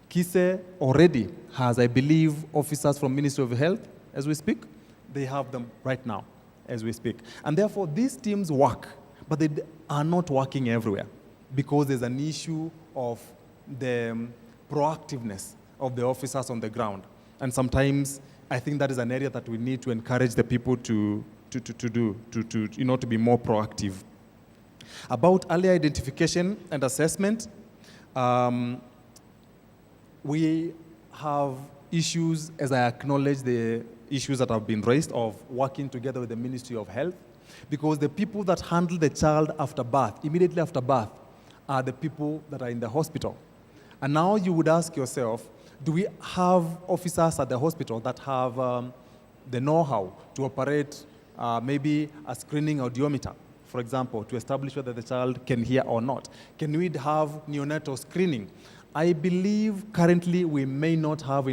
KISE already has, I believe, officers from Ministry of Health as we speak. They have them right now as we speak. And therefore, these teams work, but they are not working everywhere because there's an issue of the proactiveness of the officers on the ground. And sometimes I think that is an area that we need to encourage the people to be more proactive. About early identification and assessment, we have issues, as I acknowledge the issues that have been raised, of working together with the Ministry of Health, because the people that handle the child after birth, immediately after birth, are the people that are in the hospital. And now you would ask yourself, do we have officers at the hospital that have the know-how to operate maybe a screening audiometer, for example, to establish whether the child can hear or not? Can we have neonatal screening? I believe currently we may not have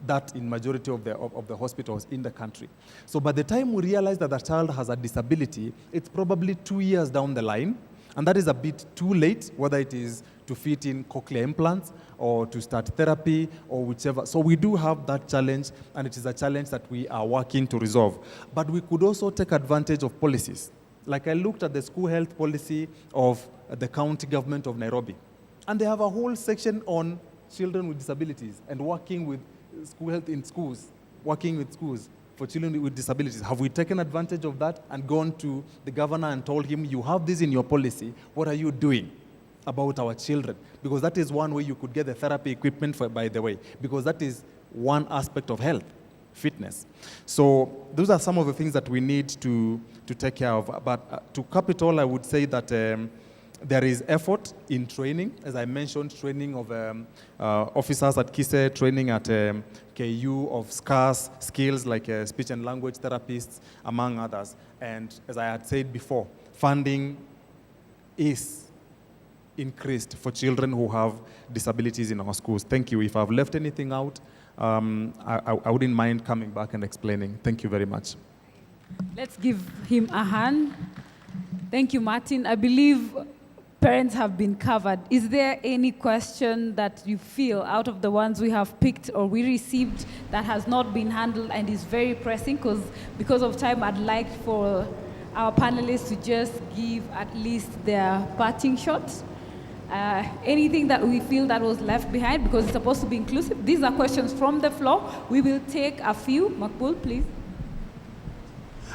that in majority of the hospitals in the country. So by the time we realize that the child has a disability, it's probably 2 years down the line, and that is a bit too late, whether it is to fit in cochlear implants or to start therapy or whichever. So we do have that challenge, and it is a challenge that we are working to resolve. But we could also take advantage of policies. Like I looked at the school health policy of the county government of Nairobi, and they have a whole section on children with disabilities and working with school health in schools, working with schools for children with disabilities. Have we taken advantage of that and gone to the governor and told him, you have this in your policy, what are you doing about our children? Because that is one way you could get the therapy equipment, by the way, because that is one aspect of health, fitness. So those are some of the things that we need to take care of. But to cap it all, I would say that there is effort in training, as I mentioned, training of officers at KISE, training at KU of scarce skills like speech and language therapists, among others. And as I had said before, funding is increased for children who have disabilities in our schools. Thank you. If I've left anything out, I wouldn't mind coming back and explaining. Thank you very much. Let's give him a hand. Thank you, Martin. I believe parents have been covered. Is there any question that you feel out of the ones we have picked or we received that has not been handled and is very pressing? Because of time, I'd like for our panelists to just give at least their parting shots. Anything that we feel that was left behind, because it's supposed to be inclusive. These are questions from the floor. We will take a few. Makbul, please.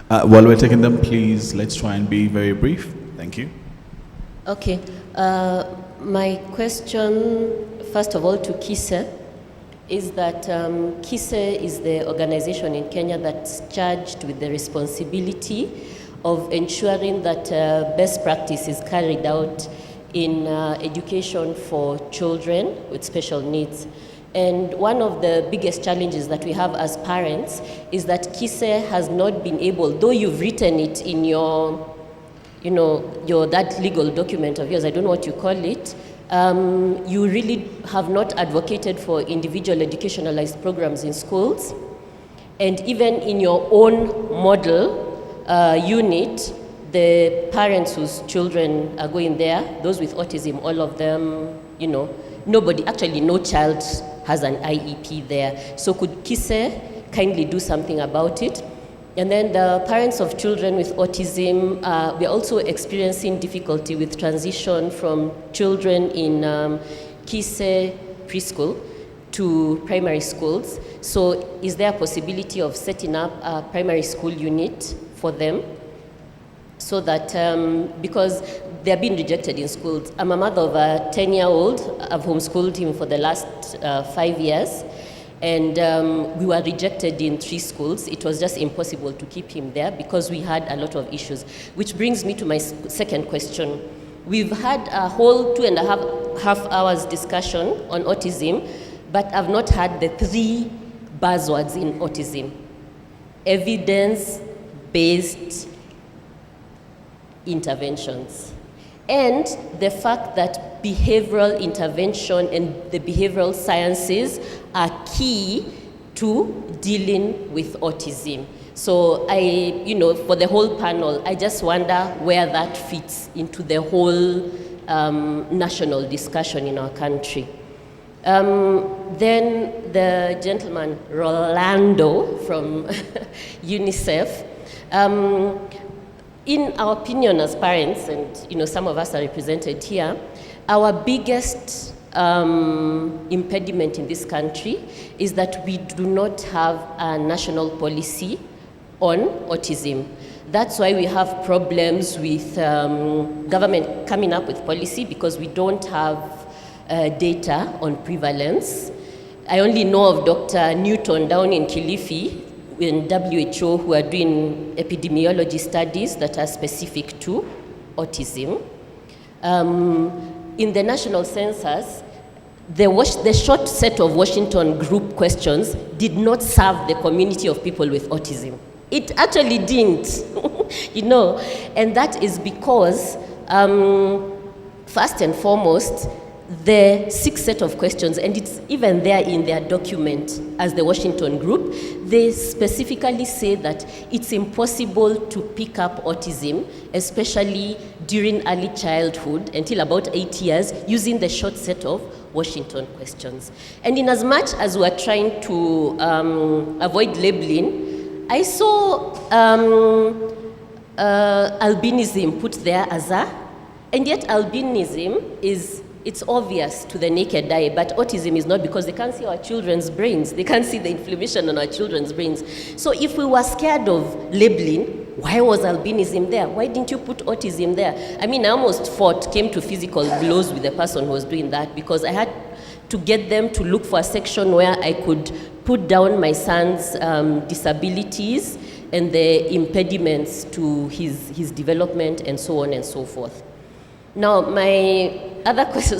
While we're taking them, please, let's try and be very brief. Thank you. Okay. My question, first of all, to KISE, is that KISE is the organization in Kenya that's charged with the responsibility of ensuring that best practice is carried out in education for children with special needs. And one of the biggest challenges that we have as parents is that KISE has not been able, though you've written it in your, that legal document of yours, I don't know what you call it, you really have not advocated for individual educationalized programs in schools. And even in your own model unit, the parents whose children are going there, those with autism, all of them, nobody, actually no child has an IEP there. So could KISE kindly do something about it? And then the parents of children with autism, we're also experiencing difficulty with transition from children in KISE preschool to primary schools. So is there a possibility of setting up a primary school unit for them? So that, because they're being rejected in schools. I'm a mother of a 10-year-old. I've homeschooled him for the last 5 years. And we were rejected in 3 schools. It was just impossible to keep him there because we had a lot of issues. Which brings me to my second question. We've had a whole 2.5 hours discussion on autism, but I've not had the 3 buzzwords in autism: evidence-based interventions. And the fact that behavioral intervention and the behavioral sciences are key to dealing with autism. So for the whole panel, I just wonder where that fits into the whole national discussion in our country. Then the gentleman, Rolando from UNICEF, in our opinion as parents, and some of us are represented here, our biggest impediment in this country is that we do not have a national policy on autism. That's why we have problems with government coming up with policy, because we don't have data on prevalence. I only know of Dr. Newton down in Kilifi in WHO who are doing epidemiology studies that are specific to autism. In the national census, the short set of Washington group questions did not serve the community of people with autism. It actually didn't, and that is because, first and foremost, the 6 set of questions, and it's even there in their document as the Washington group, they specifically say that it's impossible to pick up autism, especially during early childhood until about 8 years, using the short set of Washington questions. And in as much as we're trying to avoid labeling, I saw albinism put there as and yet albinism it's obvious to the naked eye, but autism is not, because they can't see our children's brains. They can't see the inflammation on our children's brains. So if we were scared of labeling, why was albinism there? Why didn't you put autism there? I mean, I almost came to physical blows with the person who was doing that, because I had to get them to look for a section where I could put down my son's disabilities and the impediments to his development and so on and so forth. Now, my other question,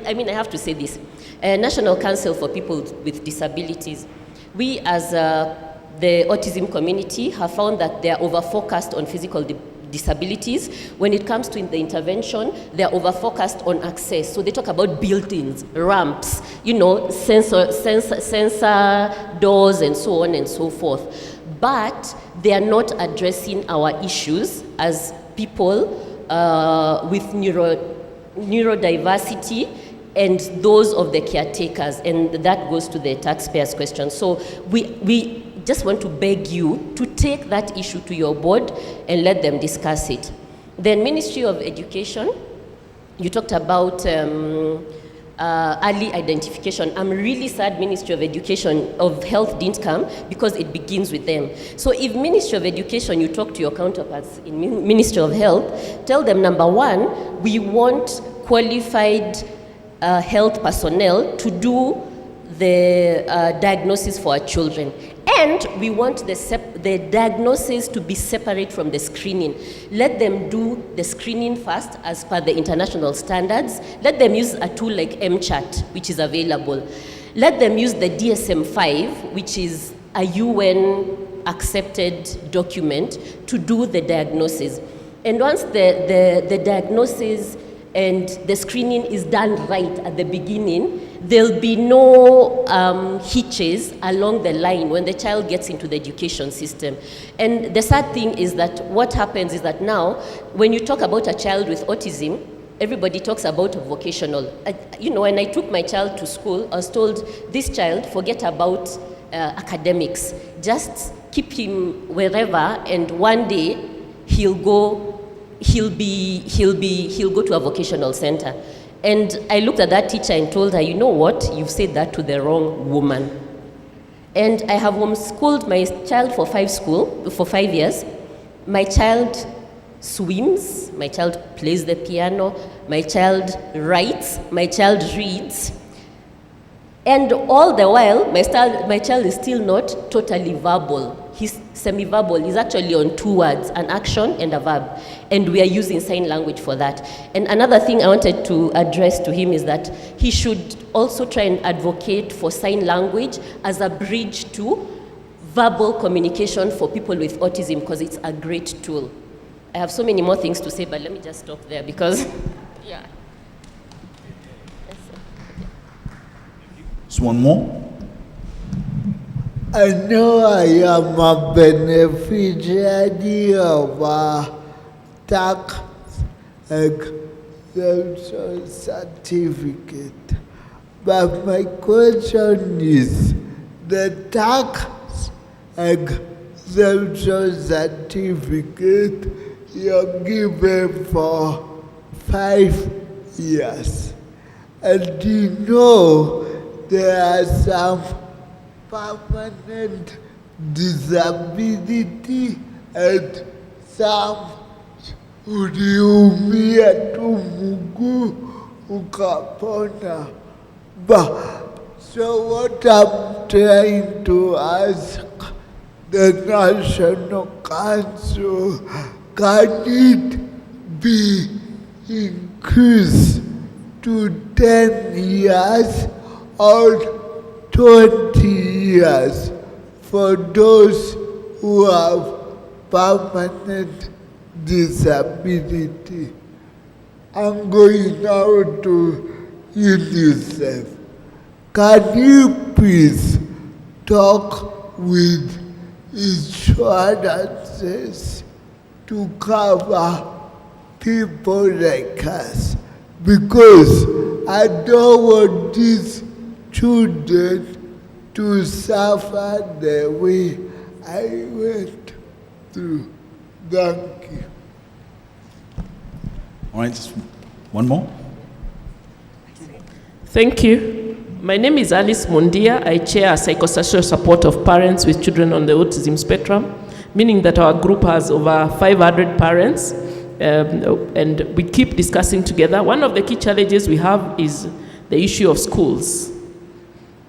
I have to say this. National Council for People with Disabilities, we as the autism community have found that they are over-focused on physical disabilities. When it comes to the intervention, they are over-focused on access. So they talk about buildings, ramps, sensor doors, and so on and so forth. But they are not addressing our issues as people with neurodiversity and those of the caretakers, and that goes to the taxpayers' question. So we just want to beg you to take that issue to your board and let them discuss it. Then Ministry of Education, you talked about early identification. I'm really sad Ministry of Education, of Health didn't come, because it begins with them. So if Ministry of Education, you talk to your counterparts in Ministry of Health, tell them, number one, we want qualified health personnel to do the diagnosis for our children. And we want the diagnosis to be separate from the screening. Let them do the screening first as per the international standards. Let them use a tool like MCHAT, which is available. Let them use the DSM-5, which is a UN-accepted document, to do the diagnosis. And once the diagnosis and the screening is done right at the beginning, there'll be no hitches along the line when the child gets into the education system. And the sad thing is that what happens is that now, when you talk about a child with autism, everybody talks about vocational. When I took my child to school, I was told, this child, forget about academics. Just keep him wherever, and one day he'll go to a vocational center. And I looked at that teacher and told her, you know what, you've said that to the wrong woman. And I have homeschooled my child for 5 years. My child swims, my child plays the piano, my child writes, my child reads. And all the while, my child is still not totally verbal. He's semi-verbal. He's actually on 2 words, an action and a verb. And we are using sign language for that. And another thing I wanted to address to him is that he should also try and advocate for sign language as a bridge to verbal communication for people with autism, because it's a great tool. I have so many more things to say, but let me just stop there because, yeah. So one more. I know I am a beneficiary of a tax exemption certificate, but my question is, the tax exemption certificate you're given for 5 years, and you know there are some permanent disability and some uliumia tu mguu ukapona. But so what I'm trying to ask the National Council, can it be increased to 10 years or 20 years for those who have permanent disability? I'm going now to UNICEF. Can you please talk with insurances to cover people like us? Because I don't want these children to suffer the way I went through. Thank you. All right, just one more. Thank you. My name is Alice Mundia. I chair psychosocial support of parents with children on the autism spectrum, meaning that our group has over 500 parents, and we keep discussing together. One of the key challenges we have is the issue of schools.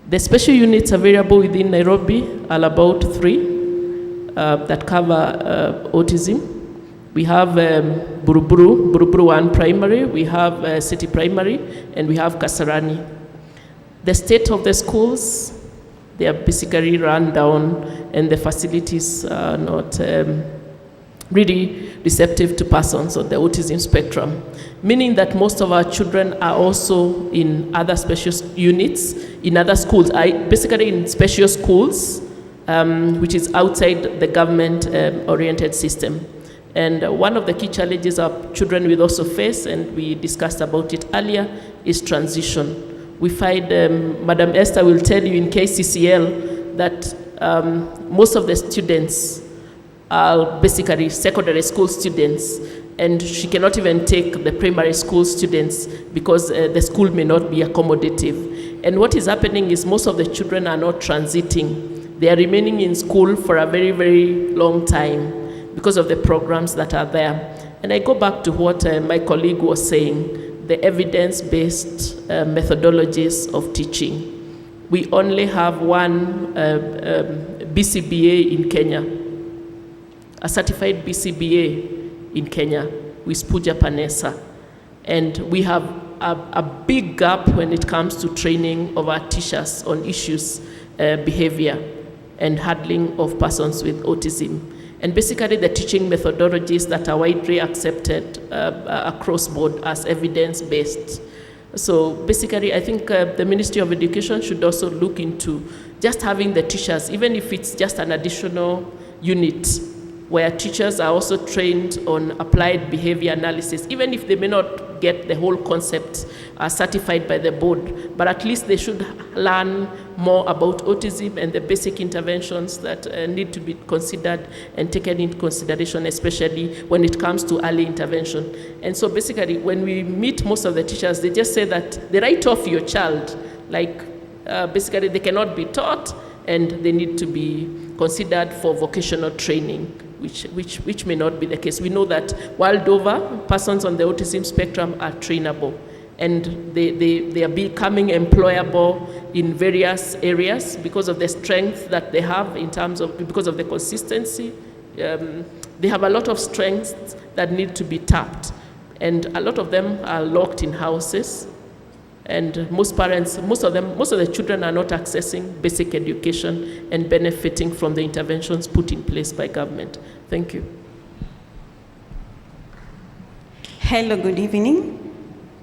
The special units available within Nairobi are about 3 that cover autism. We have Buruburu 1 Primary, we have City Primary, and we have Kasarani. The state of the schools, they are basically run down, and the facilities are not really receptive to persons on the autism spectrum, meaning that most of our children are also in other special units, in other schools, basically in special schools, which is outside the government-oriented system. And one of the key challenges our children will also face, and we discussed about it earlier, is transition. We find, Madam Esther will tell you in KCCL that most of the students are basically secondary school students, and she cannot even take the primary school students because the school may not be accommodative. And what is happening is most of the children are not transiting. They are remaining in school for a very, very long time because of the programs that are there. And I go back to what my colleague was saying, the evidence-based methodologies of teaching. We only have one BCBA in Kenya, a certified BCBA in Kenya with Puja Panesa. And we have a big gap when it comes to training of our teachers on issues, behavior and handling of persons with autism. And basically the teaching methodologies that are widely accepted across board as evidence-based. So basically, I think the Ministry of Education should also look into just having the teachers, even if it's just an additional unit, where teachers are also trained on applied behavior analysis, even if they may not get the whole concept certified by the board, but at least they should learn more about autism and the basic interventions that need to be considered and taken into consideration, especially when it comes to early intervention. And so basically, when we meet most of the teachers, they just say that they write off your child, like basically they cannot be taught and they need to be considered for vocational training, which may not be the case. We know that world over, persons on the autism spectrum are trainable, and they are becoming employable in various areas because of the strength that they have in terms of, because of the consistency. They have a lot of strengths that need to be tapped, and a lot of them are locked in houses. And most parents, most of the children are not accessing basic education and benefiting from the interventions put in place by government. Thank you. Hello, good evening.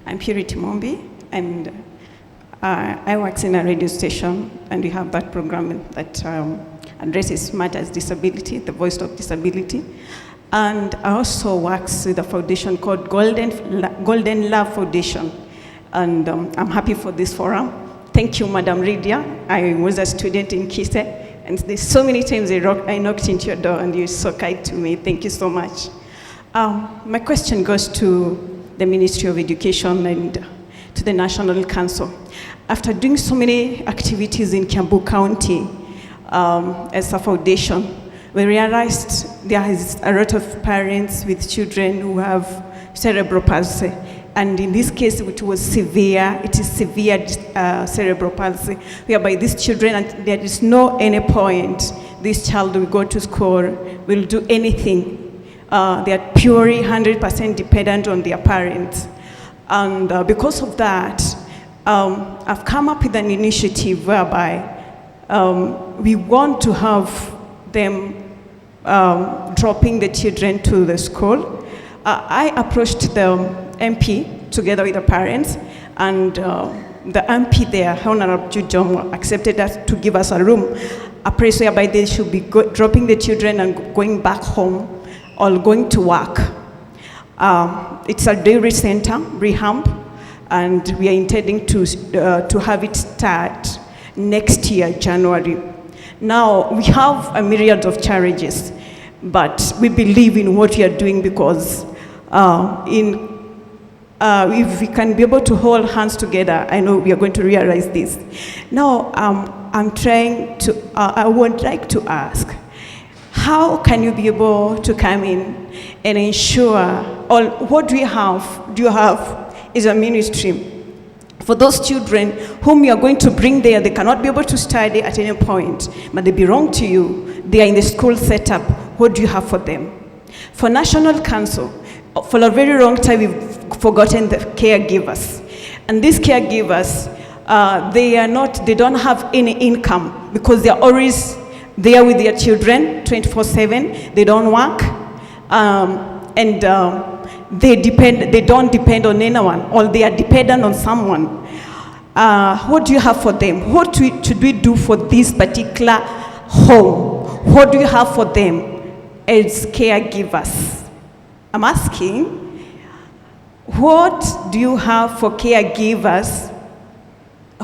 I'm Purity Mombi, and I work in a radio station, and we have that program that addresses matters disability, the voice of disability. And I also work with a foundation called Golden Love Foundation. And I'm happy for this forum. Thank you, Madam Lydia. I was a student in Kise, and there's so many times I knocked into your door, and you're so kind to me. Thank you so much. My question goes to the Ministry of Education and to the National Council. After doing so many activities in Kiambu County as a foundation, we realized there is a lot of parents with children who have cerebral palsy. And in this case, it was severe. It is severe cerebral palsy, whereby these children, and there is no any point this child will go to school, will do anything. They are purely 100% dependent on their parents. And because of that, I've come up with an initiative whereby we want to have them dropping the children to the school. I approached the MP together with the parents, and the MP there, Honorable Jujomo, accepted us to give us a room, a place whereby they should be dropping the children and going back home or going to work. It's a dairy center, rehab, and we are intending to have it start next year, January. Now, we have a myriad of challenges, but we believe in what we are doing because if we can be able to hold hands together, I know we are going to realize this. Now, I would like to ask, how can you be able to come in and ensure, or what do you have is a ministry for those children whom you are going to bring there? They cannot be able to study at any point, but they belong to you. They are in the school setup. What do you have for them? For National Council, for a very long time, we've forgotten the caregivers. And these caregivers, they don't have any income because they're always there with their children 24/7. They don't work. They don't depend on anyone, or they are dependent on someone. What do you have for them? What should we do for this particular home? What do you have for them as caregivers? I'm asking, what do you have for caregivers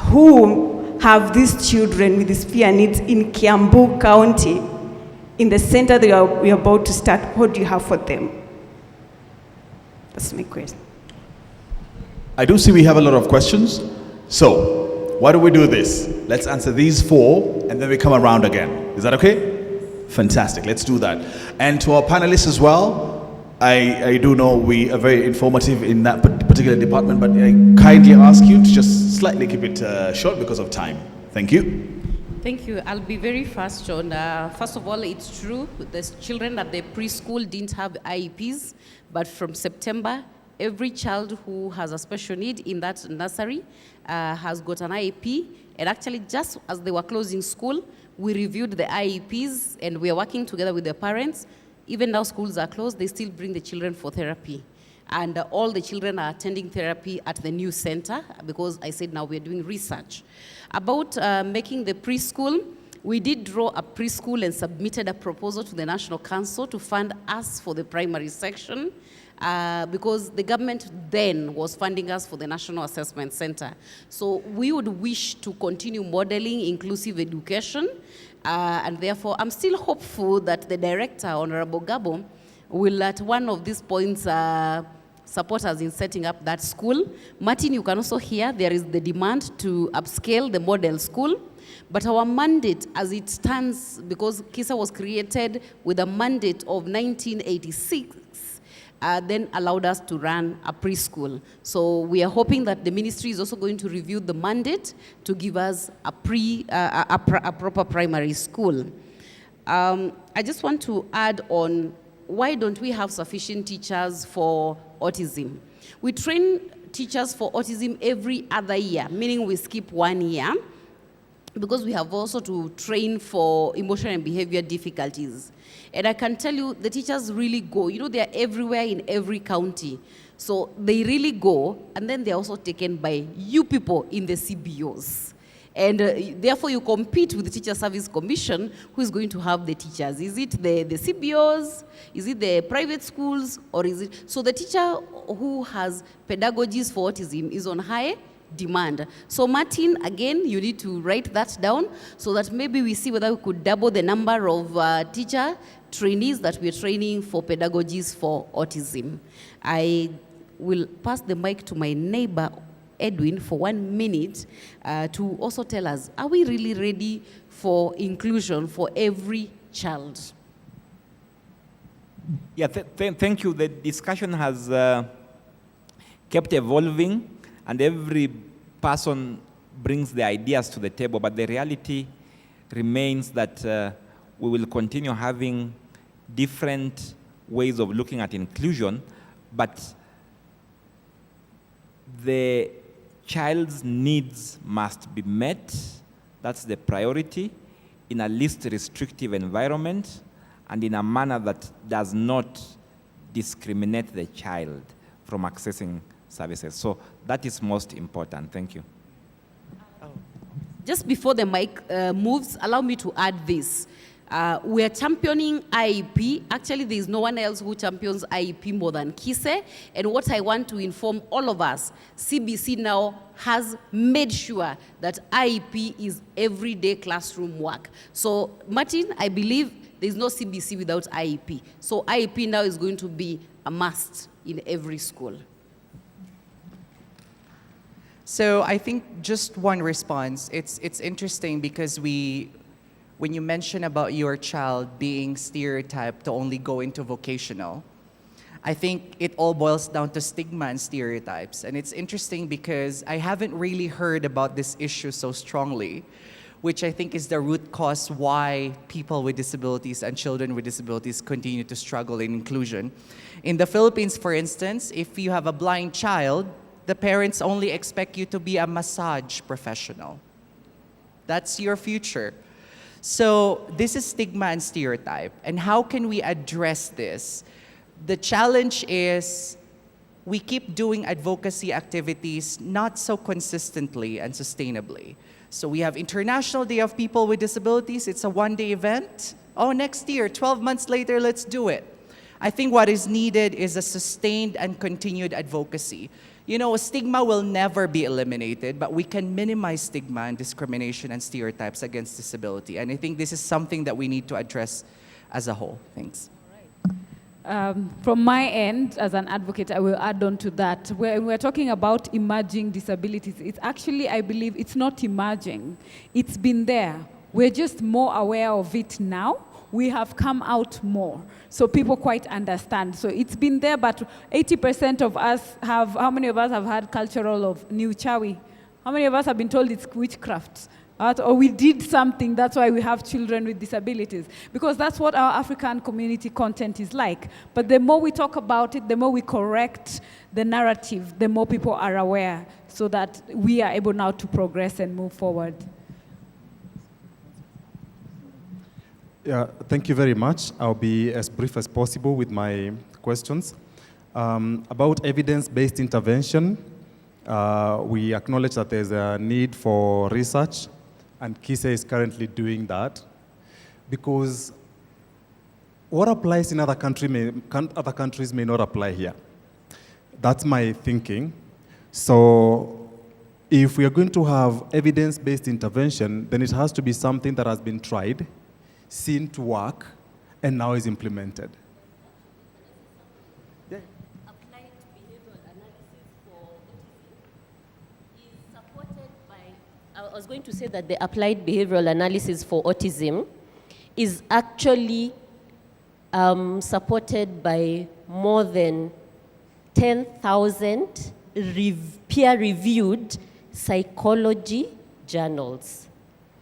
who have these children with severe needs in Kiambu County, in the center that we are about to start? What do you have for them? That's my question. I do see we have a lot of questions. So, why do we do this? Let's answer these 4, and then we come around again. Is that okay? Fantastic, let's do that. And to our panelists as well, I do know we are very informative in that particular department, but I kindly ask you to just slightly keep it short because of time. Thank you. Thank you. I'll be very fast, John. First of all, it's true, the children at the preschool didn't have IEPs, but from September, every child who has a special need in that nursery has got an IEP. And actually, just as they were closing school, we reviewed the IEPs, and we are working together with the parents. Even now schools are closed, they still bring the children for therapy. And all the children are attending therapy at the new center, because I said now we're doing research. About making the preschool, we did draw a preschool and submitted a proposal to the National Council to fund us for the primary section, because the government then was funding us for the National Assessment Center. So we would wish to continue modeling inclusive education, and therefore I'm still hopeful that the director, Honorable Gabo, will at one of these points support us in setting up that school. Martin, you can also hear there is the demand to upscale the model school. But our mandate as it stands, because KISA was created with a mandate of 1986, then allowed us to run a preschool. So we are hoping that the ministry is also going to review the mandate to give us a proper primary school. I just want to add on, why don't we have sufficient teachers for autism? We train teachers for autism every other year, meaning we skip 1 year, because we have also to train for emotional and behavior difficulties. And I can tell you, the teachers really go. You know, they are everywhere in every county. So they really go, and then they're also taken by you people in the CBOs. And therefore, you compete with the Teacher Service Commission, who is going to have the teachers. Is it the CBOs? Is it the private schools? Or is it? So the teacher who has pedagogies for autism is on high demand. So Martin, again, you need to write that down so that maybe we see whether we could double the number of teacher trainees that we're training for pedagogies for autism. I will pass the mic to my neighbor, Edwin, for 1 minute to also tell us, are we really ready for inclusion for every child? Yeah, thank you. The discussion has kept evolving, and every person brings the ideas to the table, but the reality remains that we will continue having different ways of looking at inclusion, but the child's needs must be met. That's the priority, in a least restrictive environment and in a manner that does not discriminate the child from accessing services. So that is most important. Thank you. Just before the mic moves, allow me to add this. We are championing IEP. Actually, there is no one else who champions IEP more than KISE. And what I want to inform all of us, CBC now has made sure that IEP is everyday classroom work. So, Martin, I believe there is no CBC without IEP. So IEP now is going to be a must in every school. So I think just one response. It's interesting because when you mention about your child being stereotyped to only go into vocational, I think it all boils down to stigma and stereotypes. And it's interesting because I haven't really heard about this issue so strongly, which I think is the root cause why people with disabilities and children with disabilities continue to struggle in inclusion. In the Philippines, for instance, if you have a blind child, the parents only expect you to be a massage professional. That's your future. So this is stigma and stereotype. And how can we address this? The challenge is we keep doing advocacy activities not so consistently and sustainably. So we have International Day of People with Disabilities. It's a one-day event. Oh, next year, 12 months later, let's do it. I think what is needed is a sustained and continued advocacy. You know, stigma will never be eliminated, but we can minimize stigma and discrimination and stereotypes against disability. And I think this is something that we need to address as a whole. Thanks. From my end, as an advocate, I will add on to that. When we're talking about emerging disabilities, it's actually, I believe, it's not emerging. It's been there. We're just more aware of it now. We have come out more, so people quite understand. So it's been there, but 80% of us have, how many of us have had cultural of New Chawi? How many of us have been told it's witchcraft? or we did something, that's why we have children with disabilities. Because that's what our African community content is like. But the more we talk about it, the more we correct the narrative, the more people are aware, so that we are able now to progress and move forward. Yeah, thank you very much. I'll be as brief as possible with my questions. About evidence-based intervention, we acknowledge that there's a need for research, and KISE is currently doing that, because what applies in other countries may not apply here. That's my thinking. So if we are going to have evidence-based intervention, then it has to be something that has been tried, seen to work, and now is implemented. Applied behavioral analysis for autism is supported by, I was going to say that the applied behavioral analysis for autism is actually supported by more than 10,000 peer-reviewed psychology journals.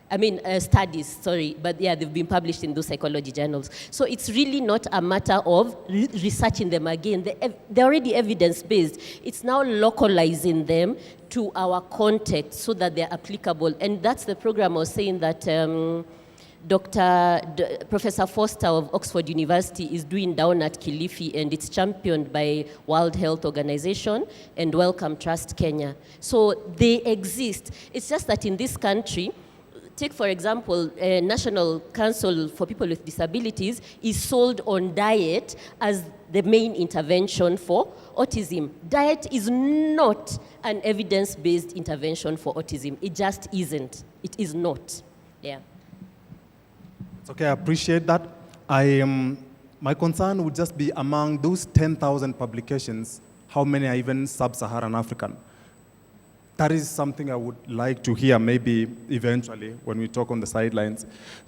I mean, studies, sorry, but yeah, they've been published in those psychology journals. So it's really not a matter of researching them again. They're already evidence-based. It's now localizing them to our context so that they're applicable. And that's the program I was saying that Professor Foster of Oxford University is doing down at Kilifi, and it's championed by World Health Organization and Wellcome Trust Kenya. So they exist. It's just that in this country, take, for example, National Council for People with Disabilities is sold on diet as the main intervention for autism. Diet is not an evidence-based intervention for autism. It just isn't. It is not. Yeah. It's okay, I appreciate that. My concern would just be among those 10,000 publications, how many are even sub-Saharan African? That is something I would like to hear maybe eventually when we talk on the sidelines.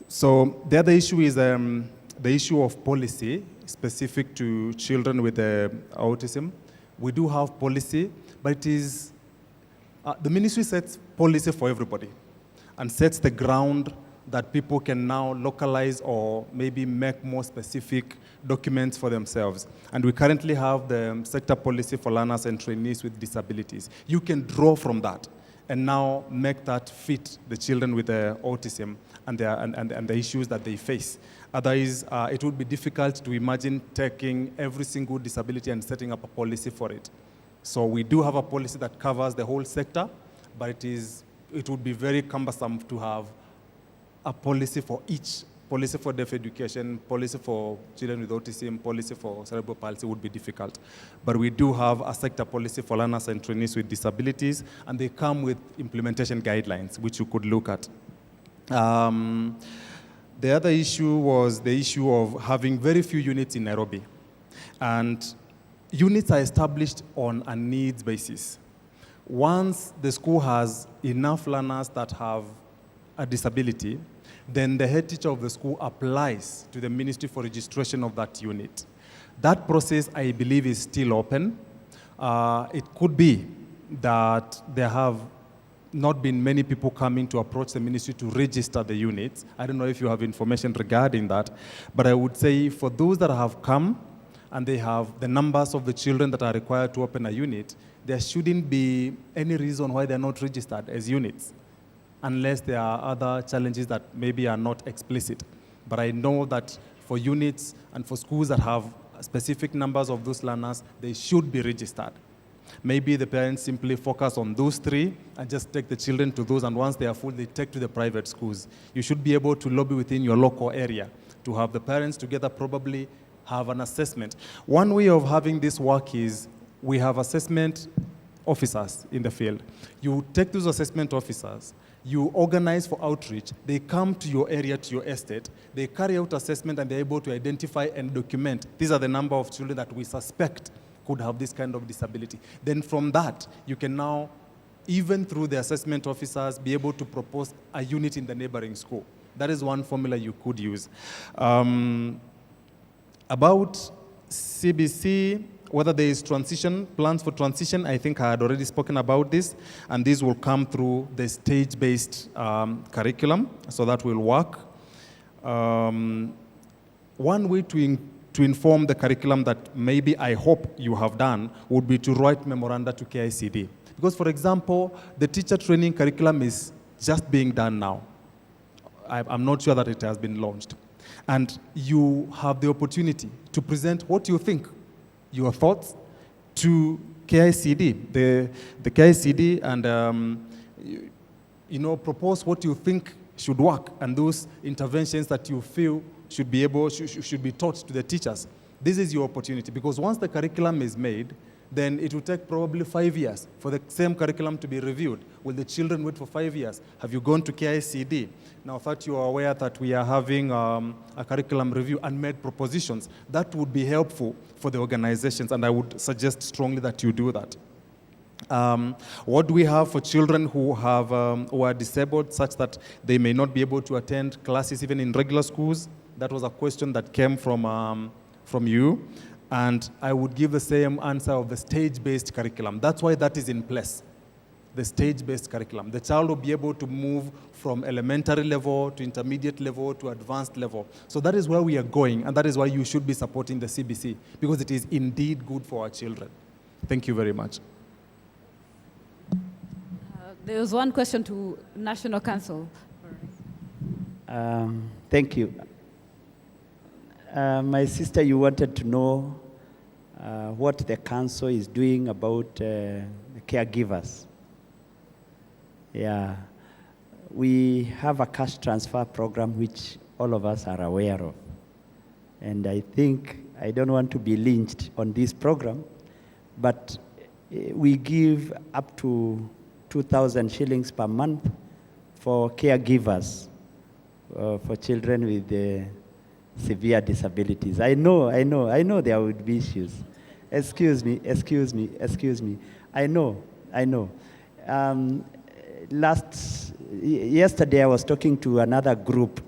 So the other issue is the issue of policy specific to children with autism. We do have policy, but it is, the ministry sets policy for everybody and sets the ground that people can now localize or maybe make more specific documents for themselves. And we currently have the sector policy for learners and trainees with disabilities. You can draw from that and now make that fit the children with autism and the issues that they face. Otherwise, it would be difficult to imagine taking every single disability and setting up a policy for it. So we do have a policy that covers the whole sector, but it would be very cumbersome to have a policy for each. Policy for deaf education, policy for children with autism, policy for cerebral palsy would be difficult. But we do have a sector policy for learners and trainees with disabilities, and they come with implementation guidelines, which you could look at. The other issue was the issue of having very few units in Nairobi. And units are established on a needs basis. Once the school has enough learners that have a disability, then the head teacher of the school applies to the ministry for registration of that unit. That process, I believe, is still open. It could be that there have not been many people coming to approach the ministry to register the units. I don't know if you have information regarding that, but I would say for those that have come and they have the numbers of the children that are required to open a unit, there shouldn't be any reason why they're not registered as units, unless there are other challenges that maybe are not explicit. But I know that for units and for schools that have specific numbers of those learners, they should be registered. Maybe the parents simply focus on those three and just take the children to those, and once they are full, they take to the private schools. You should be able to lobby within your local area to have the parents together probably have an assessment. One way of having this work is we have assessment officers in the field. You take those assessment officers, you organize for outreach, they come to your area, to your estate, they carry out assessment, and they're able to identify and document. These are the number of children that we suspect could have this kind of disability. Then from that, you can now, even through the assessment officers, be able to propose a unit in the neighboring school. That is one formula you could use. About CBC whether there is plans for transition. I think I had already spoken about this, and this will come through the stage-based curriculum, so that will work. One way to inform the curriculum that maybe I hope you have done would be to write memoranda to KICD. Because, for example, the teacher training curriculum is just being done now. I'm not sure that it has been launched. And you have the opportunity to present what you think, your thoughts, to KICD, the KICD, and propose what you think should work, and those interventions that you feel should be taught to the teachers. This is your opportunity, because once the curriculum is made, then it will take probably 5 years for the same curriculum to be reviewed. Will the children wait for 5 years? Have you gone to KICD? Now that you are aware that we are having a curriculum review and made propositions, that would be helpful for the organizations, and I would suggest strongly that you do that. What do we have for children who are disabled such that they may not be able to attend classes even in regular schools? That was a question that came from you. And I would give the same answer of the stage-based curriculum. That's why that is in place, the stage-based curriculum. The child will be able to move from elementary level to intermediate level to advanced level. So that is where we are going, and that is why you should be supporting the CBC, because it is indeed good for our children. Thank you very much. There was one question to National Council. Thank you. My sister, you wanted to know what the council is doing about caregivers. Yeah, we have a cash transfer program which all of us are aware of. And I think, I don't want to be lynched on this program, but we give up to 2,000 shillings per month for caregivers for children with severe disabilities. I know there would be issues. Excuse me. I know. Yesterday I was talking to another group,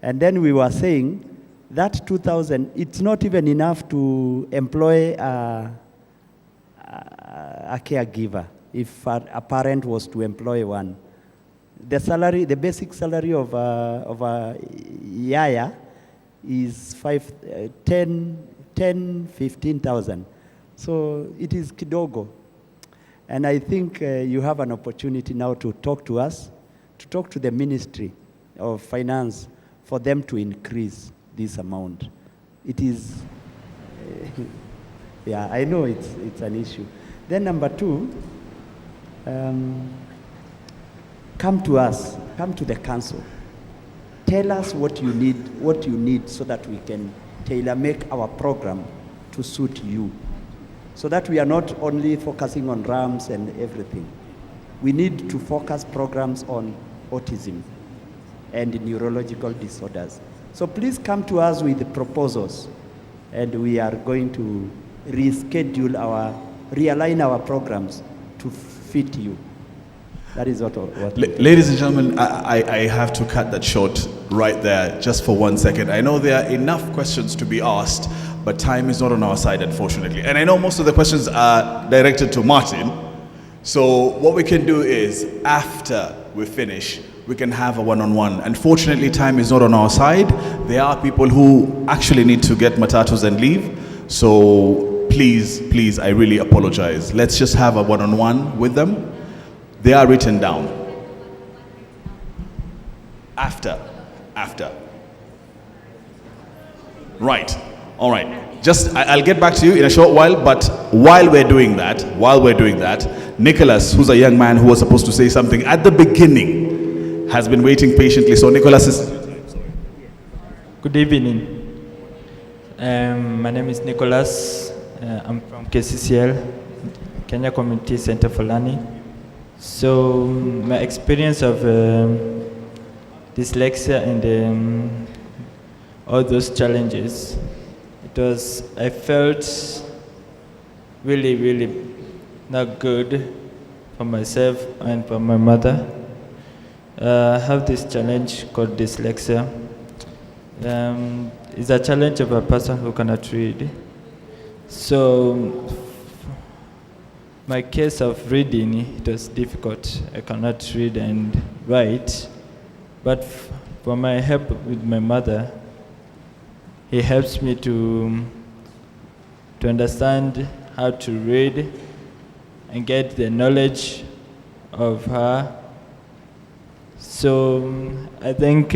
and then we were saying that 2,000, it's not even enough to employ a caregiver if a parent was to employ one. The basic salary of a yaya is 15,000. So it is kidogo. And I think you have an opportunity now to talk to us, to talk to the Ministry of Finance for them to increase this amount. It is, yeah, I know it's an issue. Then number two, come to us, come to the council. Tell us what you need so that we can tailor-make our program to suit you. So that we are not only focusing on RAMs and everything. We need to focus programs on autism and neurological disorders. So please come to us with the proposals, and we are going to realign our programs to fit you. That is what Ladies and gentlemen, I have to cut that short right there just for 1 second. I know there are enough questions to be asked, but time is not on our side, unfortunately. And I know most of the questions are directed to Martin. So what we can do is, after we finish, we can have a one-on-one. Unfortunately, time is not on our side. There are people who actually need to get matatus and leave. So please, I really apologize. Let's just have a one-on-one with them. They are written down. After. Right. All right. I'll get back to you in a short while, but while we're doing that, Nicholas, who's a young man who was supposed to say something at the beginning, has been waiting patiently. So Nicholas is... Good evening. My name is Nicholas. I'm from KCCL, Kenya Community Center for Learning. So my experience of dyslexia and all those challenges, I felt really not good for myself and for my mother. I have this challenge called dyslexia. It's a challenge of a person who cannot read. So my case of reading, it was difficult. I cannot read and write. But for my help with my mother, he helps me to understand how to read and get the knowledge of her. So I think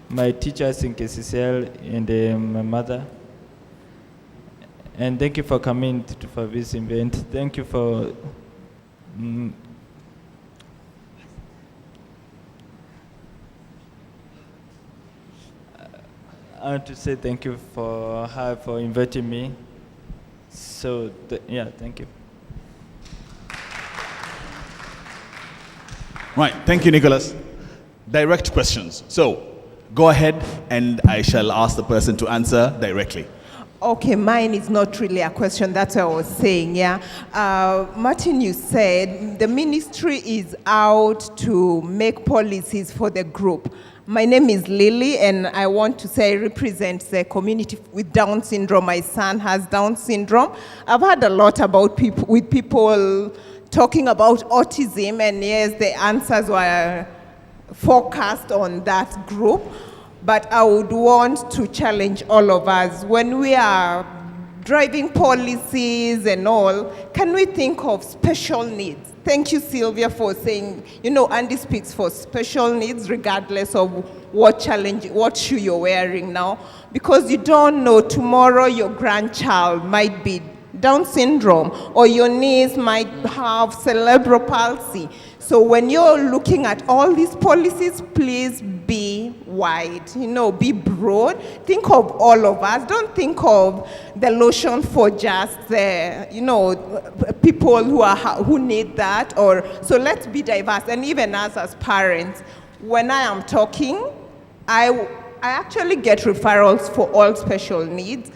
my teachers in KCCL and my mother. And thank you for coming for this event. Thank you for I want to say thank you for her for inviting me. So yeah, thank you. Right, thank you, Nicholas. Direct questions. So, go ahead and I shall ask the person to answer directly. Okay, mine is not really a question, that's what I was saying, yeah. Martin, you said the ministry is out to make policies for the group. My name is Lily, and I want to say I represent the community with Down syndrome. My son has Down syndrome. I've heard a lot about people talking about autism, and yes, the answers were focused on that group. But I would want to challenge all of us. When we are driving policies and all, can we think of special needs? Thank you, Sylvia, for saying, AndySpeaks for special needs, regardless of what shoe you're wearing now. Because you don't know, tomorrow your grandchild might be Down syndrome, or your niece might have cerebral palsy. So when you're looking at all these policies, please be wide, be broad. Think of all of us. Don't think of the lotion for just the, people who need that. So let's be diverse. And even us as parents, when I am talking, I actually get referrals for all special needs.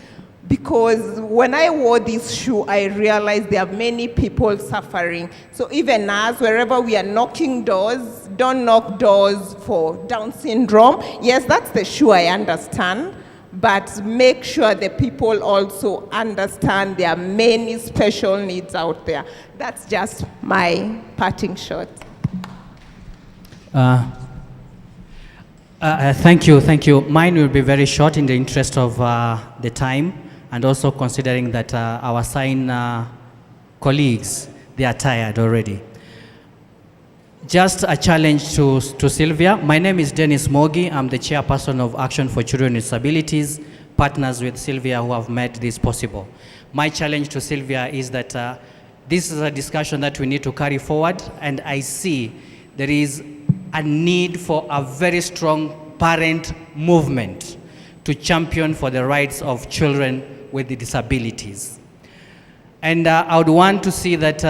Because when I wore this shoe, I realized there are many people suffering. So even us, wherever we are knocking doors, don't knock doors for Down syndrome. Yes, that's the shoe, I understand. But make sure the people also understand there are many special needs out there. That's just my parting shot. Thank you. Mine will be very short in the interest of the time. And also considering that our sign colleagues, they are tired already. Just a challenge to Sylvia. My name is Dennis Mogi. I'm the chairperson of Action for Children with Disabilities, partners with Sylvia who have made this possible. My challenge to Sylvia is that this is a discussion that we need to carry forward, and I see there is a need for a very strong parent movement to champion for the rights of children with the disabilities. And I would want to see that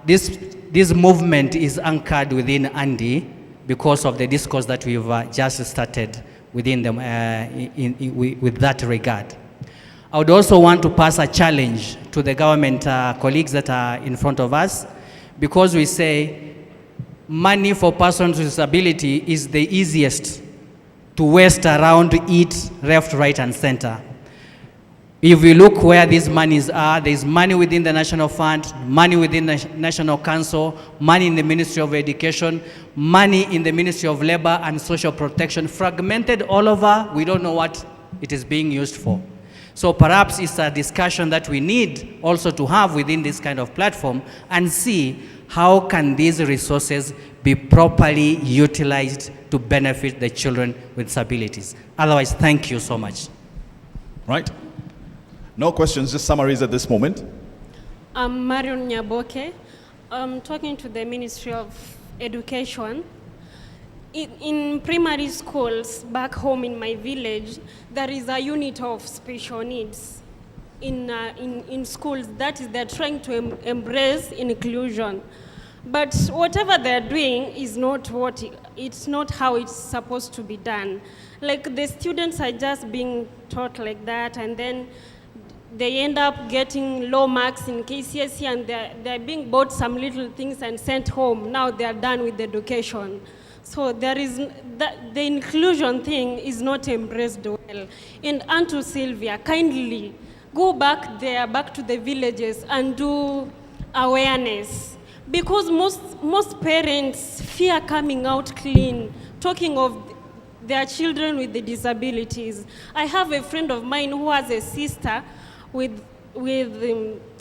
this movement is anchored within Andy because of the discourse that we've just started within them with that regard. I would also want to pass a challenge to the government colleagues that are in front of us, because we say money for persons with disability is the easiest to waste around it, left, right, and center. If we look where these monies are, there's money within the National Fund, money within the National Council, money in the Ministry of Education, money in the Ministry of Labor and Social Protection, fragmented all over. We don't know what it is being used for. So perhaps it's a discussion that we need also to have within this kind of platform and see how can these resources be properly utilized to benefit the children with disabilities. Otherwise, thank you so much. Right. No questions, just summaries at this moment. I'm Marion Nyaboke. I'm talking to the Ministry of Education. In primary schools back home in my village, there is a unit of special needs in schools. That is, they're trying to embrace inclusion. But whatever they're doing is not it's not how it's supposed to be done. Like, the students are just being taught like that, and then they end up getting low marks in KCSE, and they're being bought some little things and sent home. Now they're done with education. So there is the inclusion thing is not embraced well. And unto Sylvia, kindly go back there, back to the villages and do awareness. Because most parents fear coming out clean, talking of their children with the disabilities. I have a friend of mine who has a sister with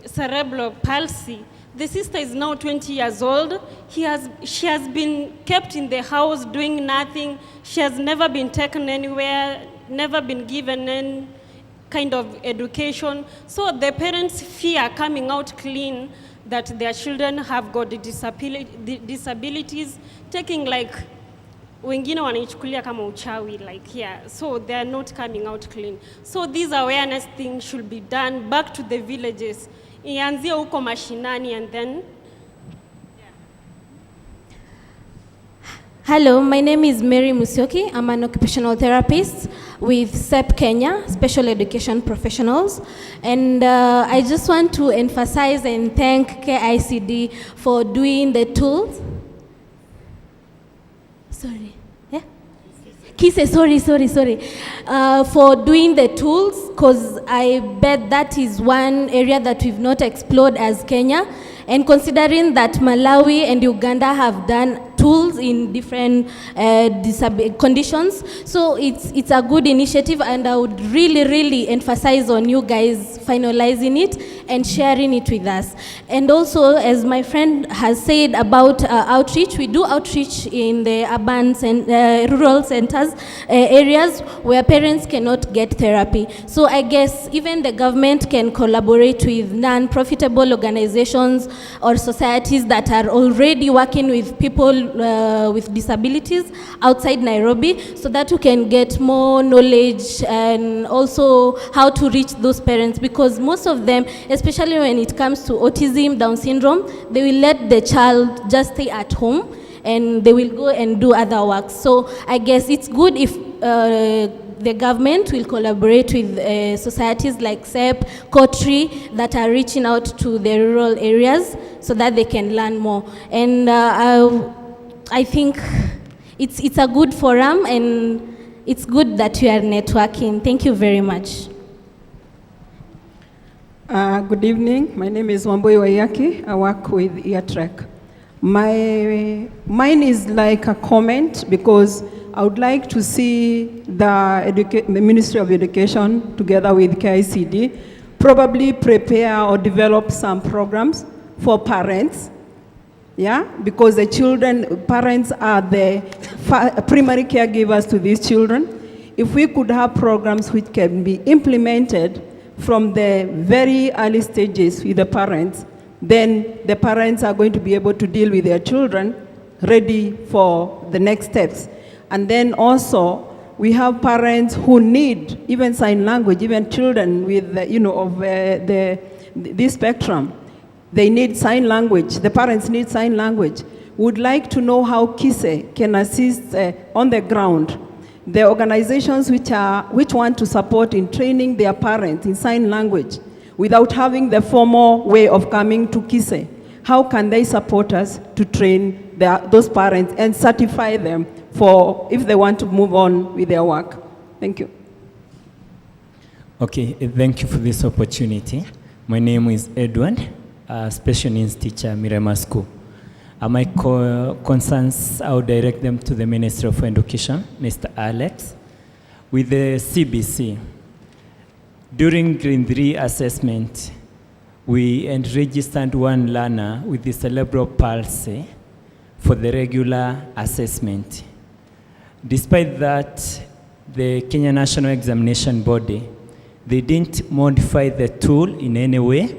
cerebral palsy. The sister is now 20 years old. She has been kept in the house doing nothing. She has never been taken anywhere, never been given any kind of education. So the parents fear coming out clean that their children have got the disabilities, taking like, wengine wanaichukulia kama uchawi, like, yeah, so they're not coming out clean. So these awareness things should be done back to the villages. Ianzie huko mashinani and then. Hello, my name is Mary Musyoki. I'm an occupational therapist with SEP Kenya, Special Education Professionals. And I just want to emphasize and thank KICD for doing the tools. Sorry. Yeah? Kise, sorry. For doing the tools, because I bet that is one area that we've not explored as Kenya. And considering that Malawi and Uganda have done tools in different conditions, so it's a good initiative, and I would really emphasize on you guys finalizing it and sharing it with us. And also, as my friend has said about outreach, we do outreach in the urban and rural centers, areas where parents cannot get therapy. So I guess even the government can collaborate with non-profitable organizations or societies that are already working with people with disabilities outside Nairobi, so that we can get more knowledge and also how to reach those parents, because most of them, especially when it comes to autism, Down syndrome, they will let the child just stay at home and they will go and do other work. So I guess it's good if the government will collaborate with societies like SEP, Kotri, that are reaching out to the rural areas so that they can learn more. And I think it's a good forum, and it's good that we are networking. Thank you very much. Good evening. My name is Wambui Wayaki. I work with EarTrek. Mine is like a comment, because I would like to see the Ministry of Education together with KICD probably prepare or develop some programs for parents, yeah, because the parents are the primary caregivers to these children. If we could have programs which can be implemented from the very early stages with the parents, then the parents are going to be able to deal with their children ready for the next steps. And then also, we have parents who need even sign language, even children with, this spectrum. They need sign language. The parents need sign language. Would like to know how KISE can assist on the ground. The organizations which want to support in training their parents in sign language without having the formal way of coming to KISE. How can they support us to train those parents and certify them for if they want to move on with their work? Thank you. Okay, thank you for this opportunity. My name is Edward, a special needs teacher, Mirema School. My concerns, I will direct them to the Minister of Education, Mr. Alex. With the CBC, during Grade 3 assessment, we registered one learner with the cerebral palsy for the regular assessment. Despite that, the Kenya National Examination Body, they didn't modify the tool in any way.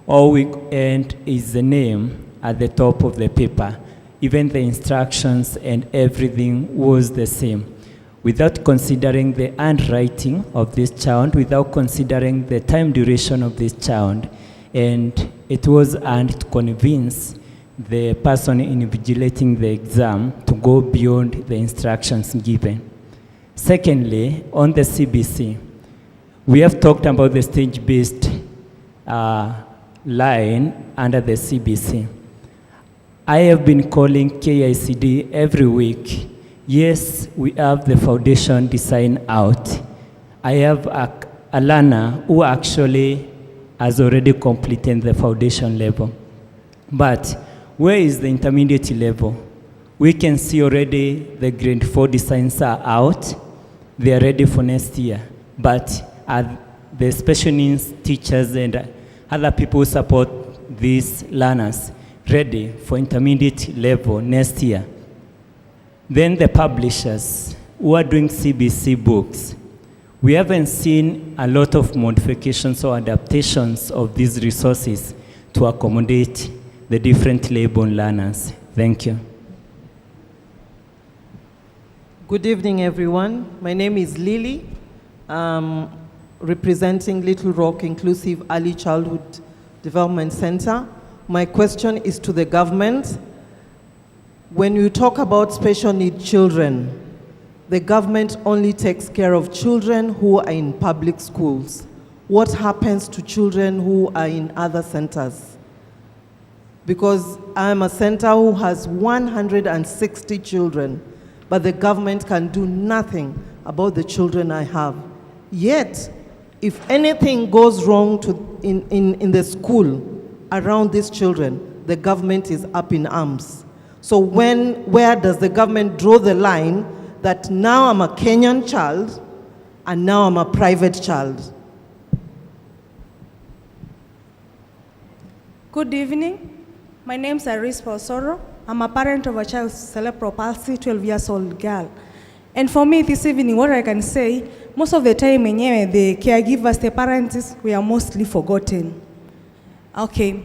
All we end is the name at the top of the paper. Even the instructions and everything was the same. Without considering the handwriting of this child, without considering the time duration of this child, and it was to convince the person invigilating the exam to go beyond the instructions given. Secondly, on the CBC, we have talked about the stage-based line under the CBC. I have been calling KICD every week. Yes, we have the foundation design out. I have a learner who actually has already completed the foundation level. But where is the intermediate level? We can see already the grade 4 designs are out. They are ready for next year. But are the special needs teachers and other people who support these learners ready for intermediate level next year? Then the publishers who are doing CBC books, we haven't seen a lot of modifications or adaptations of these resources to accommodate the different label learners. Thank you. Good evening, everyone. My name is Lily, representing Little Rock Inclusive Early Childhood Development Center. My question is to the government. When you talk about special need children, the government only takes care of children who are in public schools. What happens to children who are in other centers? Because I'm a center who has 160 children, but the government can do nothing about the children I have. Yet, if anything goes wrong in the school around these children, the government is up in arms. So where does the government draw the line that now I'm a Kenyan child and now I'm a private child? Good evening. My name is Iris Pausoro. I'm a parent of a child with cerebral palsy, 12 years old girl. And for me this evening, what I can say, most of the time, the caregivers, the parents, we are mostly forgotten. Okay.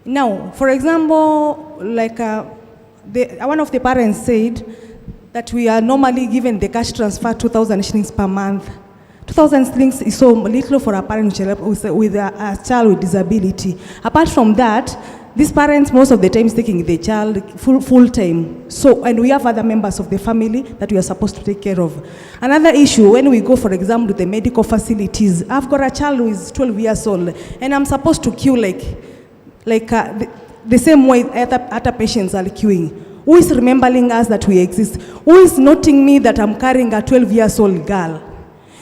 Now, for example, like one of the parents said that we are normally given the cash transfer 2,000 shillings per month. 2,000 shillings is so little for a parent with a child with disability. Apart from that, these parents most of the time is taking the child full time. So, and we have other members of the family that we are supposed to take care of. Another issue, when we go, for example, to the medical facilities, I've got a child who is 12 years old, and I'm supposed to queue the same way other patients are queuing. Who is remembering us that we exist? Who is noting me that I'm carrying a 12 years old girl?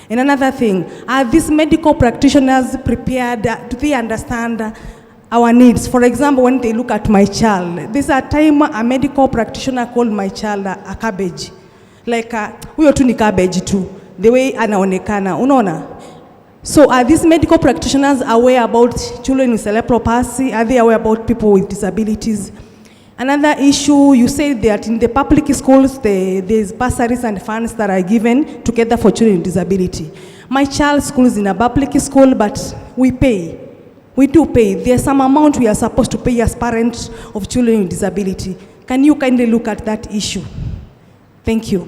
And another thing, are these medical practitioners prepared? Do they understand our needs? For example, when they look at my child, there's a time a medical practitioner called my child a cabbage. Like, huyo tu ni cabbage tu, the way anaonekana, unaona? So are these medical practitioners aware about children with cerebral palsy? Are they aware about people with disabilities? Another issue, you say that in the public schools, there's bursaries and funds that are given together for children with disability. My child's school is in a public school, but we pay. We do pay. There's some amount we are supposed to pay as parents of children with disability. Can you kindly look at that issue? Thank you.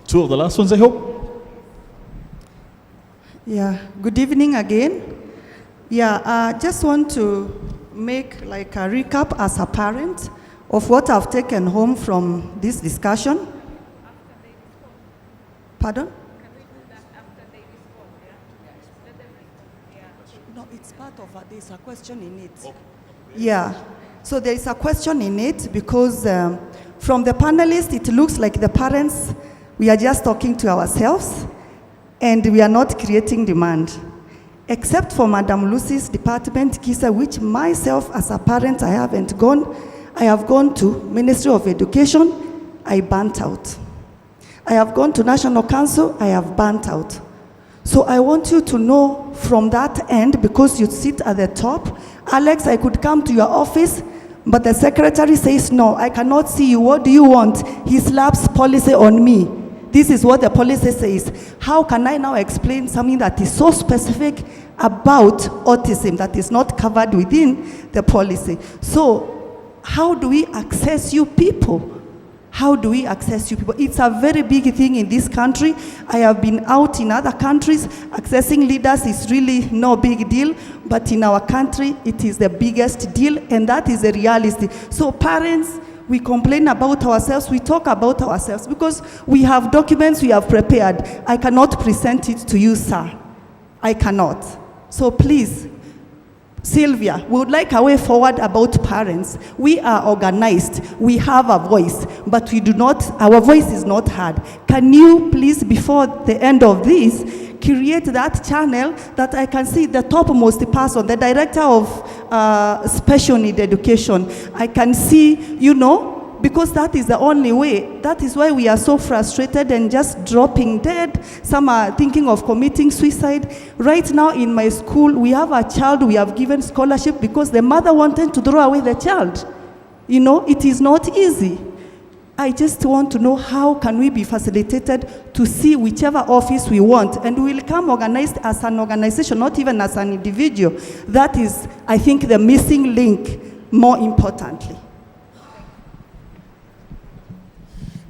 Two of the last ones, I hope. Yeah, good evening again. Yeah, I just want to make like a recap as a parent of what I've taken home from this discussion. Pardon? No, it's part of there's a question in it. Okay. Yeah, so there is a question in it because from the panelists, it looks like the parents, we are just talking to ourselves and we are not creating demand. Except for Madam Lucy's department, KISA, which myself as a parent, I haven't gone. I have gone to Ministry of Education, I burnt out. I have gone to National Council, I have burnt out. So I want you to know from that end, because you sit at the top, Alex, I could come to your office, but the secretary says, no, I cannot see you. What do you want? He slaps policy on me. This is what the policy says. How can I now explain something that is so specific about autism that is not covered within the policy? So how do we access you people? How do we access you people? It's a very big thing in this country. I have been out in other countries. Accessing leaders is really no big deal, but in our country, it is the biggest deal, and that is the reality. So parents, we complain about ourselves, we talk about ourselves, because we have documents we have prepared. I cannot present it to you, sir. I cannot. So please, Sylvia, we would like a way forward about parents. We are organized, we have a voice, but we do not, our voice is not heard. Can you please, before the end of this, create that channel that I can see the topmost person, the director of special need education. I can see, because that is the only way. That is why we are so frustrated and just dropping dead. Some are thinking of committing suicide. Right now in my school, we have a child we have given scholarship because the mother wanted to throw away the child. It is not easy. I just want to know how can we be facilitated to see whichever office we want, and we will come organized as an organization, not even as an individual. That is, I think, the missing link, more importantly.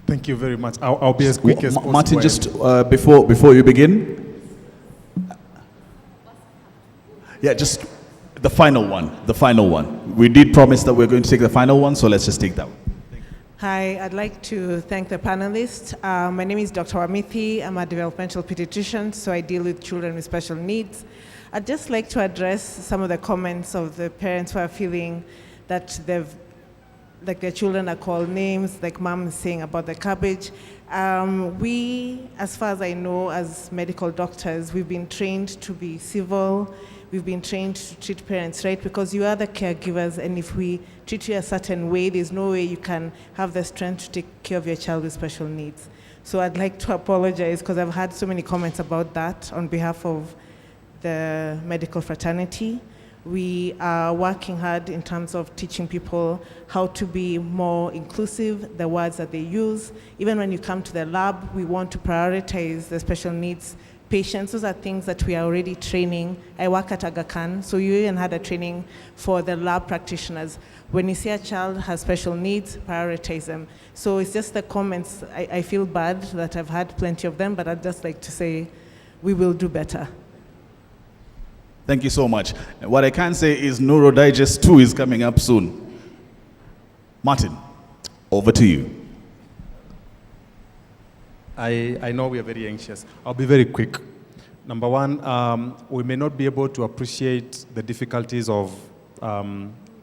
Thank you very much. I'll be as quick as possible. Martin, just before you begin. Yeah, just the final one. We did promise that we're going to take the final one, so let's just take that one. Hi, I'd like to thank the panelists. My name is Dr. Wamithi. I'm a developmental pediatrician, so I deal with children with special needs. I'd just like to address some of the comments of the parents who are feeling that their children are called names, like mom is saying about the cabbage. We, as far as I know, as medical doctors, we've been trained to be civil. We've been trained to treat parents right, because you are the caregivers, and if we treat you a certain way, there's no way you can have the strength to take care of your child with special needs. So I'd like to apologize, because I've had so many comments about that on behalf of the medical fraternity. We are working hard in terms of teaching people how to be more inclusive, the words that they use. Even when you come to the lab, we want to prioritize the special needs patients. Those are things that we are already training. I work at Aga Khan, so you even had a training for the lab practitioners. When you see a child has special needs, prioritize them. So it's just the comments. I feel bad that I've had plenty of them, but I'd just like to say we will do better. Thank you so much. What I can say is NeuroDigest 2 is coming up soon. Martin, over to you. I know we are very anxious. I'll be very quick. Number one, we may not be able to appreciate the difficulties of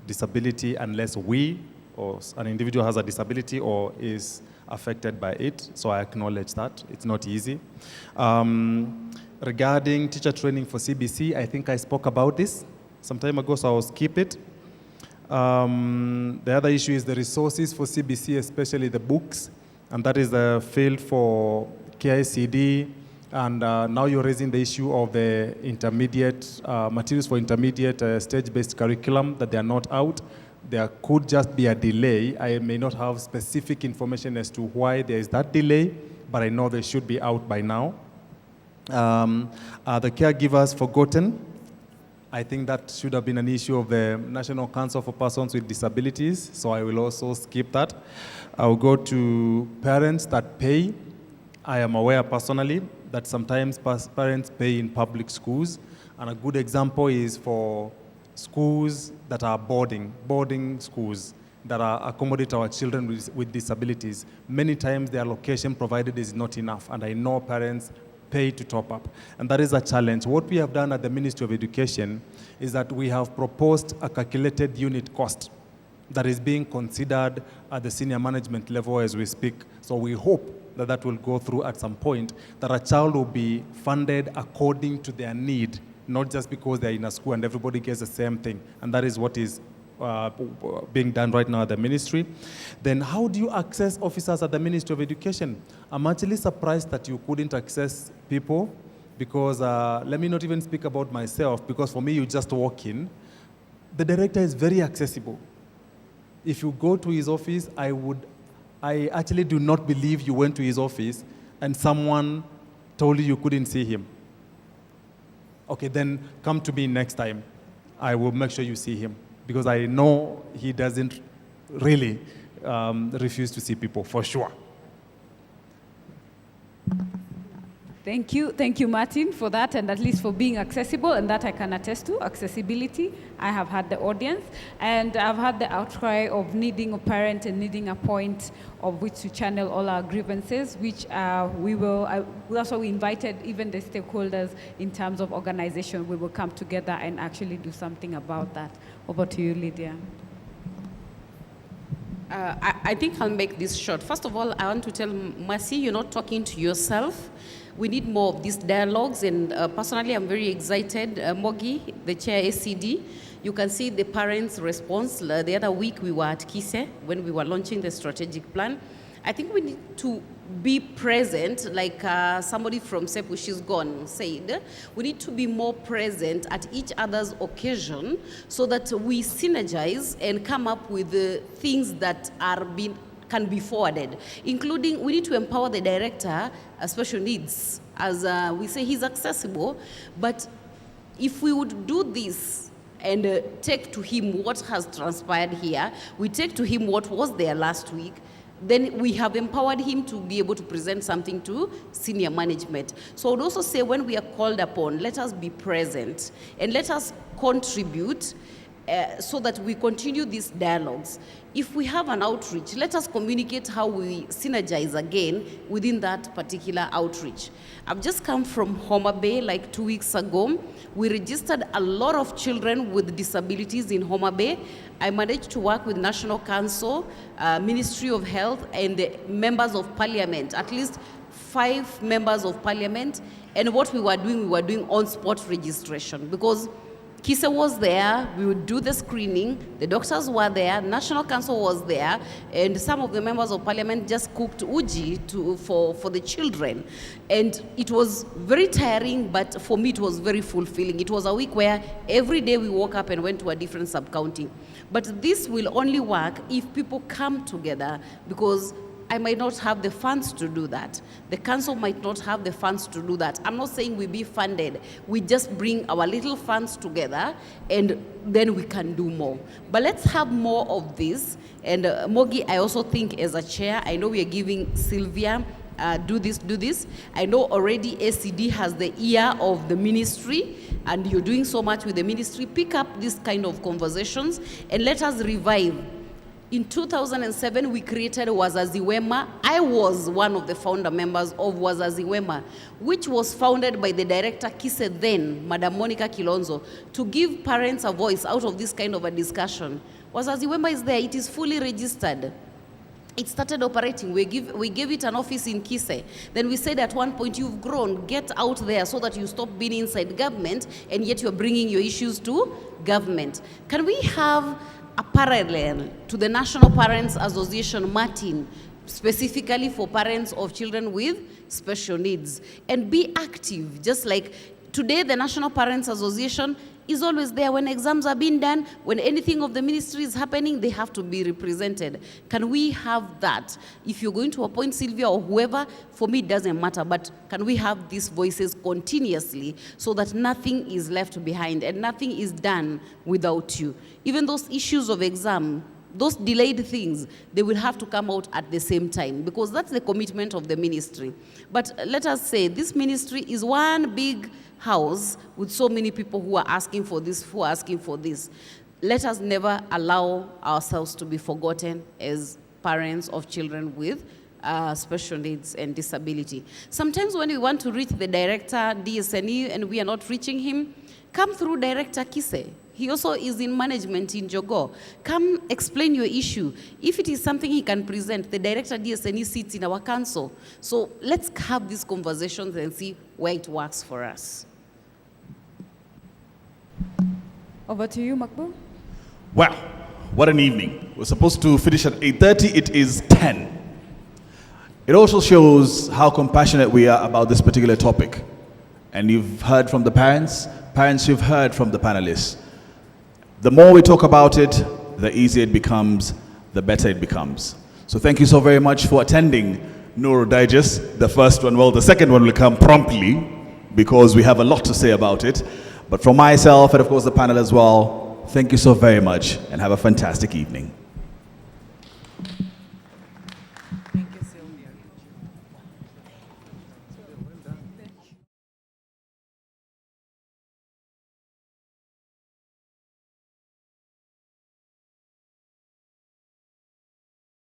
disability unless we or an individual has a disability or is affected by it. So I acknowledge that. It's not easy. Regarding teacher training for CBC, I think I spoke about this some time ago, so I'll skip it. The other issue is the resources for CBC, especially the books, and that is the field for KICD, and now you're raising the issue of the intermediate, materials for intermediate stage-based curriculum, that they are not out. There could just be a delay. I may not have specific information as to why there is that delay, but I know they should be out by now. The caregivers forgotten. I think that should have been an issue of the National Council for Persons with Disabilities, so I will also skip that. I'll go to parents that pay. I am aware personally that sometimes parents pay in public schools, and a good example is for schools that are boarding schools that accommodate our children with disabilities. Many times their location provided is not enough, and I know parents pay to top up, and that is a challenge. What we have done at the Ministry of Education is that we have proposed a calculated unit cost that is being considered at the senior management level as we speak. So we hope that that will go through at some point, that a child will be funded according to their need, not just because they're in a school and everybody gets the same thing. And that is what is being done right now at the ministry. Then how do you access officers at the Ministry of Education? I'm actually surprised that you couldn't access people, because let me not even speak about myself, because for me, you just walk in. The director is very accessible. If you go to his office, I actually do not believe you went to his office and someone told you you couldn't see him. Okay, then come to me next time. I will make sure you see him, because I know he doesn't really refuse to see people, for sure. Thank you, Martin, for that, and at least for being accessible, and that I can attest to, accessibility. I have had the audience, and I've had the outcry of needing a parent and needing a point of which to channel all our grievances, which that's why we invited even the stakeholders in terms of organization. We will come together and actually do something about that. Over to you, Lydia. I think I'll make this short. First of all, I want to tell Mercy, you're not talking to yourself. We need more of these dialogues, and personally, I'm very excited. Mogi, the chair ACD, you can see the parents' response. The other week, we were at Kise when we were launching the strategic plan. I think we need to be present, like somebody from SEPU, she's gone, said. We need to be more present at each other's occasion so that we synergize and come up with the things that can be forwarded, including we need to empower the director of special needs. As we say, he's accessible, but if we would do this and take to him what has transpired here, we take to him what was there last week, then we have empowered him to be able to present something to senior management. So I would also say when we are called upon, let us be present and let us contribute so that we continue these dialogues. If we have an outreach, let us communicate how we synergize again within that particular outreach. I've just come from Homa Bay like 2 weeks ago. We registered a lot of children with disabilities in Homa Bay. I managed to work with National Council, Ministry of Health, and the members of parliament, at least 5 members of parliament. And what we were doing on-spot registration, because Kise was there, we would do the screening, the doctors were there, National Council was there, and some of the members of parliament just cooked uji for the children. And it was very tiring, but for me it was very fulfilling. It was a week where every day we woke up and went to a different sub-county. But this will only work if people come together, because I might not have the funds to do that. The council might not have the funds to do that. I'm not saying we be funded. We just bring our little funds together and then we can do more. But let's have more of this. And Mogi, I also think as a chair, I know we are giving Sylvia do this. I know already ACD has the ear of the ministry, and you're doing so much with the ministry. Pick up this kind of conversations and let us revive. In 2007, we created Wazazi Wema. I was one of the founder members of Wazazi Wema, which was founded by the director Kise then, Madam Monica Kilonzo, to give parents a voice out of this kind of a discussion. Wazazi Wema is there. It is fully registered. It started operating. We gave it an office in Kise. Then we said at one point, you've grown, get out there so that you stop being inside government, and yet you're bringing your issues to government. Can we have a parallel to the National Parents Association, Martin, specifically for parents of children with special needs, and be active? Just like today, the National Parents Association is always there when exams are being done, when anything of the ministry is happening, they have to be represented. Can we have that? If you're going to appoint Sylvia or whoever, for me it doesn't matter, but can we have these voices continuously so that nothing is left behind and nothing is done without you? Even those issues of exam, those delayed things, they will have to come out at the same time, because that's the commitment of the ministry. But let us say this ministry is one big house with so many people who are asking for this, who are asking for this. Let us never allow ourselves to be forgotten as parents of children with special needs and disability. Sometimes when we want to reach the director, DSNE, and we are not reaching him, come through Director Kise. He also is in management in Jogo. Come explain your issue. If it is something he can present, the director DSNE sits in our council. So let's have these conversations and see where it works for us. Over to you, Makbul. Wow, what an evening. We're supposed to finish at 8:30, it is 10. It also shows how compassionate we are about this particular topic. And you've heard from the parents, you've heard from the panelists. The more we talk about it, the easier it becomes, the better it becomes. So thank you so very much for attending NeuroDigest, the first one. Well, the second one will come promptly because we have a lot to say about it. But from myself and of course the panel as well, thank you so very much and have a fantastic evening.